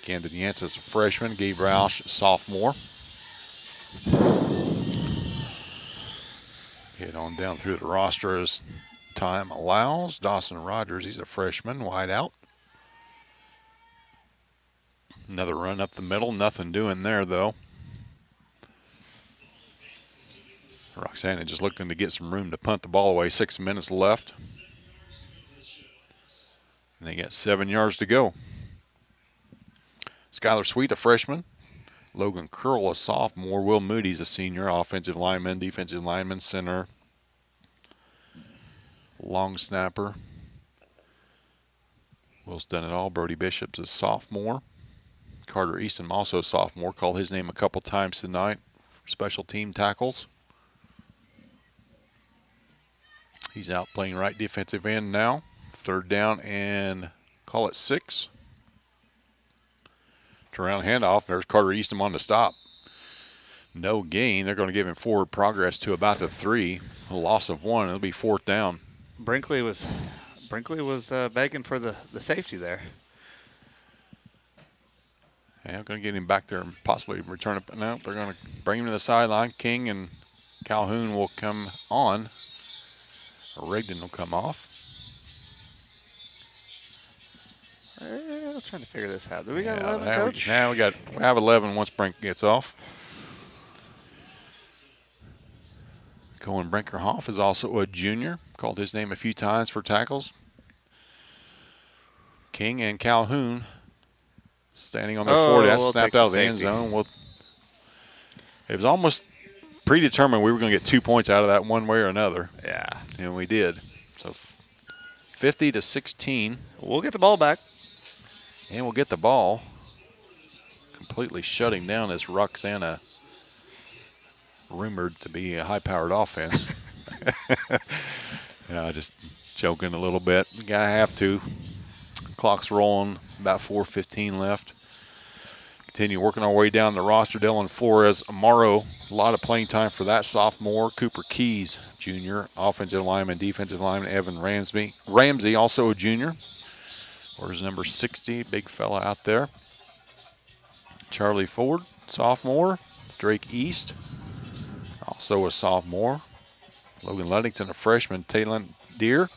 Camden Yancey, a freshman. Gabe Roush, sophomore. Head on down through the roster as time allows. Dawson Rogers, he's a freshman, wide out. Another run up the middle, nothing doing there though. Roxana just looking to get some room to punt the ball away. 6 minutes left. And they got 7 yards to go. Skylar Sweet, a freshman. Logan Curl, a sophomore. Will Moody's a senior. Offensive lineman, defensive lineman, center, long snapper. Will's done it all. Brody Bishop's a sophomore. Carter Easton, also a sophomore. Called his name a couple times tonight. Special team tackles. He's out playing right defensive end now. 3rd down and call it 6. Turnaround handoff. There's Carter Easton on the stop. No gain. They're going to give him forward progress to about the 3. A loss of 1. It'll be 4th down. Brinkley was begging for the safety there. Yeah, I'm going to get him back there and possibly return it. No, they're going to bring him to the sideline. King and Calhoun will come on. Rigdon will come off. I'm trying to figure this out. Do we got 11, Coach? We have 11 once Brink gets off. Cohen Brinkerhoff is also a junior. Called his name a few times for tackles. King and Calhoun standing on their 40. That's snapped out of the end zone. It was almost predetermined we were going to get 2 points out of that one way or another. Yeah. And we did. So 50-16. We'll get the ball back. And we'll get the ball. Completely shutting down this Roxana, rumored to be a high-powered offense. Just joking a little bit. You gotta have to. Clock's rolling. About 4:15 left. Continue working our way down the roster. Dylan Flores, Amaro, a lot of playing time for that sophomore. Cooper Keys, junior. Offensive lineman, defensive lineman. Evan Ramsey, also a junior. Where's number 60? Big fella out there. Charlie Ford, sophomore. Drake East, also a sophomore. Logan Ludington, a freshman. Taylon Deere,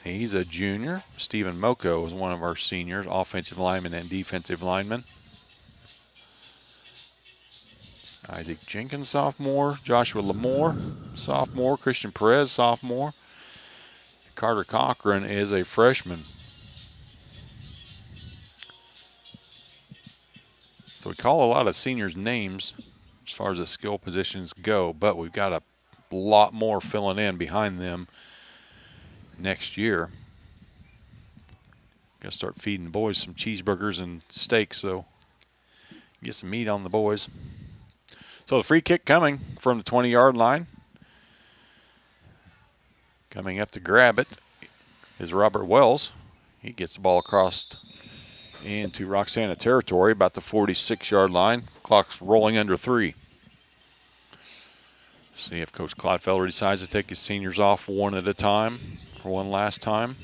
he's a junior. Stephen Moko is one of our seniors, offensive lineman and defensive lineman. Isaac Jenkins, sophomore. Joshua Lamore, sophomore. Christian Perez, sophomore. Carter Cochran is a freshman. So we call a lot of seniors' names as far as the skill positions go, but we've got a lot more filling in behind them next year. Got to start feeding the boys some cheeseburgers and steaks, so get some meat on the boys. So the free kick coming from the 20-yard line. Coming up to grab it is Robert Wells. He gets the ball across into Roxana territory, about the 46-yard line. Clock's rolling under 3. See if Coach Clodfelder decides to take his seniors off one at a time for one last time.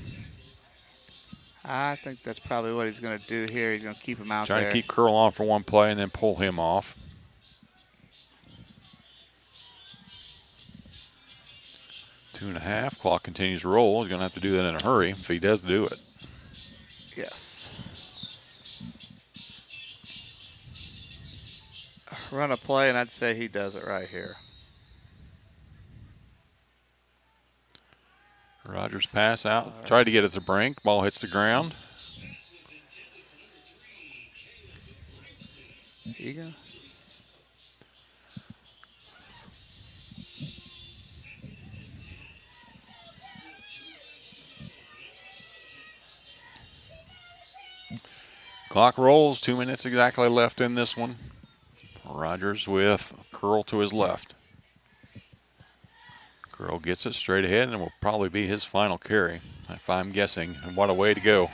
I think that's probably what he's going to do here. He's going to keep him out there. Trying to keep Curl on for one play and then pull him off. Two and a half. Clock continues to roll. He's going to have to do that in a hurry if he does do it. Yes. Run a play, and I'd say he does it right here. Rogers pass out. Tried to get it to Brink. Ball hits the ground. Egan. Clock rolls. 2 minutes exactly left in this one. Rogers with Curl to his left. Curl gets it straight ahead, and will probably be his final carry, if I'm guessing. And what a way to go.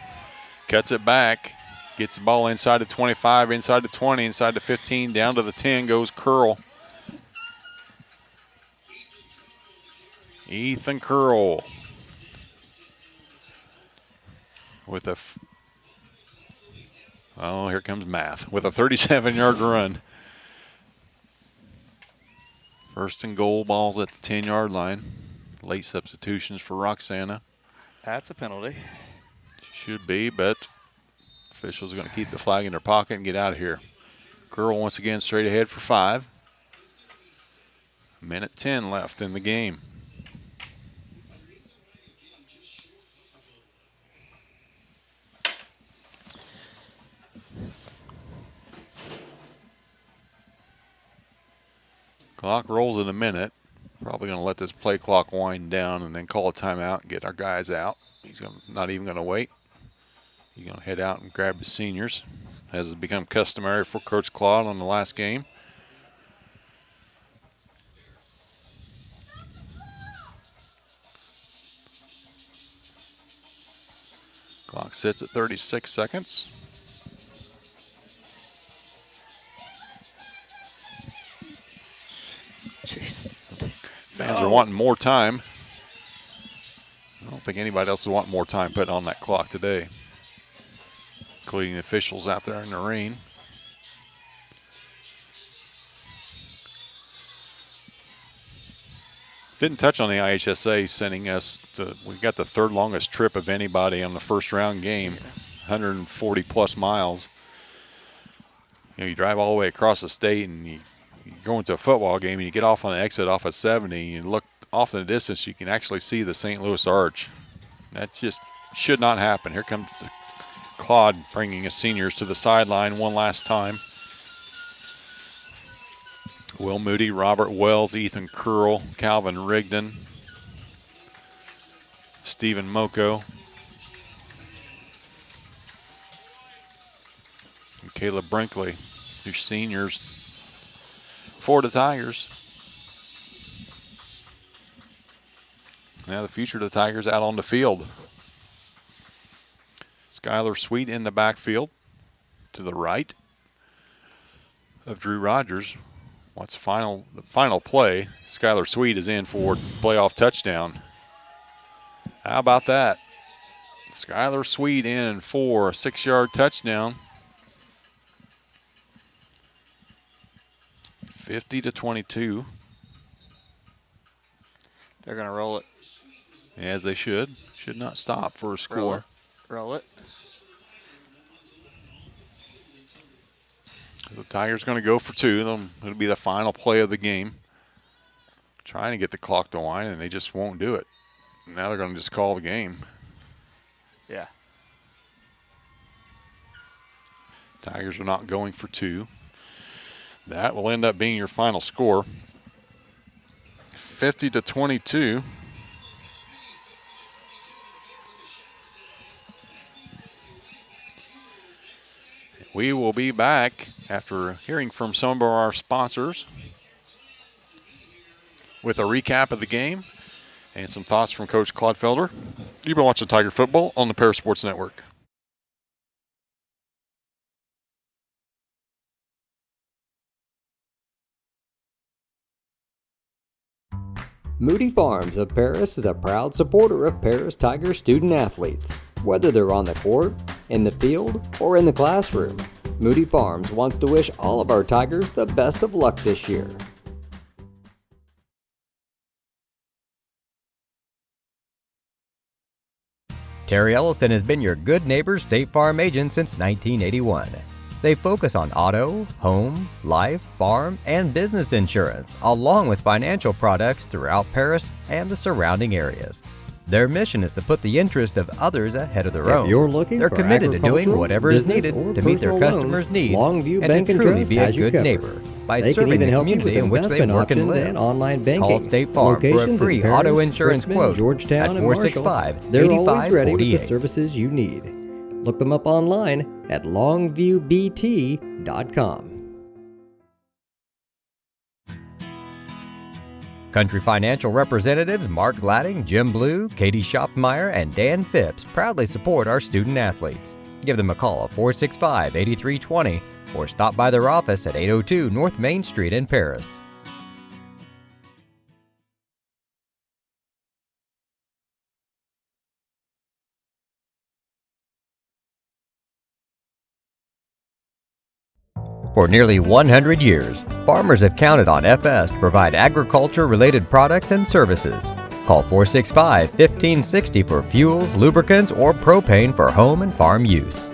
Cuts it back, gets the ball inside the 25, inside the 20, inside the 15, down to the 10 goes Curl. Ethan Curl with a, here comes math, with a 37-yard run. First and goal, ball's at the 10-yard line. Late substitutions for Roxana. That's a penalty. Should be, but officials are going to keep the flag in their pocket and get out of here. Curl once again straight ahead for 5. Minute 10 left in the game. Clock rolls in a minute. Probably going to let this play clock wind down and then call a timeout and get our guys out. He's not even going to wait. He's going to head out and grab his seniors, as has become customary for Coach Claude on the last game. Clock sits at 36 seconds. Jeez. Fans are wanting more time. I don't think anybody else is wanting more time put on that clock today, including the officials out there in the rain. Didn't touch on the I.H.S.A. sending us we got the third longest trip of anybody on the first round game, 140 plus miles. You drive all the way across the state and you go into a football game and you get off on the exit off of 70 and look off in the distance, you can actually see the St. Louis Arch. That just should not happen. Here comes Claude bringing his seniors to the sideline one last time. Will Moody, Robert Wells, Ethan Curl, Calvin Rigdon, Stephen Moko, and Caleb Brinkley, your seniors for the Tigers. Now the future of the Tigers out on the field. Skylar Sweet in the backfield to the right of Drew Rogers. What's the final play? Skylar Sweet is in for playoff touchdown. How about that? Skylar Sweet in for a 6-yard touchdown. 50-22. They're going to roll it. As they should. Should not stop for a score. Roll it. The Tigers going to go for 2. It'll be the final play of the game. Trying to get the clock to wind, and they just won't do it. Now they're going to just call the game. Yeah. Tigers are not going for 2. That will end up being your final score. 50-22. We will be back after hearing from some of our sponsors with a recap of the game and some thoughts from Coach Claude Felder. You've been watching Tiger Football on the Paris Sports Network. Moody Farms of Paris is a proud supporter of Paris Tiger student athletes. Whether they're on the court, in the field, or in the classroom, Moody Farms wants to wish all of our Tigers the best of luck this year. Terry Elliston has been your good neighbor State Farm agent since 1981. They focus on auto, home, life, farm, and business insurance, along with financial products throughout Paris and the surrounding areas. Their mission is to put the interest of others ahead of their own. If you're looking They're for committed to doing agricultural, whatever is business, needed or to meet their personal customers' loans, needs Longview and Bank to and truly Trust be a has you good covered. neighbor by They can serving even the help you community with in which they investment work and options live. and online banking. Call State Farm for a Locations in free Paris, auto insurance Richmond, quote Georgetown, at and Marshall. 465-8548. They're always ready with the services you need. Look them up online at longviewbt.com. Country Financial representatives Mark Gladding, Jim Blue, Katie Schopmeyer, and Dan Phipps proudly support our student athletes. Give them a call at 465-8320 or stop by their office at 802 North Main Street in Paris. For nearly 100 years, farmers have counted on FS to provide agriculture-related products and services. Call 465-1560 for fuels, lubricants, or propane for home and farm use.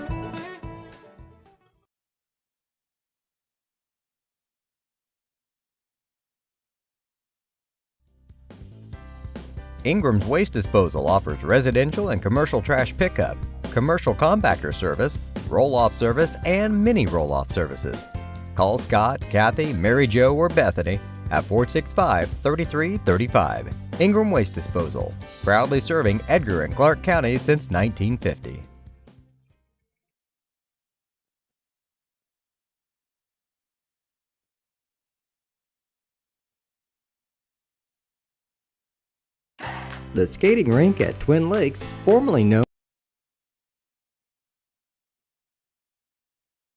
Ingram's Waste Disposal offers residential and commercial trash pickup, commercial compactor service, roll-off service, and mini roll-off services. Call Scott, Kathy, Mary Jo, or Bethany at 465-3335. Ingram Waste Disposal, proudly serving Edgar and Clark County since 1950. The skating rink at Twin Lakes, formerly known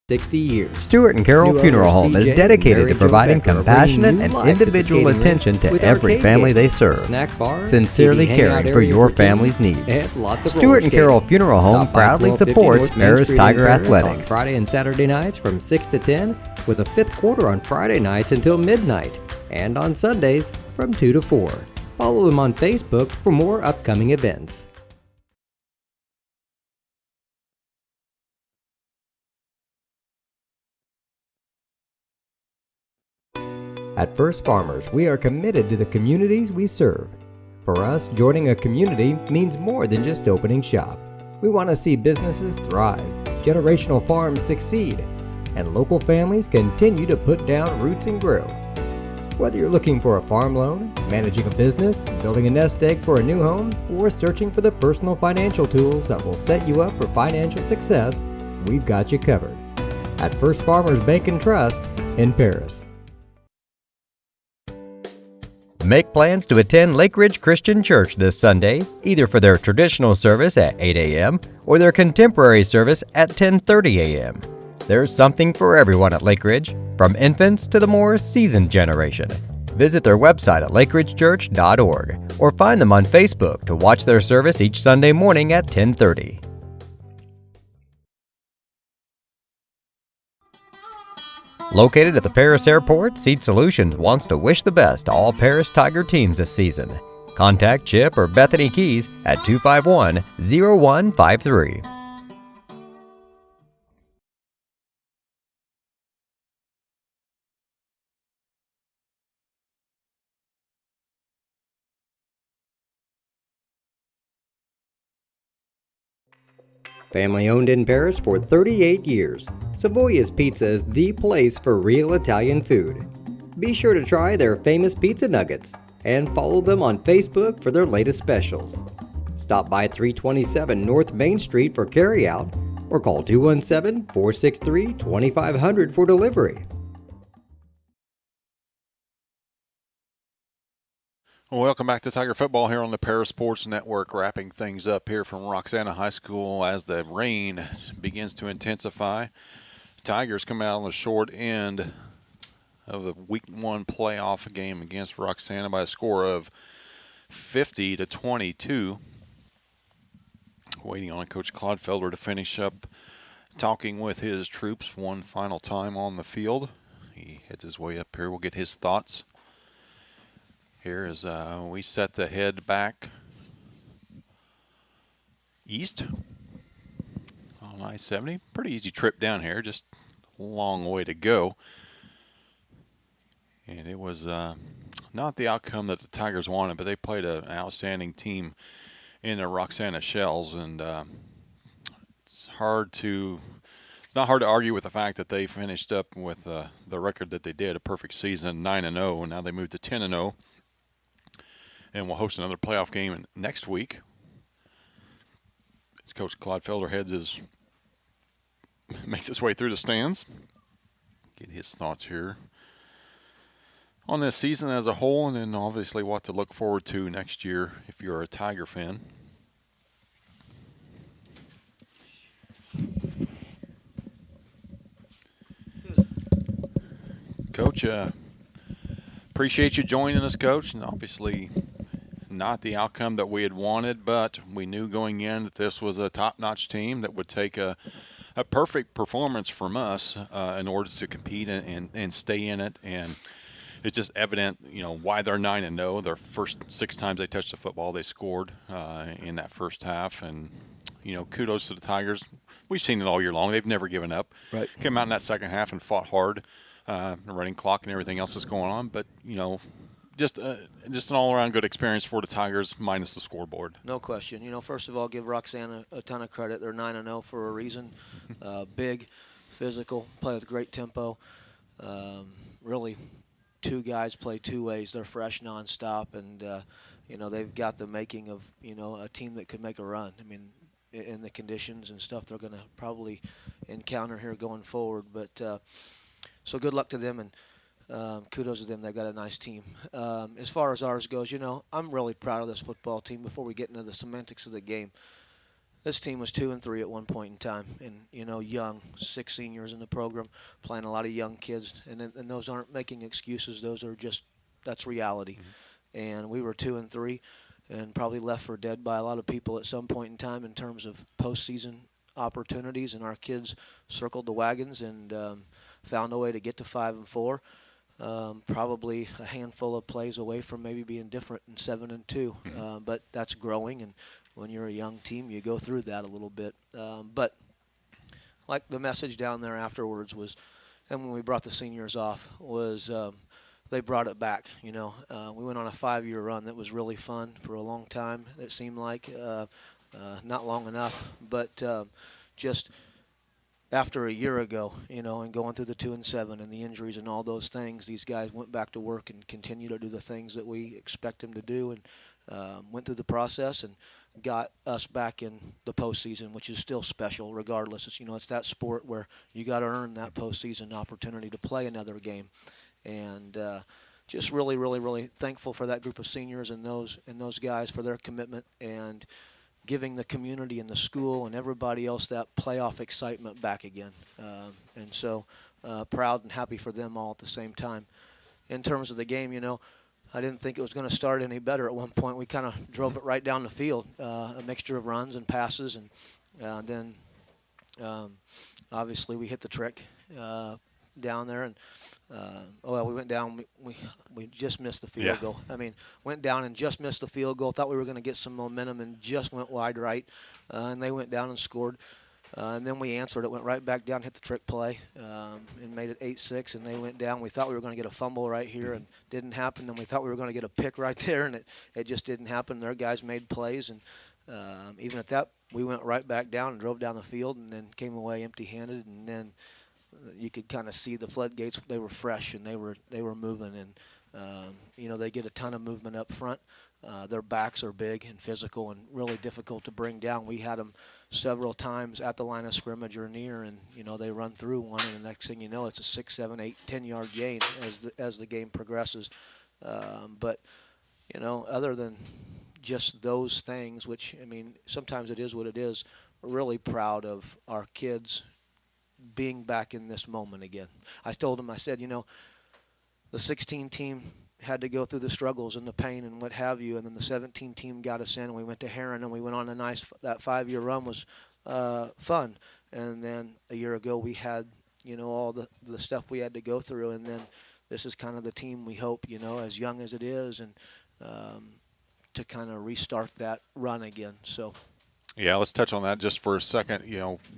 60 years. Stuart and Carol New Funeral owner Home is CJ dedicated and to Mary Jo providing Becker are compassionate bringing and new life to the individual skating rink attention to with every arcade family they games, serve, snack bar, sincerely TV hangout caring for area your for family's kiddies, needs. and lots of Stuart roller and Carol skating. Funeral Home Stop by proudly 1250 supports North Main Maris Street in Tiger Paris on Athletics. Friday and Saturday nights from 6 to 10, with a fifth quarter on Friday nights until midnight, and on Sundays from 2 to 4. Follow them on Facebook for more upcoming events. At First Farmers, we are committed to the communities we serve. For us, joining a community means more than just opening shop. We want to see businesses thrive, generational farms succeed, and local families continue to put down roots and grow. Whether you're looking for a farm loan, managing a business, building a nest egg for a new home, or searching for the personal financial tools that will set you up for financial success, we've got you covered. At First Farmers Bank and Trust in Paris. Make plans to attend Lake Ridge Christian Church this Sunday, either for their traditional service at 8 a.m. or their contemporary service at 10:30 a.m. There's something for everyone at Lake Ridge, from infants to the more seasoned generation. Visit their website at lakeridgechurch.org or find them on Facebook to watch their service each Sunday morning at 10:30. Located at the Paris Airport, Seat Solutions wants to wish the best to all Paris Tiger teams this season. Contact Chip or Bethany Keys at 251-0153. Family owned in Paris for 38 years, Savoya's Pizza is the place for real Italian food. Be sure to try their famous pizza nuggets and follow them on Facebook for their latest specials. Stop by 327 North Main Street for carryout or call 217-463-2500 for delivery. Well, welcome back to Tiger Football here on the Paris Sports Network, wrapping things up here from Roxana High School as the rain begins to intensify. Tigers come out on the short end of the Week 1 playoff game against Roxana by a score of 50-22. Waiting on Coach Claude Felder to finish up talking with his troops one final time on the field. He heads his way up here. We'll get his thoughts. Here as we set the head back east on I-70. Pretty easy trip down here, just a long way to go. And it was not the outcome that the Tigers wanted, but they played an outstanding team in the Roxana Shells, and it's not hard to argue with the fact that they finished up with the record that they did, a perfect season, 9-0, and now they moved to 10-0. And we'll host another playoff game next week. As Coach Claude Felder makes his way through the stands. Get his thoughts here. On this season as a whole, and then obviously what to look forward to next year if you're a Tiger fan. Coach, appreciate you joining us, Coach, and obviously not the outcome that we had wanted, but we knew going in that this was a top-notch team that would take a perfect performance from us in order to compete and stay in it. And it's just evident, why they're 9-0. Their first 6 times they touched the football, they scored in that first half. And, kudos to the Tigers. We've seen it all year long. They've never given up. Right. Came out in that second half and fought hard. The running clock and everything else is going on. But, just an all-around good experience for the Tigers minus the scoreboard. No question. First of all, give Roxana a ton of credit. They're 9-0 for a reason. Big, physical, play with great tempo. Really, 2 guys play 2 ways. They're fresh nonstop, and they've got the making of a team that could make a run. I mean, in the conditions and stuff they're going to probably encounter here going forward. But so good luck to them, and kudos to them. They've got a nice team. As far as ours goes, I'm really proud of this football team. Before we get into the semantics of the game, this team was 2-3 at one point in time, and young, 6 seniors in the program, playing a lot of young kids, and those aren't making excuses. Those are that's reality. Mm-hmm. And we were 2-3, and probably left for dead by a lot of people at some point in time in terms of postseason opportunities, and our kids circled the wagons and found a way to get to 5-4. Probably a handful of plays away from maybe being different in 7-2, mm-hmm. But that's growing, and when you're a young team, you go through that a little bit. But like the message down there afterwards was, and when we brought the seniors off, was they brought it back. We went on a 5-year run that was really fun for a long time. It seemed like not long enough, but just after a year ago, and going through the 2-7 and the injuries and all those things, these guys went back to work and continue to do the things that we expect them to do, and went through the process and got us back in the postseason, which is still special regardless. It's that sport where you got to earn that postseason opportunity to play another game, and just really, really, really thankful for that group of seniors and those guys for their commitment and giving the community and the school and everybody else that playoff excitement back again. And so proud and happy for them all at the same time. In terms of the game, I didn't think it was going to start any better at one point. We kind of drove it right down the field, a mixture of runs and passes, and then obviously we hit the trick down there, and we went down. We just missed the field goal. I mean, went down and just missed the field goal. Thought we were going to get some momentum and just went wide right, and they went down and scored. And then we answered it, went right back down, hit the trick play, and made it 8-6, and they went down. We thought we were going to get a fumble right here, and didn't happen. Then we thought we were going to get a pick right there, and it just didn't happen. Their guys made plays, and even at that, we went right back down and drove down the field and then came away empty-handed, and then you could kind of see the floodgates. They were fresh, and they were moving, and they get a ton of movement up front. Their backs are big and physical and really difficult to bring down. We had them several times at the line of scrimmage or near, and they run through one, and the next thing you know, it's a 6, 7, 8, 10-yard gain as the game progresses. But other than just those things, which sometimes it is what it is, we're really proud of our kids being back in this moment again. I told them, I said, the 16 team had to go through the struggles and the pain and what have you, and then the 17 team got us in, and we went to Heron, and we went on that 5-year run was fun. And then a year ago we had, all the stuff we had to go through, and then this is kind of the team we hope, as young as it is, and to kind of restart that run again. So. Yeah, let's touch on that just for a second.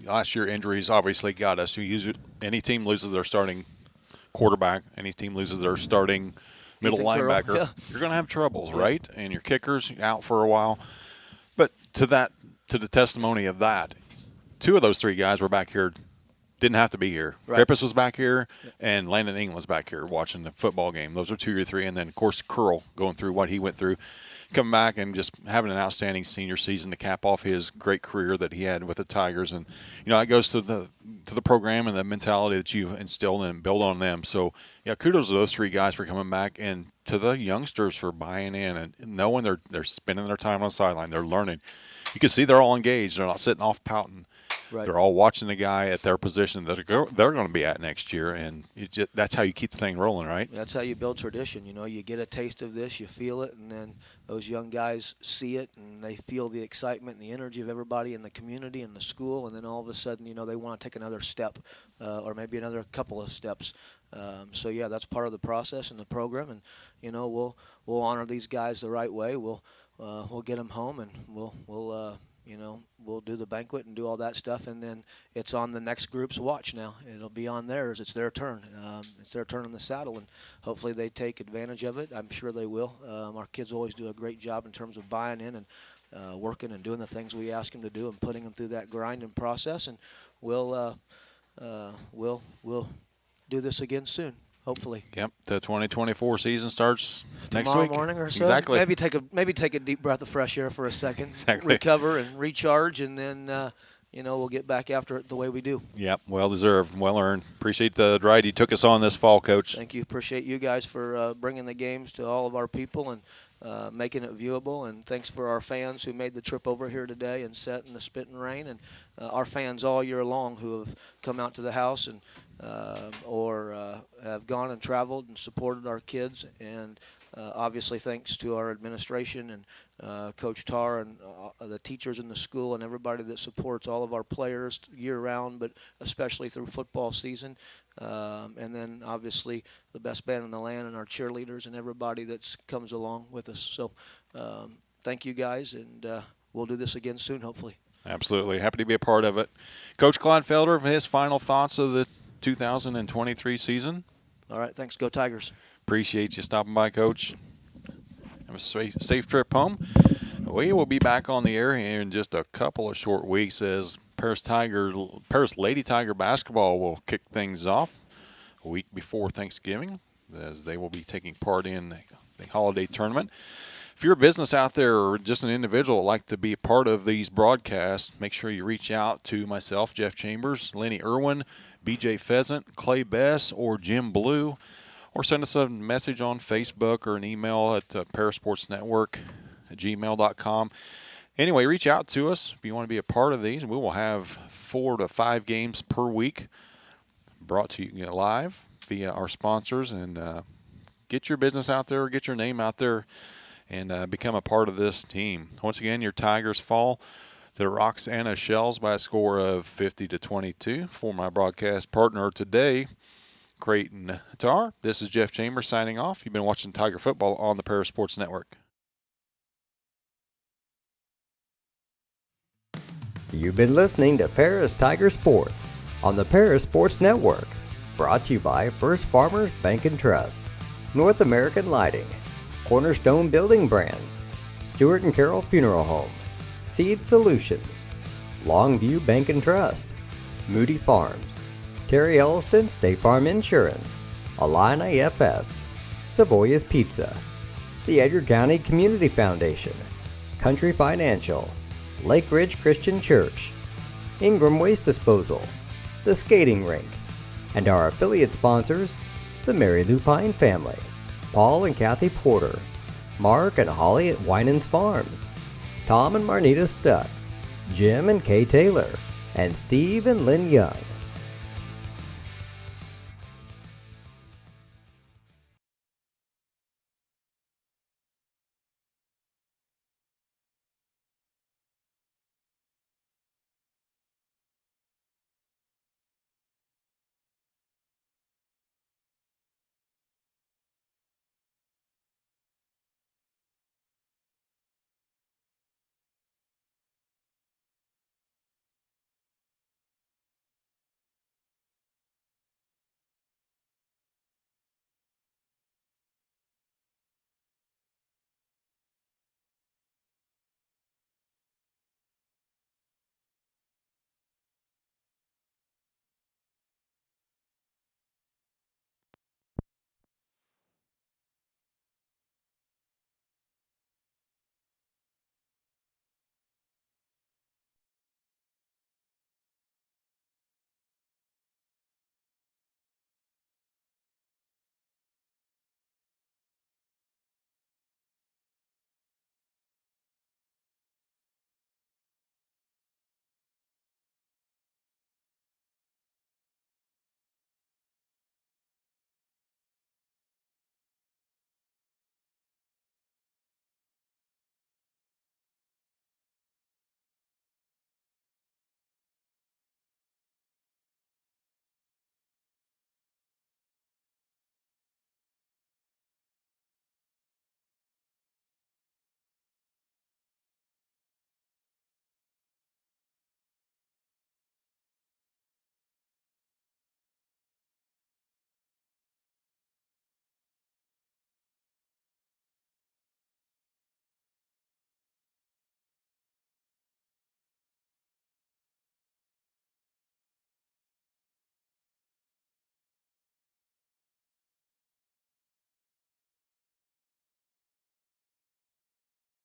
Last year injuries obviously got us. Any team loses their starting quarterback, any team loses their starting middle linebacker, you're going to have troubles, right? And your kicker's out for a while. But to the testimony of that, 2 of those 3 guys were back here didn't have to be here. Right. Grippus was back here, and Landon England was back here watching the football game. Those are 2 or 3. And then, of course, Curl going through what he went through, coming back and just having an outstanding senior season to cap off his great career that he had with the Tigers. And, that goes to the program and the mentality that you've instilled and build on them. So, yeah, kudos to those 3 guys for coming back, and to the youngsters for buying in and knowing they're spending their time on the sideline. They're learning. You can see they're all engaged. They're not sitting off pouting. Right. They're all watching the guy at their position that they're going to be at next year, and that's how you keep the thing rolling, right? That's how you build tradition. You get a taste of this, you feel it, and then those young guys see it, and they feel the excitement and the energy of everybody in the community and the school, and then all of a sudden, they want to take another step or maybe another couple of steps. So, yeah, that's part of the process and the program, and, we'll honor these guys the right way. We'll get them home, and we'll do the banquet and do all that stuff, and then it's on the next group's watch now. It'll be on theirs. It's their turn. It's their turn on the saddle, and hopefully they take advantage of it. I'm sure they will. Our kids always do a great job in terms of buying in and working and doing the things we ask them to do and putting them through that grind and process, and we'll do this again soon. Hopefully. Yep. The 2024 season starts next Tomorrow week. morning or so. Exactly. Maybe take a deep breath of fresh air for a second. Exactly. Recover and recharge, and then we'll get back after it the way we do. Yep. Well deserved. Well earned. Appreciate the ride you took us on this fall, Coach. Thank you. Appreciate you guys for bringing the games to all of our people and making it viewable. And thanks for our fans who made the trip over here today and sat in the spit and rain, and our fans all year long who have come out to the house and or have gone and traveled and supported our kids. And obviously thanks to our administration and Coach Tarr and the teachers in the school and everybody that supports all of our players year-round, but especially through football season. And then obviously the best band in the land and our cheerleaders and everybody that comes along with us. So thank you guys, and we'll do this again soon, hopefully. Absolutely. Happy to be a part of it. Coach Kleinfelder, his final thoughts of the 2023 season. All right. Thanks. Go Tigers. Appreciate you stopping by, Coach. Have a safe trip home. We will be back on the air here in just a couple of short weeks as Paris Lady Tiger basketball will kick things off a week before Thanksgiving, as they will be taking part in the holiday tournament. If you're a business out there or just an individual would like to be a part of these broadcasts, make sure you reach out to myself, Jeff Chambers, Lenny Irwin, BJ Pheasant, Clay Bess, or Jim Blue, or send us a message on Facebook or an email at parasportsnetwork@gmail.com. Anyway, reach out to us if you want to be a part of these. We will have 4 to 5 games per week brought to you live via our sponsors, and get your business out there, get your name out there, and become a part of this team. Once again, your Tigers fall to the Roxana Shells by a score of 50-22. For my broadcast partner today, Creighton Tar, this is Jeff Chambers signing off. You've been watching Tiger football on the Paris Sports Network. You've been listening to Paris Tiger Sports on the Paris Sports Network. Brought to you by First Farmers Bank and Trust, North American Lighting, Cornerstone Building Brands, Stewart & Carroll Funeral Home, Seed Solutions, Longview Bank and Trust, Moody Farms, Terry Elliston State Farm Insurance, Illini I.H.S.A, Savoya's Pizza, the Edgar County Community Foundation, Country Financial, Lake Ridge Christian Church, Ingram Waste Disposal, the Skating Rink, and our affiliate sponsors, the Mary Lou Pine family, Paul and Kathy Porter, Mark and Holly at Winans Farms, Tom and Marnita Stuck, Jim and Kay Taylor, and Steve and Lynn Young.